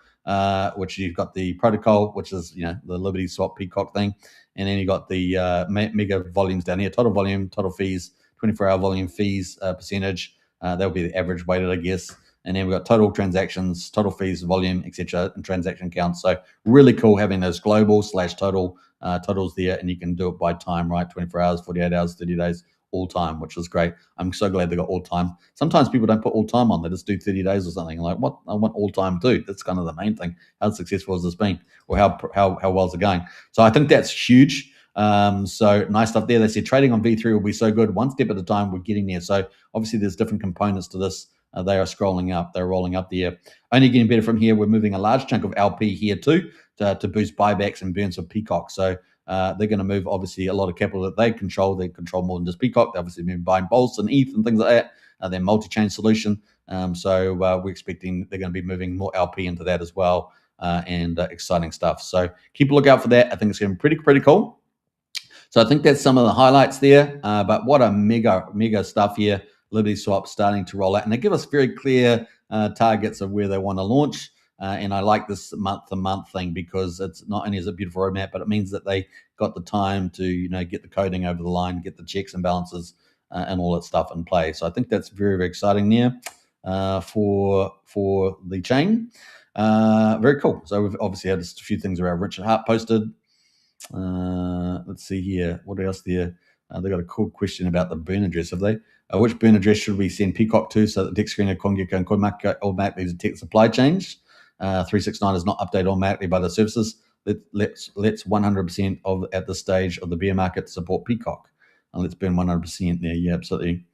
which you've got the protocol, which is the LibertySwap PCock thing, and then you got the mega volumes down here. Total volume, total fees, 24-hour volume fees percentage. That'll be the average weighted, I guess. And then we've got total transactions, total fees, volume, etc., and transaction counts. So really cool having those global / total totals there, and you can do it by time, right? 24 hours, 48 hours, 30 days, all time, which is great. I'm so glad they got all time. Sometimes people don't put all time on; they just do 30 days or something. Like, what? I want all time too. That's kind of the main thing. How successful has this been, or how well is it going? So I think that's huge. So nice stuff there. They said trading on V3 will be so good, one step at a time. We're getting there. So obviously there's different components to this. They are scrolling up. They're rolling up there. Only getting better from here. We're moving a large chunk of LP here too to boost buybacks and burns of PCock. So they're going to move obviously a lot of capital that they control. They control more than just PCock. They obviously been buying bolts and ETH and things like that. Their multi-chain solution. So we're expecting they're going to be moving more LP into that as well. And exciting stuff. So keep a lookout for that. I think it's going to be pretty cool. So I think that's some of the highlights there. But what a mega stuff here. LibertySwap starting to roll out, and they give us very clear targets of where they want to launch. And I like this month-to-month thing because it's not only is it a beautiful roadmap, but it means that they got the time to get the coding over the line, get the checks and balances, and all that stuff in play. So I think that's very exciting there for the chain. Very cool. So we've obviously had just a few things around Richard Hart posted. Let's see here. What else there? They got a cool question about the burn address, have they? Which burn address should we send PCock to so that DEX Screener, CoinGecko, and CoinMarket automatically detect supply change? 369 is not updated automatically by the services. Let's 100% at this stage of the bear market to support PCock. And let's burn 100% there. Yeah, absolutely.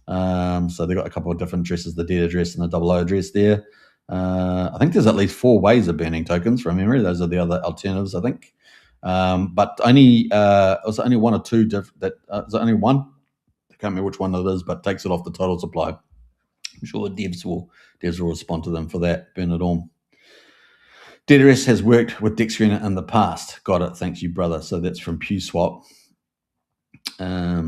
So they've got a couple of different addresses, the dead address and the 00 address there. I think there's at least 4 ways of burning tokens from memory. Those are the other alternatives, I think. But only was only one or two different. Is there only one? I can't remember which one it is, but takes it off the total supply. I'm sure devs will respond to them for that. Burn it all. DDRS has worked with DEX Screener in the past. Got it. Thanks you, brother. So that's from PewSwap.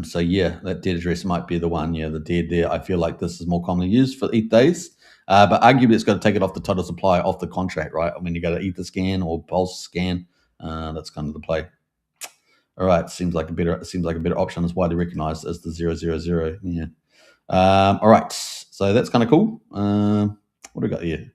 So yeah, that dead address might be the one. Yeah, the dead there. I feel like this is more commonly used for ETH days. But arguably it's got to take it off the total supply, off the contract, right? I mean, you got to Ether scan or Pulse scan. That's kind of the play. All right, seems like a better option. Is widely recognized as the 000. Yeah. All right, so that's kind of cool. What do we got here?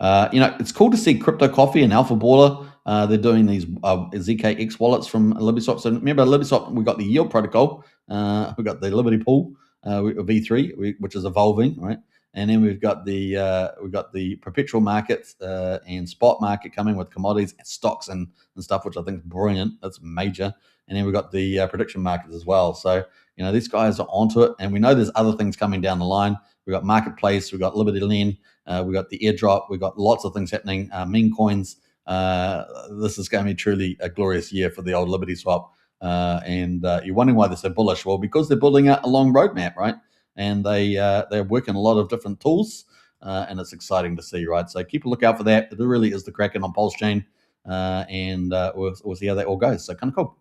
It's cool to see Crypto Coffee and Alpha Baller. They're doing these ZKX wallets from LibertySwap. So remember, LibertySwap, we got the yield protocol. We got the Liberty Pool V3, which is evolving, right? And then we've got the perpetual markets and spot market coming with commodities and stocks and stuff, which I think is brilliant. That's major. And then we've got the prediction markets as well. So these guys are onto it, and we know there's other things coming down the line. We've got Marketplace, we've got Liberty Lend, we've got the airdrop, we've got lots of things happening. Meme coins. This is going to be truly a glorious year for the old LibertySwap. And you're wondering why they're so bullish. Well, because they're building out a long roadmap, right? And they're working a lot of different tools, and it's exciting to see, right? So keep a lookout for that. It really is the Kraken on Pulse Chain, and we'll see how that all goes. So kind of cool.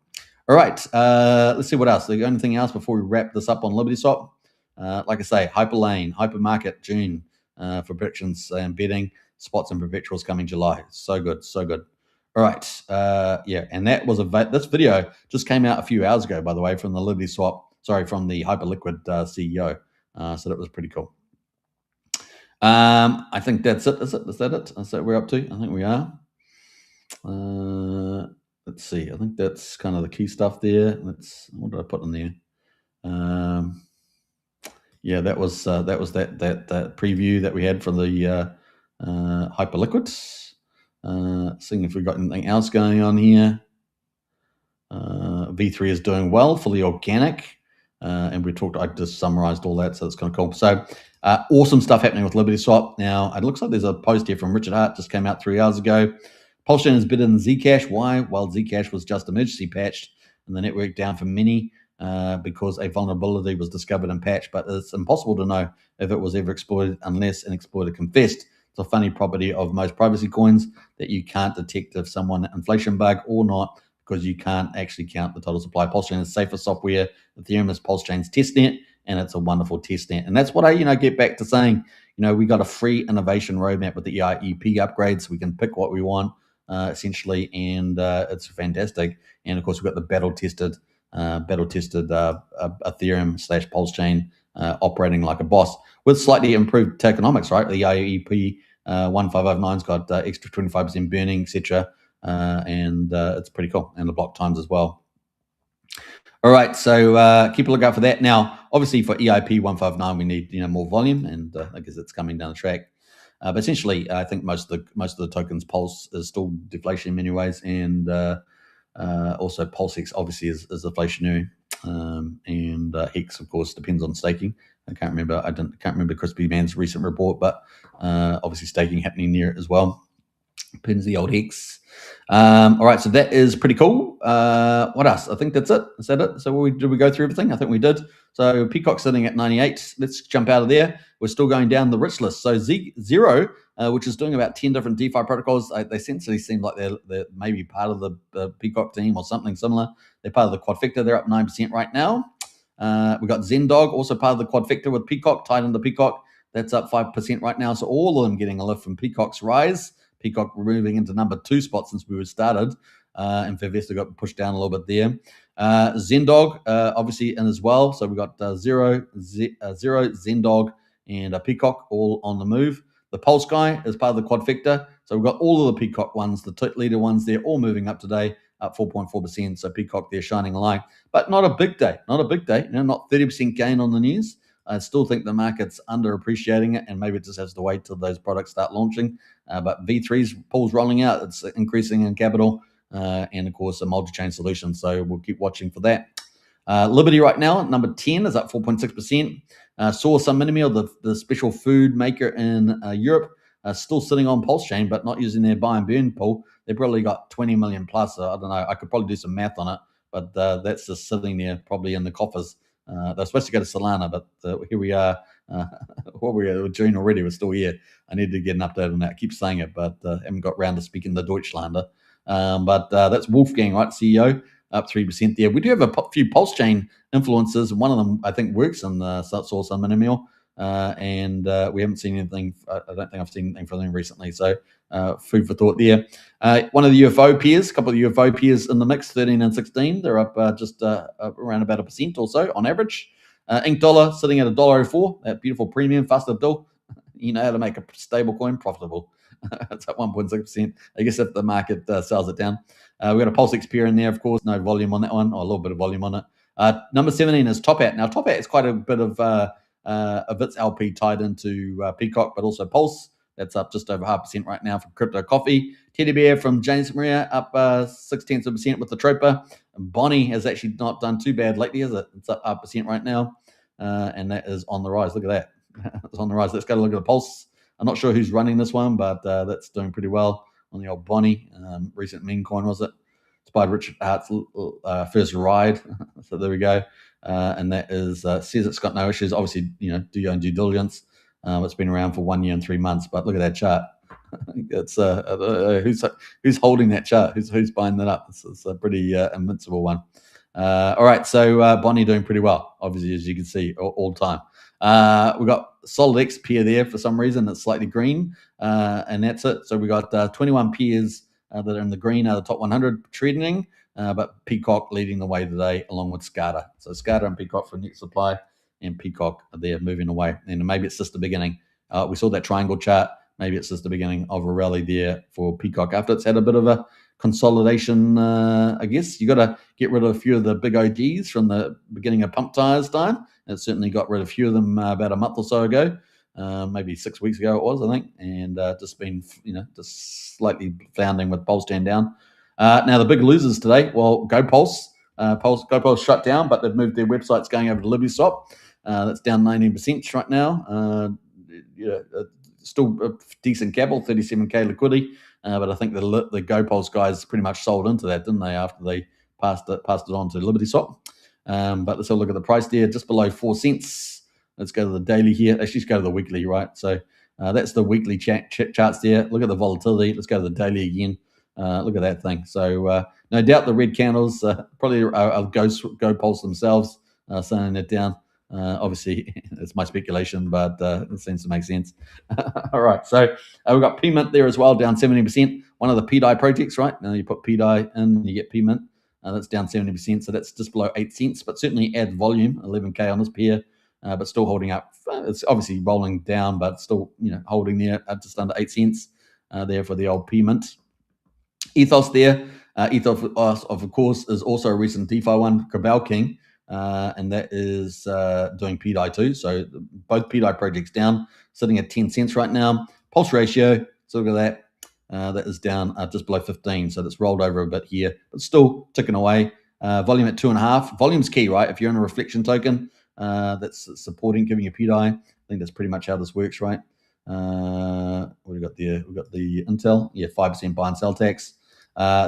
All right, let's see what else. Is there anything else before we wrap this up on LibertySwap? Like I say, Hyperlane, HyperMarket, June for predictions and betting, spots and perpetuals coming July. So good, so good. All right, yeah, and that was this video just came out a few hours ago, by the way, from the LibertySwap. Sorry, from the Hyperliquid CEO. So that was pretty cool. I think that's it. Is that it? Is that what we're up to? I think we are. Let's see. I think that's kind of the key stuff there. What did I put in there? Yeah, that was that preview that we had for the Hyperliquids. Seeing if we've got anything else going on here. V3 is doing well, fully organic. And I just summarized all that, so it's kind of cool. So Awesome stuff happening with LibertySwap. Now, it looks like there's a post here from Richard Hart, just came out 3 hours ago. Pulse chain is better than Zcash. Why? Well, Zcash was just emergency patched and the network down for many because a vulnerability was discovered and patched, but it's impossible to know if it was ever exploited unless an exploiter confessed. It's a funny property of most privacy coins that you can't detect if someone inflation bug or not, because you can't actually count the total supply. Pulse chain is safer software. Ethereum is Pulse chain's testnet, and it's a wonderful testnet. And that's what I get back to saying. We got a free innovation roadmap with the EIEP upgrades. We can pick what we want essentially, and it's fantastic. And of course, we've got the battle-tested Ethereum / Pulse chain operating like a boss with slightly improved tokenomics, right? The IEP 1509's got extra 25% burning, etc. And it's pretty cool. And the block times as well. All right, so keep a lookout for that. Now, obviously for EIP 159, we need more volume, and I guess it's coming down the track. But essentially, I think most of the tokens Pulse is still deflation in many ways, and also PulseX obviously is deflationary, and Hex of course depends on staking. I can't remember Crispy Man's recent report, but obviously staking happening near it as well. Pins the old Hex. All right, so that is pretty cool. What else? I think that's it. Is that it? So did we go through everything? I think we did. So PCock sitting at 98. Let's jump out of there. We're still going down the rich list. So Zero, which is doing about 10 different DeFi protocols. They essentially seem like they're maybe part of the PCock team or something similar. They're part of the Quadfecta. They're up 9% right now. We got Zendog, also part of the Quadfecta with PCock, tied into PCock. That's up 5% right now. So all of them getting a lift from PCock's rise. PCock moving into number 2 spot since we were started, and Favesta got pushed down a little bit there. Zendog obviously in as well. So we got Zero, Zendog, and PCock all on the move. The Pulse guy is part of the Quadfecta. So we've got all of the PCock ones, the leader ones there, all moving up today, up 4.4%. So PCock there shining a light, but not a big day. Not 30% gain on the news. I still think the market's underappreciating it, and maybe it just has to wait till those products start launching. But V3's pool's rolling out. It's increasing in capital, and of course a multi-chain solution. So we'll keep watching for that. Liberty right now, number 10, is up 4.6%. Saw some Minimil, the special food maker in Europe, still sitting on Pulse Chain, but not using their buy and burn pool. They've probably got 20 million plus. I don't know. I could probably do some math on it, but that's just sitting there probably in the coffers. They're supposed to go to Solana, but here we are. June already. We're still here. I need to get an update on that. I keep saying it, but haven't got round to speaking the Deutschlander. But that's Wolfgang, right? CEO, up 3% there. We do have a few Pulse Chain influencers, and one of them I think works in Source on Minimil, and we haven't seen anything. I don't think I've seen anything from them recently. So food for thought there. One of the UFO peers, a couple of UFO peers in the mix, 13 and 16. They're up just around about 1% or so on average. Ink Dollar sitting at $1.04. That beautiful premium faster bill. You know how to make a stable coin profitable. It's up 1.6%. I guess if the market sells it down. We've got a PulseX peer in there, of course. No volume on that one, or a little bit of volume on it. Number 17 is Top Hat. Now, Top Hat is quite a bit of its LP tied into PCock, but also Pulse. That's up just over 0.5% right now for Crypto Coffee. Teddy Bear from James Maria up 0.6% with the Troper. Bonnie has actually not done too bad lately, is it? It's up 0.5% right now, and that is on the rise. Look at that. It's on the rise. Let's go look at the Pulse. I'm not sure who's running this one, but that's doing pretty well on the old Bonnie. Recent meme coin, was it? Inspired Richard Hart's first ride. So there we go. And that is says it's got no issues. Obviously, do your own due diligence. It's been around for 1 year and 3 months, but look at that chart. It's who's holding that chart? Who's buying that up? It's a pretty invincible one. All right, so Bonnie doing pretty well, obviously, as you can see, all time. We've got Solid X peer there for some reason. It's slightly green, and that's it. So we got 21 peers that are in the green out of the top 100 trading, but PCock leading the way today along with SCADA. So SCADA and PCock for net supply, and PCock they're moving away. And maybe it's just the beginning. We saw that triangle chart. Maybe it's just the beginning of a rally there for PCock after it's had a bit of a consolidation. I guess you got to get rid of a few of the big OGs from the beginning of pump tires time. It certainly got rid of a few of them about a month or so ago, maybe 6 weeks ago it was, I think, and just been just slightly floundering with Pulse stand down. Now the big losers today, well, GoPulse. GoPulse shut down, but they've moved their websites going over to LibertySwap. That's down 19% right now. Still a decent capital, 37k liquidity, but I think the GoPulse guys pretty much sold into that, didn't they? After they passed it on to LibertySwap. But let's have a look at the price there, just below 4 cents. Let's go to the daily here. Actually, let's go to the weekly, right? So that's the weekly charts there. Look at the volatility. Let's go to the daily again. Look at that thing. So no doubt the red candles probably are GoPulse themselves sending it down. Obviously, it's my speculation, but it seems to make sense. All right, so we've got PMint there as well, down 70%. One of the PDI projects, right? Now you put PDI in, you get PMint. That's down 70%, so that's just below 8 cents, but certainly adds volume, 11k on this pair, but still holding up. It's obviously rolling down, but still holding there at just under 8 cents there for the old PMint. Ethos there. Ethos, of course, is also a recent DeFi one, Cabal King. And that is doing PDI too. So both PDI projects down, sitting at 10 cents right now. Pulse ratio, so look at that. That is down just below 15. So that's rolled over a bit here, but still ticking away. Volume at 2.5. Volume's key, right? If you're in a reflection token that's supporting, giving you PDI, I think that's pretty much how this works, right? What do we got there? We've got the Intel, 5% buy and sell tax.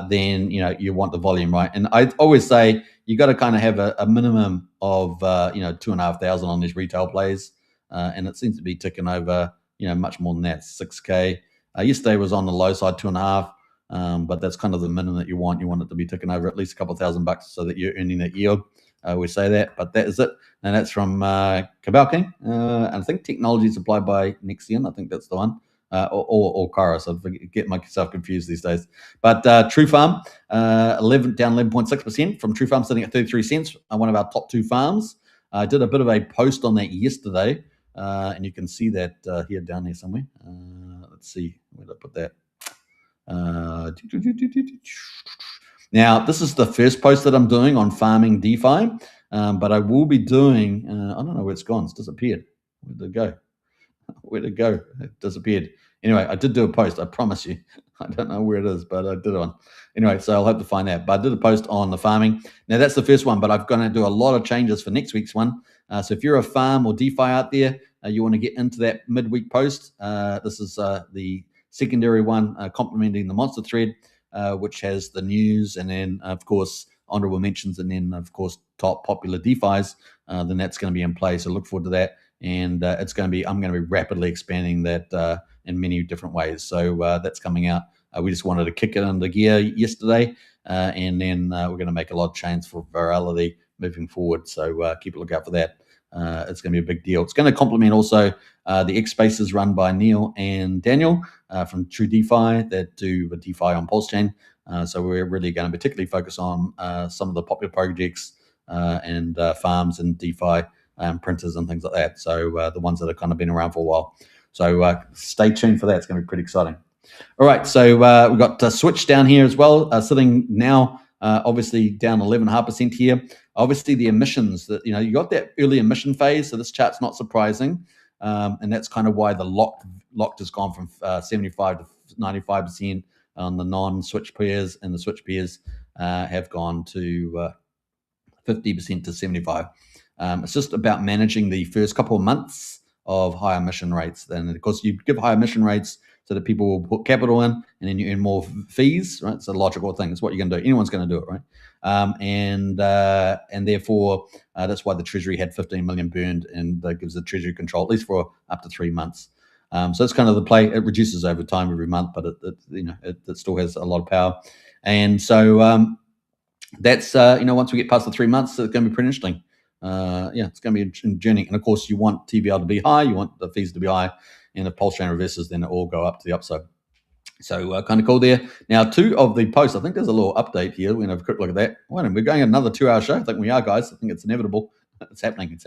Then you want the volume, right? And I always say you got to kind of have a minimum of 2,500 on these retail plays, and it seems to be ticking over much more than that, 6k. Yesterday was on the low side, 2.5, but that's kind of the minimum that you want. You want it to be ticking over at least a couple $1,000 so that you're earning that yield. We say that, but that is it, and that's from Cabal King, and I think technology is supplied by Nexion. I think that's the one. Or Kara, so I get myself confused these days. But True Farm, down 11.6% from True Farm, sitting at 33 cents, one of our top 2 farms. I did a bit of a post on that yesterday, and you can see that here down there somewhere. Let's see, where did I put that? Now, this is the first post that I'm doing on farming DeFi, but I will be doing, I don't know where it's gone, it's disappeared. Where did it go? Where'd it go? It disappeared. Anyway, I did do a post, I promise you. I don't know where it is, but I did one. Anyway, so I'll hope to find that. But I did a post on the farming. Now, that's the first one, but I'm going to do a lot of changes for next week's one. So if you're a farm or DeFi out there, you want to get into that midweek post. This is the secondary one, complementing the monster thread, which has the news and then, of course, honorable mentions, and then, of course, top popular DeFis. Then that's going to be in place. So look forward to that. And I'm going to be rapidly expanding that in many different ways. So that's coming out. We just wanted to kick it into gear yesterday, and then we're going to make a lot of change for virality moving forward. So keep a lookout for that. It's going to be a big deal. It's going to complement also the X Spaces run by Neil and Daniel from True DeFi that do the DeFi on Pulse Chain. So we're really going to particularly focus on some of the popular projects and farms and DeFi printers and things like that. So the ones that have kind of been around for a while. So stay tuned for that. It's going to be pretty exciting. All right, so we've got Switch down here as well, sitting now obviously down 11.5% here. Obviously the emissions, that you got that early emission phase, so this chart's not surprising, and that's kind of why the locked has gone from 75 to 95% on the non-switch pairs, and the switch pairs have gone to 50% to 75. It's just about managing the first couple of months of high emission rates. Then, of course, you give high emission rates so that people will put capital in, and then you earn more fees, right? It's a logical thing. It's what you're going to do. Anyone's going to do it, right? And therefore, that's why the Treasury had 15 million burned, and that gives the Treasury control, at least for up to 3 months. So that's kind of the play. It reduces over time every month, but it still has a lot of power. And so that's, once we get past the 3 months, it's going to be pretty interesting. It's going to be a journey. And of course, you want TVL to be high, you want the fees to be high, and if Pulse Chain reverses, then it all go up to the upside. So kind of cool there. Now, 2 of the posts, I think there's a little update here. We're going to have a quick look at that. Well, we're going another 2-hour show. I think we are, guys. I think it's inevitable. It's happening.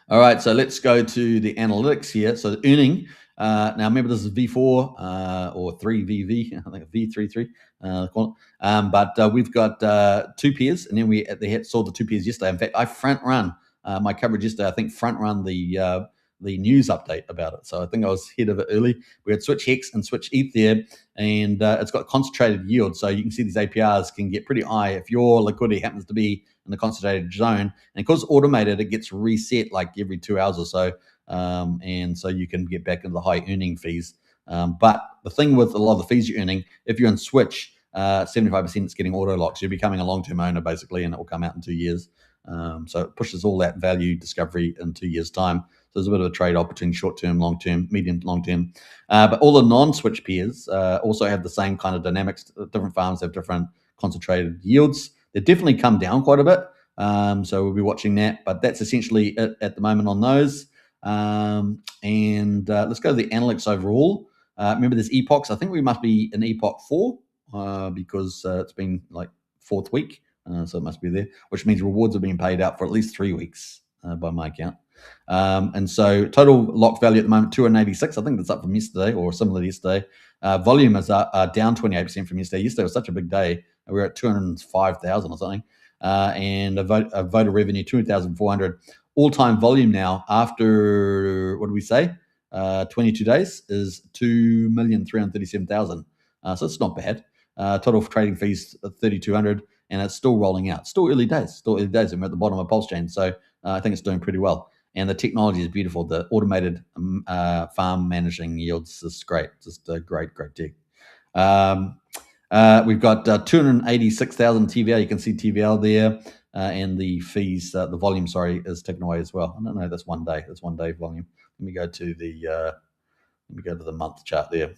All right, so let's go to the analytics here. So earning. Now, remember, this is V4 or 3VV, I think V33. But we've got 2 pairs, and then they saw the 2 pairs yesterday. In fact, I front run my coverage yesterday. I think front run the news update about it. So I think I was ahead of it early. We had Switch Hex and Switch ETH there, and it's got concentrated yield. So you can see these APRs can get pretty high if your liquidity happens to be in the concentrated zone. And because it's automated, it gets reset like every 2 hours or so. And so you can get back into the high earning fees. But the thing with a lot of the fees you're earning, if you're in Switch, 75% is getting auto locked. So you're becoming a long-term owner basically, and it will come out in 2 years. So it pushes all that value discovery in 2 years' time. So there's a bit of a trade-off between short-term, long-term, medium, long-term. But all the non-Switch peers also have the same kind of dynamics. Different farms have different concentrated yields. They've definitely come down quite a bit. So we'll be watching that. But that's essentially it at the moment on those. Let's go to the analytics overall. Remember, there's epochs. I think we must be in epoch 4 because it's been like 4th week. So it must be there, which means rewards are being paid out for at least 3 weeks by my account. And so total locked value at the moment, 286. I think that's up from yesterday or similar to yesterday. Volume is down 28% from yesterday. Yesterday was such a big day. We were at 205,000 or something. And a voter revenue, 200,400. All-time volume now after, what do we say, 22 days is 2,337,000. So it's not bad. Total trading fees, 3,200, and it's still rolling out. Still early days, and we're at the bottom of Pulse Chain. So I think it's doing pretty well. And the technology is beautiful. The automated farm managing yields is great. Just a great tech. We've got 286,000 TVL. You can see TVL there. And the fees, the volume, is taken away as well. I don't know, that's 1 day. That's 1 day volume. Let me go to the month chart there.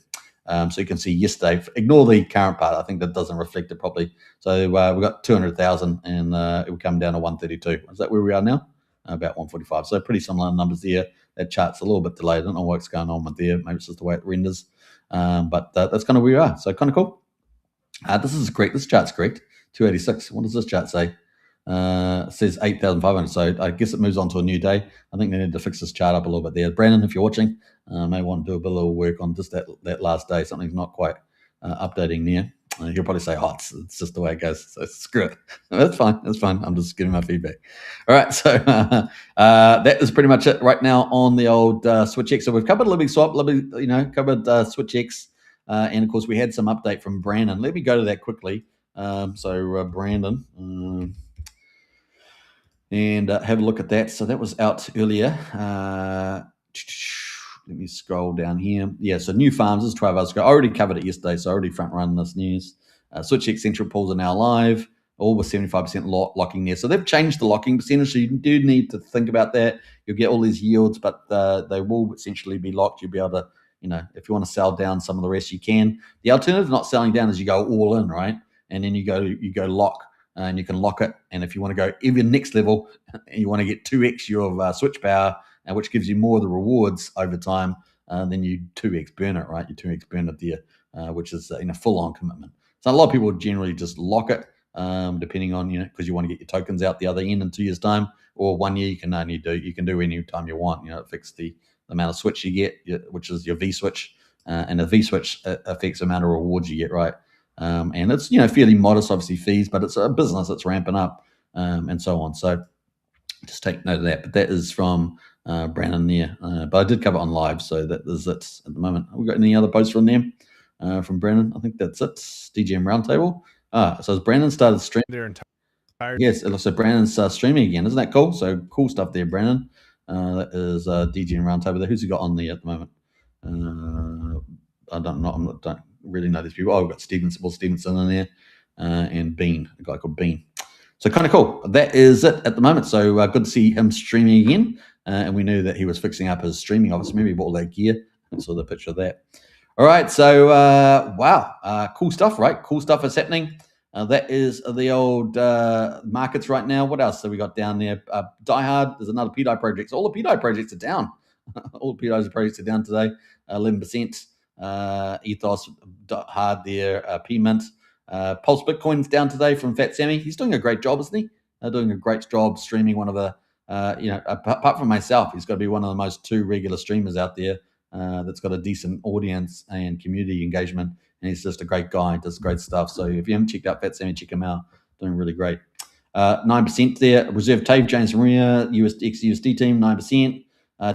So you can see yesterday. Ignore the current part. I think that doesn't reflect it properly. So we've got 200,000, and it will come down to 132. Is that where we are now? About 145. So pretty similar numbers there. That chart's a little bit delayed. I don't know what's going on with there. Maybe it's just the way it renders. But that's kind of where we are. So kind of cool. This is correct. This chart's correct. 286. What does this chart say? It says 8,500. So I guess it moves on to a new day. I think they need to fix this chart up a little bit there. Brandon, if you're watching, may want to do a bit of work on just that last day. Something's not quite updating there. He'll probably say, it's just the way it goes. So screw it. That's fine. I'm just giving my feedback. All right. So that is pretty much it right now on the old SwitchX. So we've covered LibertySwap, covered SwitchX. And of course, we had some update from Brandon. Let me go to that quickly. Brandon, and have a look at that. So that was out earlier. Let me scroll down here. Yeah, so new farms, this is 12 hours ago. I already covered it yesterday, so I already front run this news. SwitchX Central Pools are now live, all with 75% locking there. So they've changed the locking percentage, so you do need to think about that. You'll get all these yields, but they will essentially be locked. You'll be able to, if you want to sell down some of the rest, you can. The alternative not selling down is you go all in, right? And then you go lock, and you can lock it. And if you want to go even next level, and you want to get 2x your switch power, which gives you more of the rewards over time, then you 2x burn it, right? You 2x burn it there, which is full-on commitment. So a lot of people generally just lock it, depending on, because you want to get your tokens out the other end in 2 years' time, or 1 year you can do any time you want. It fixes the amount of switch you get, which is your V switch, and the V switch affects the amount of rewards you get, right? And it's fairly modest, obviously, fees, but it's a business that's ramping up, and so on. So just take note of that. But that is from Brandon there. But I did cover it on live, so that is it at the moment. Have we got any other posts from them? From Brandon? I think that's it. DGM Roundtable. So as Brandon started streaming. Their entire Yes, so Brandon's streaming again. Isn't that cool? So cool stuff there, Brandon. That is DGM Roundtable there. Who's he got on there at the moment? I don't really know these people. Oh, we've got Stevenson in there, and Bean, a guy called Bean. So kind of cool. That is it at the moment. So good to see him streaming again. And we knew that he was fixing up his streaming office. Maybe he bought all that gear. I saw the picture of that. All right. So, wow. Cool stuff, right? Cool stuff is happening. That is the old markets right now. What else have we got down there? Die Hard. There's another PDI project. So all the PDI projects are down. All the PDI projects are down today. 11%. Ethos, Hard there. P-Mint. Pulse Bitcoin's down today from Fat Sammy. He's doing a great job, isn't he? Doing a great job streaming one of the, apart from myself, he's got to be one of the most 2 regular streamers out there that's got a decent audience and community engagement. And he's just a great guy, does great stuff. So if you haven't checked out Fat Sammy, check him out. Doing really great. 9% there. Reserve Tape, James Maria, XUSD team, 9%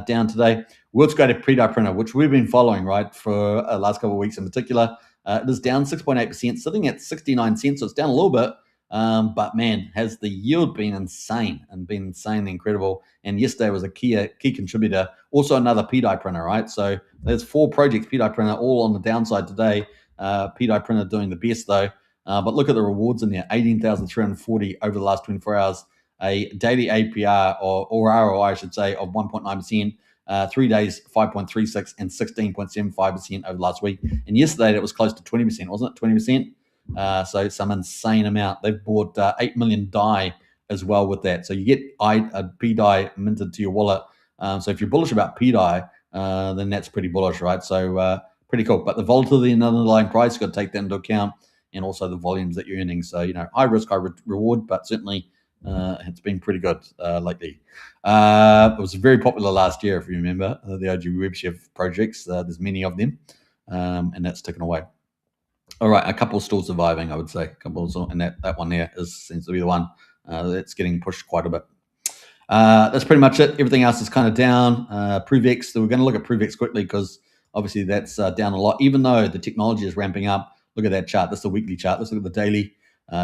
down today. World's Greatest PDI Printer, which we've been following, right, for the last couple of weeks in particular. It is down 6.8%, sitting at 69 cents, so it's down a little bit. But man, has the yield been insane and been insanely incredible. And yesterday was a key contributor. Also another PDI printer, right? So there's 4 projects, PDI printer, all on the downside today. PDI printer doing the best though. But look at the rewards in there, 18,340 over the last 24 hours. A daily APR or ROI, I should say, of 1.9%. 3 days, 5.36 and 16.75% over last week. And yesterday, that was close to 20%, wasn't it? 20%. So some insane amount. They've bought 8 million DAI as well with that. So you get a PDI minted to your wallet. So if you're bullish about PDI, then that's pretty bullish, right? So pretty cool. But the volatility in the underlying price, you've got to take that into account, and also the volumes that you're earning. So, high risk, high reward, but certainly it's been pretty good lately. It was very popular last year, if you remember, the OG WebChef projects. There's many of them, and that's ticking away. All right, a couple still surviving, I would say. A couple still, and that one there seems to be the one that's getting pushed quite a bit. That's pretty much it. Everything else is kind of down. ProveX, so we're going to look at ProveX quickly because obviously that's down a lot, even though the technology is ramping up. Look at that chart. That's the weekly chart. Let's look at the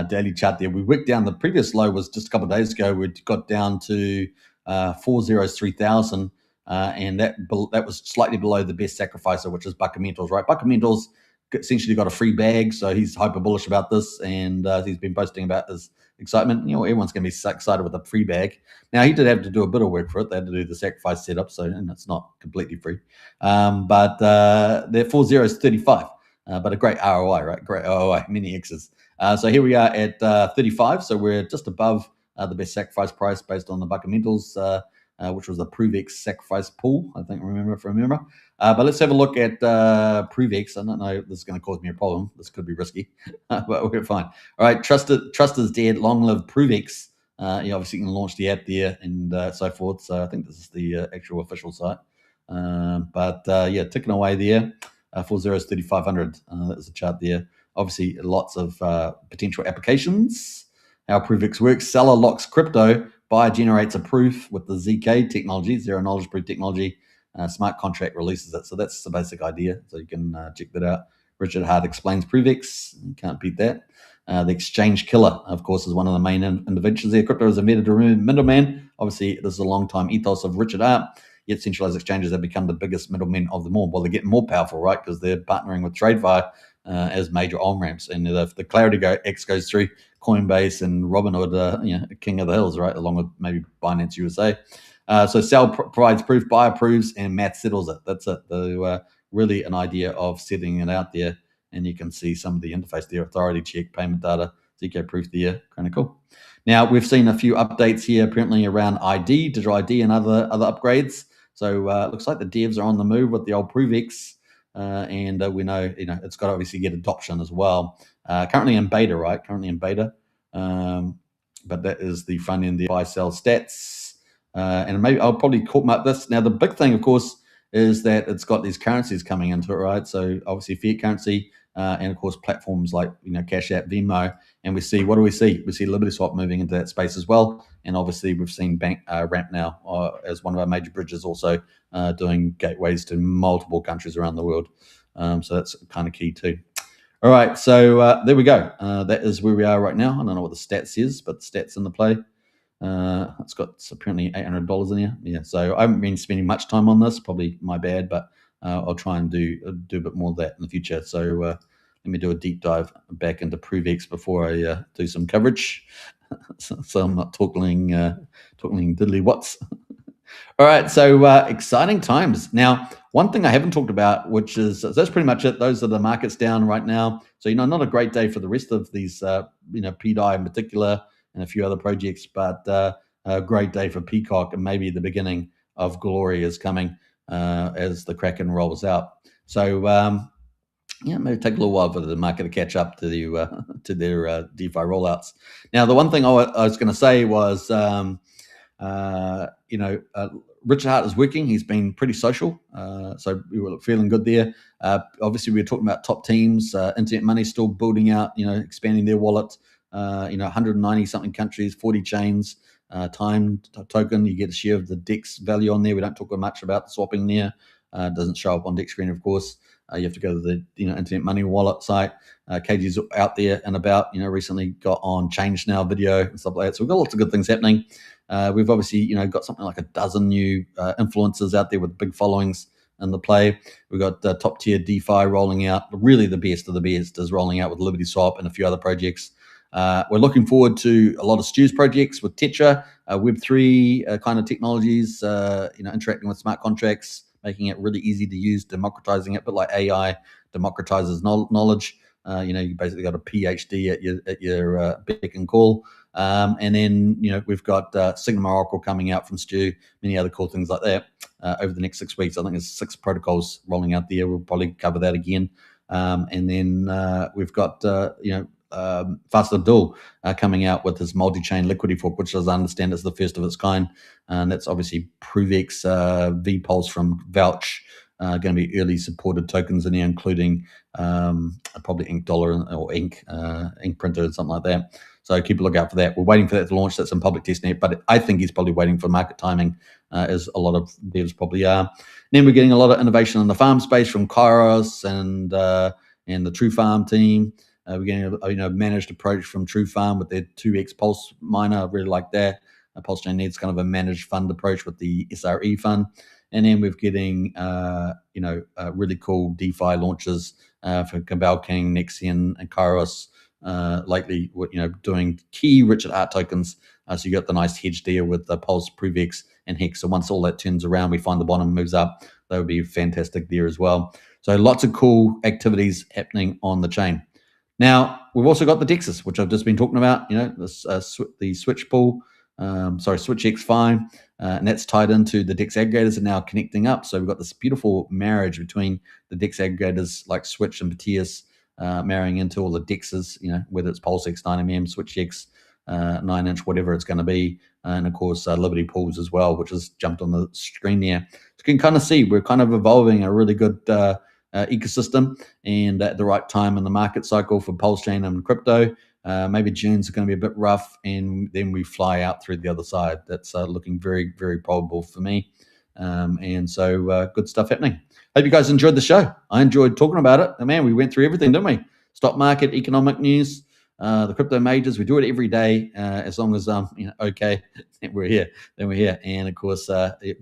daily chart there. We worked down. The previous low was just a couple of days ago. We got down to 403,000, and that was slightly below the best sacrificer, which is Buckamentals, right? Buckamentals essentially got a free bag, so he's hyper bullish about this, and he's been posting about his excitement. Everyone's going to be excited with a free bag. Now, he did have to do a bit of work for it. They had to do the sacrifice setup, and it's not completely free. But they're 4035. But a great ROI, right? Great ROI, many X's. So here we are at 35. So we're just above the best sacrifice price based on the Buckamentals, which was the ProveX sacrifice pool, I think, if I remember. But let's have a look at ProveX. I don't know if this is going to cause me a problem. This could be risky, but we're fine. All right, trust is dead. Long live ProveX. Obviously, you can launch the app there and so forth. So I think this is the actual official site. But ticking away there. 3,500. That's a chart there. Obviously, lots of potential applications. How ProveX works: seller locks crypto, buyer generates a proof with the ZK technology, zero knowledge proof technology. Smart contract releases it. So that's the basic idea. So you can check that out. Richard Hart explains ProveX. You can't beat that. The exchange killer, of course, is one of the main interventions there. Crypto is invented to remove middleman. Obviously, this is a long-time ethos of Richard Hart. Yet centralized exchanges have become the biggest middlemen of them all. Well, they're getting more powerful, right? Because they're partnering with TradeFi as major on-ramps. And if the Clarity X goes through, Coinbase and Robinhood, king of the hills, right? Along with maybe Binance USA. So sell provides proof, buyer approves, and math settles it. That's it. Really an idea of setting it out there. And you can see some of the interface there, authority check, payment data, ZK proof there. Kind of cool. Now, we've seen a few updates here, apparently around ID, digital ID, and other upgrades. So it looks like the devs are on the move with the old ProveX, and we know it's got to obviously get adoption as well. Currently in beta, right? But that is the front end, the buy sell stats, and maybe I'll probably call up this. Now, the big thing, of course, is that it's got these currencies coming into it, right? So obviously fiat currency, and of course platforms like Cash App, Venmo, and we see, what do we see? We see LibertySwap moving into that space as well, and obviously we've seen Ramp now as one of our major bridges, also doing gateways to multiple countries around the world. So that's kind of key too. All right, so there we go. That is where we are right now. I don't know what the stats is, but the stats in the play. It's got apparently $800 in here. Yeah, so I haven't been spending much time on this. Probably my bad, but I'll try and do a bit more of that in the future. So let me do a deep dive back into ProveX before I do some coverage. so I'm not talking diddly what's. All right, so exciting times. Now, one thing I haven't talked about, which is, so that's pretty much it. Those are the markets down right now. So, not a great day for the rest of these, PDI in particular and a few other projects, but a great day for PCock, and maybe the beginning of glory is coming as the Kraken rolls out. So, maybe take a little while for the market to catch up to their DeFi rollouts. Now, the one thing I was going to say was, Richard Hart is working. He's been pretty social, so we were feeling good there. Obviously, we were talking about top teams. Internet Money still building out, expanding their wallet. 190 something countries, 40 chains. Time token, you get a share of the DEX value on there. We don't talk much about the swapping there. Doesn't show up on deck screen, of course. You have to go to the Internet Money Wallet site. KG's out there and about. Recently got on Change Now video and stuff like that. So we've got lots of good things happening. We've obviously got something like a dozen new influencers out there with big followings in the play. We've got top tier DeFi rolling out. Really, the best of the best is rolling out with LibertySwap and a few other projects. We're looking forward to a lot of Stu's projects with Tetra, Web3 kind of technologies, interacting with smart contracts, making it really easy to use, democratizing it, but like AI democratizes knowledge. You basically got a PhD at your beck and call. And then, we've got Signum Oracle coming out from Stu, many other cool things like that over the next 6 weeks. I think there's 6 protocols rolling out there. We'll probably cover that again. And then we've got, Faster Dual coming out with his multi-chain liquidity fork, which, as I understand, is the first of its kind. And that's obviously ProveX VPulse from Vouch, going to be early supported tokens in there, including probably Ink Dollar or Ink Printer and something like that. So keep a lookout for that. We're waiting for that to launch. That's in public testnet, but I think he's probably waiting for market timing, as a lot of devs probably are. And then we're getting a lot of innovation in the farm space from Kairos and the True Farm team. We're getting a managed approach from True Farm with their 2x Pulse miner. I really like that. Pulse Chain needs kind of a managed fund approach with the SRE fund. And then we're getting, really cool DeFi launches for Cabal King, Nexian, and Kairos lately, doing key Richard Art tokens. So you got the nice hedge there with the Pulse, ProveX, and Hex. So once all that turns around, we find the bottom moves up. That would be fantastic there as well. So lots of cool activities happening on the chain. Now, we've also got the DEXs, which I've just been talking about, the switch pool, SwitchX Fine, and that's tied into the DEX aggregators are now connecting up. So we've got this beautiful marriage between the DEX aggregators like Switch and Batias, marrying into all the DEXs, whether it's PulseX 9mm, SwitchX 9-inch, whatever it's going to be. And of course, Liberty Pools as well, which has jumped on the screen there. So you can kind of see we're kind of evolving a really good ecosystem, and at the right time in the market cycle for Pulse Chain and crypto. Maybe June's going to be a bit rough, and then we fly out through the other side. That's looking very, very probable for me. And so good stuff happening. Hope you guys enjoyed the show. I enjoyed talking about it. And man, we went through everything, didn't we? Stock market, economic news, the crypto majors. We do it every day, as long as okay, we're here. Then we're here, and of course,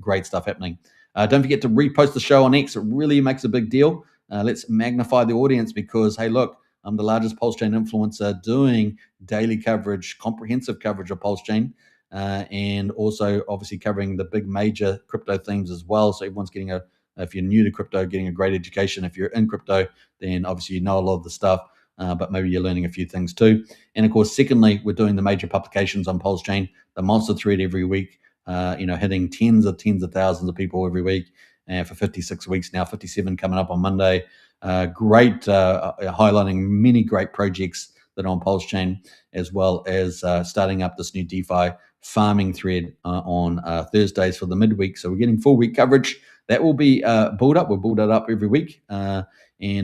great stuff happening. Don't forget to repost the show on X. It really makes a big deal. Let's magnify the audience because, hey, look, I'm the largest Pulse Chain influencer doing daily coverage, comprehensive coverage of Pulse Chain, and also obviously covering the big major crypto themes as well. So everyone's getting if you're new to crypto, getting a great education. If you're in crypto, then obviously you know a lot of the stuff, but maybe you're learning a few things too. And of course, secondly, we're doing the major publications on Pulse Chain, the monster thread every week. Hitting tens of thousands of people every week, for 56 weeks now, 57 coming up on Monday. Great, highlighting many great projects that are on Pulse Chain, as well as starting up this new DeFi farming thread on Thursdays for the midweek. So we're getting full week coverage. That will be built up. We'll build that up every week, and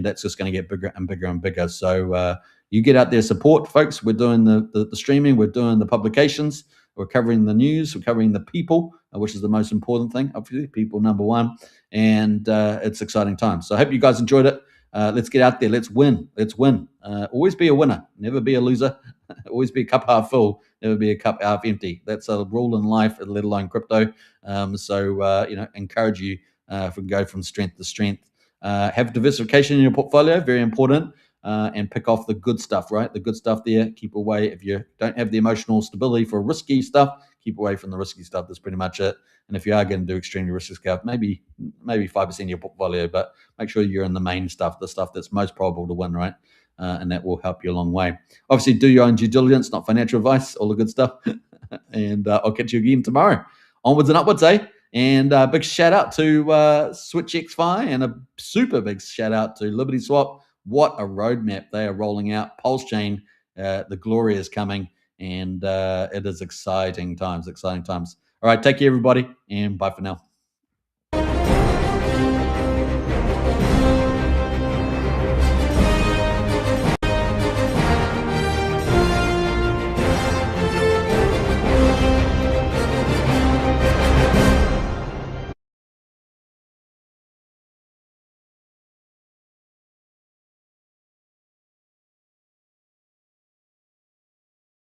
that's just going to get bigger and bigger and bigger. So you get out there, support, folks. We're doing the streaming. We're doing the publications. We're covering the news. We're covering the people, which is the most important thing. Obviously, people number one. And it's exciting times. So I hope you guys enjoyed it. Let's get out there. Let's win. Let's win. Always be a winner. Never be a loser. Always be a cup half full. Never be a cup half empty. That's a rule in life, let alone crypto. Encourage you go from strength to strength. Have diversification in your portfolio. Very important. And pick off the good stuff, right? The good stuff there. Keep away. If you don't have the emotional stability for risky stuff, keep away from the risky stuff. That's pretty much it. And if you are going to do extremely risky stuff, maybe 5% of your portfolio, but make sure you're in the main stuff, the stuff that's most probable to win, right? And that will help you a long way. Obviously, do your own due diligence, not financial advice, all the good stuff. And I'll catch you again tomorrow. Onwards and upwards, eh? And big shout out to SwitchX and a super big shout out to LibertySwap. What a roadmap they are rolling out. Pulse Chain, the glory is coming, and it is exciting times. All right, take care, everybody, and bye for now.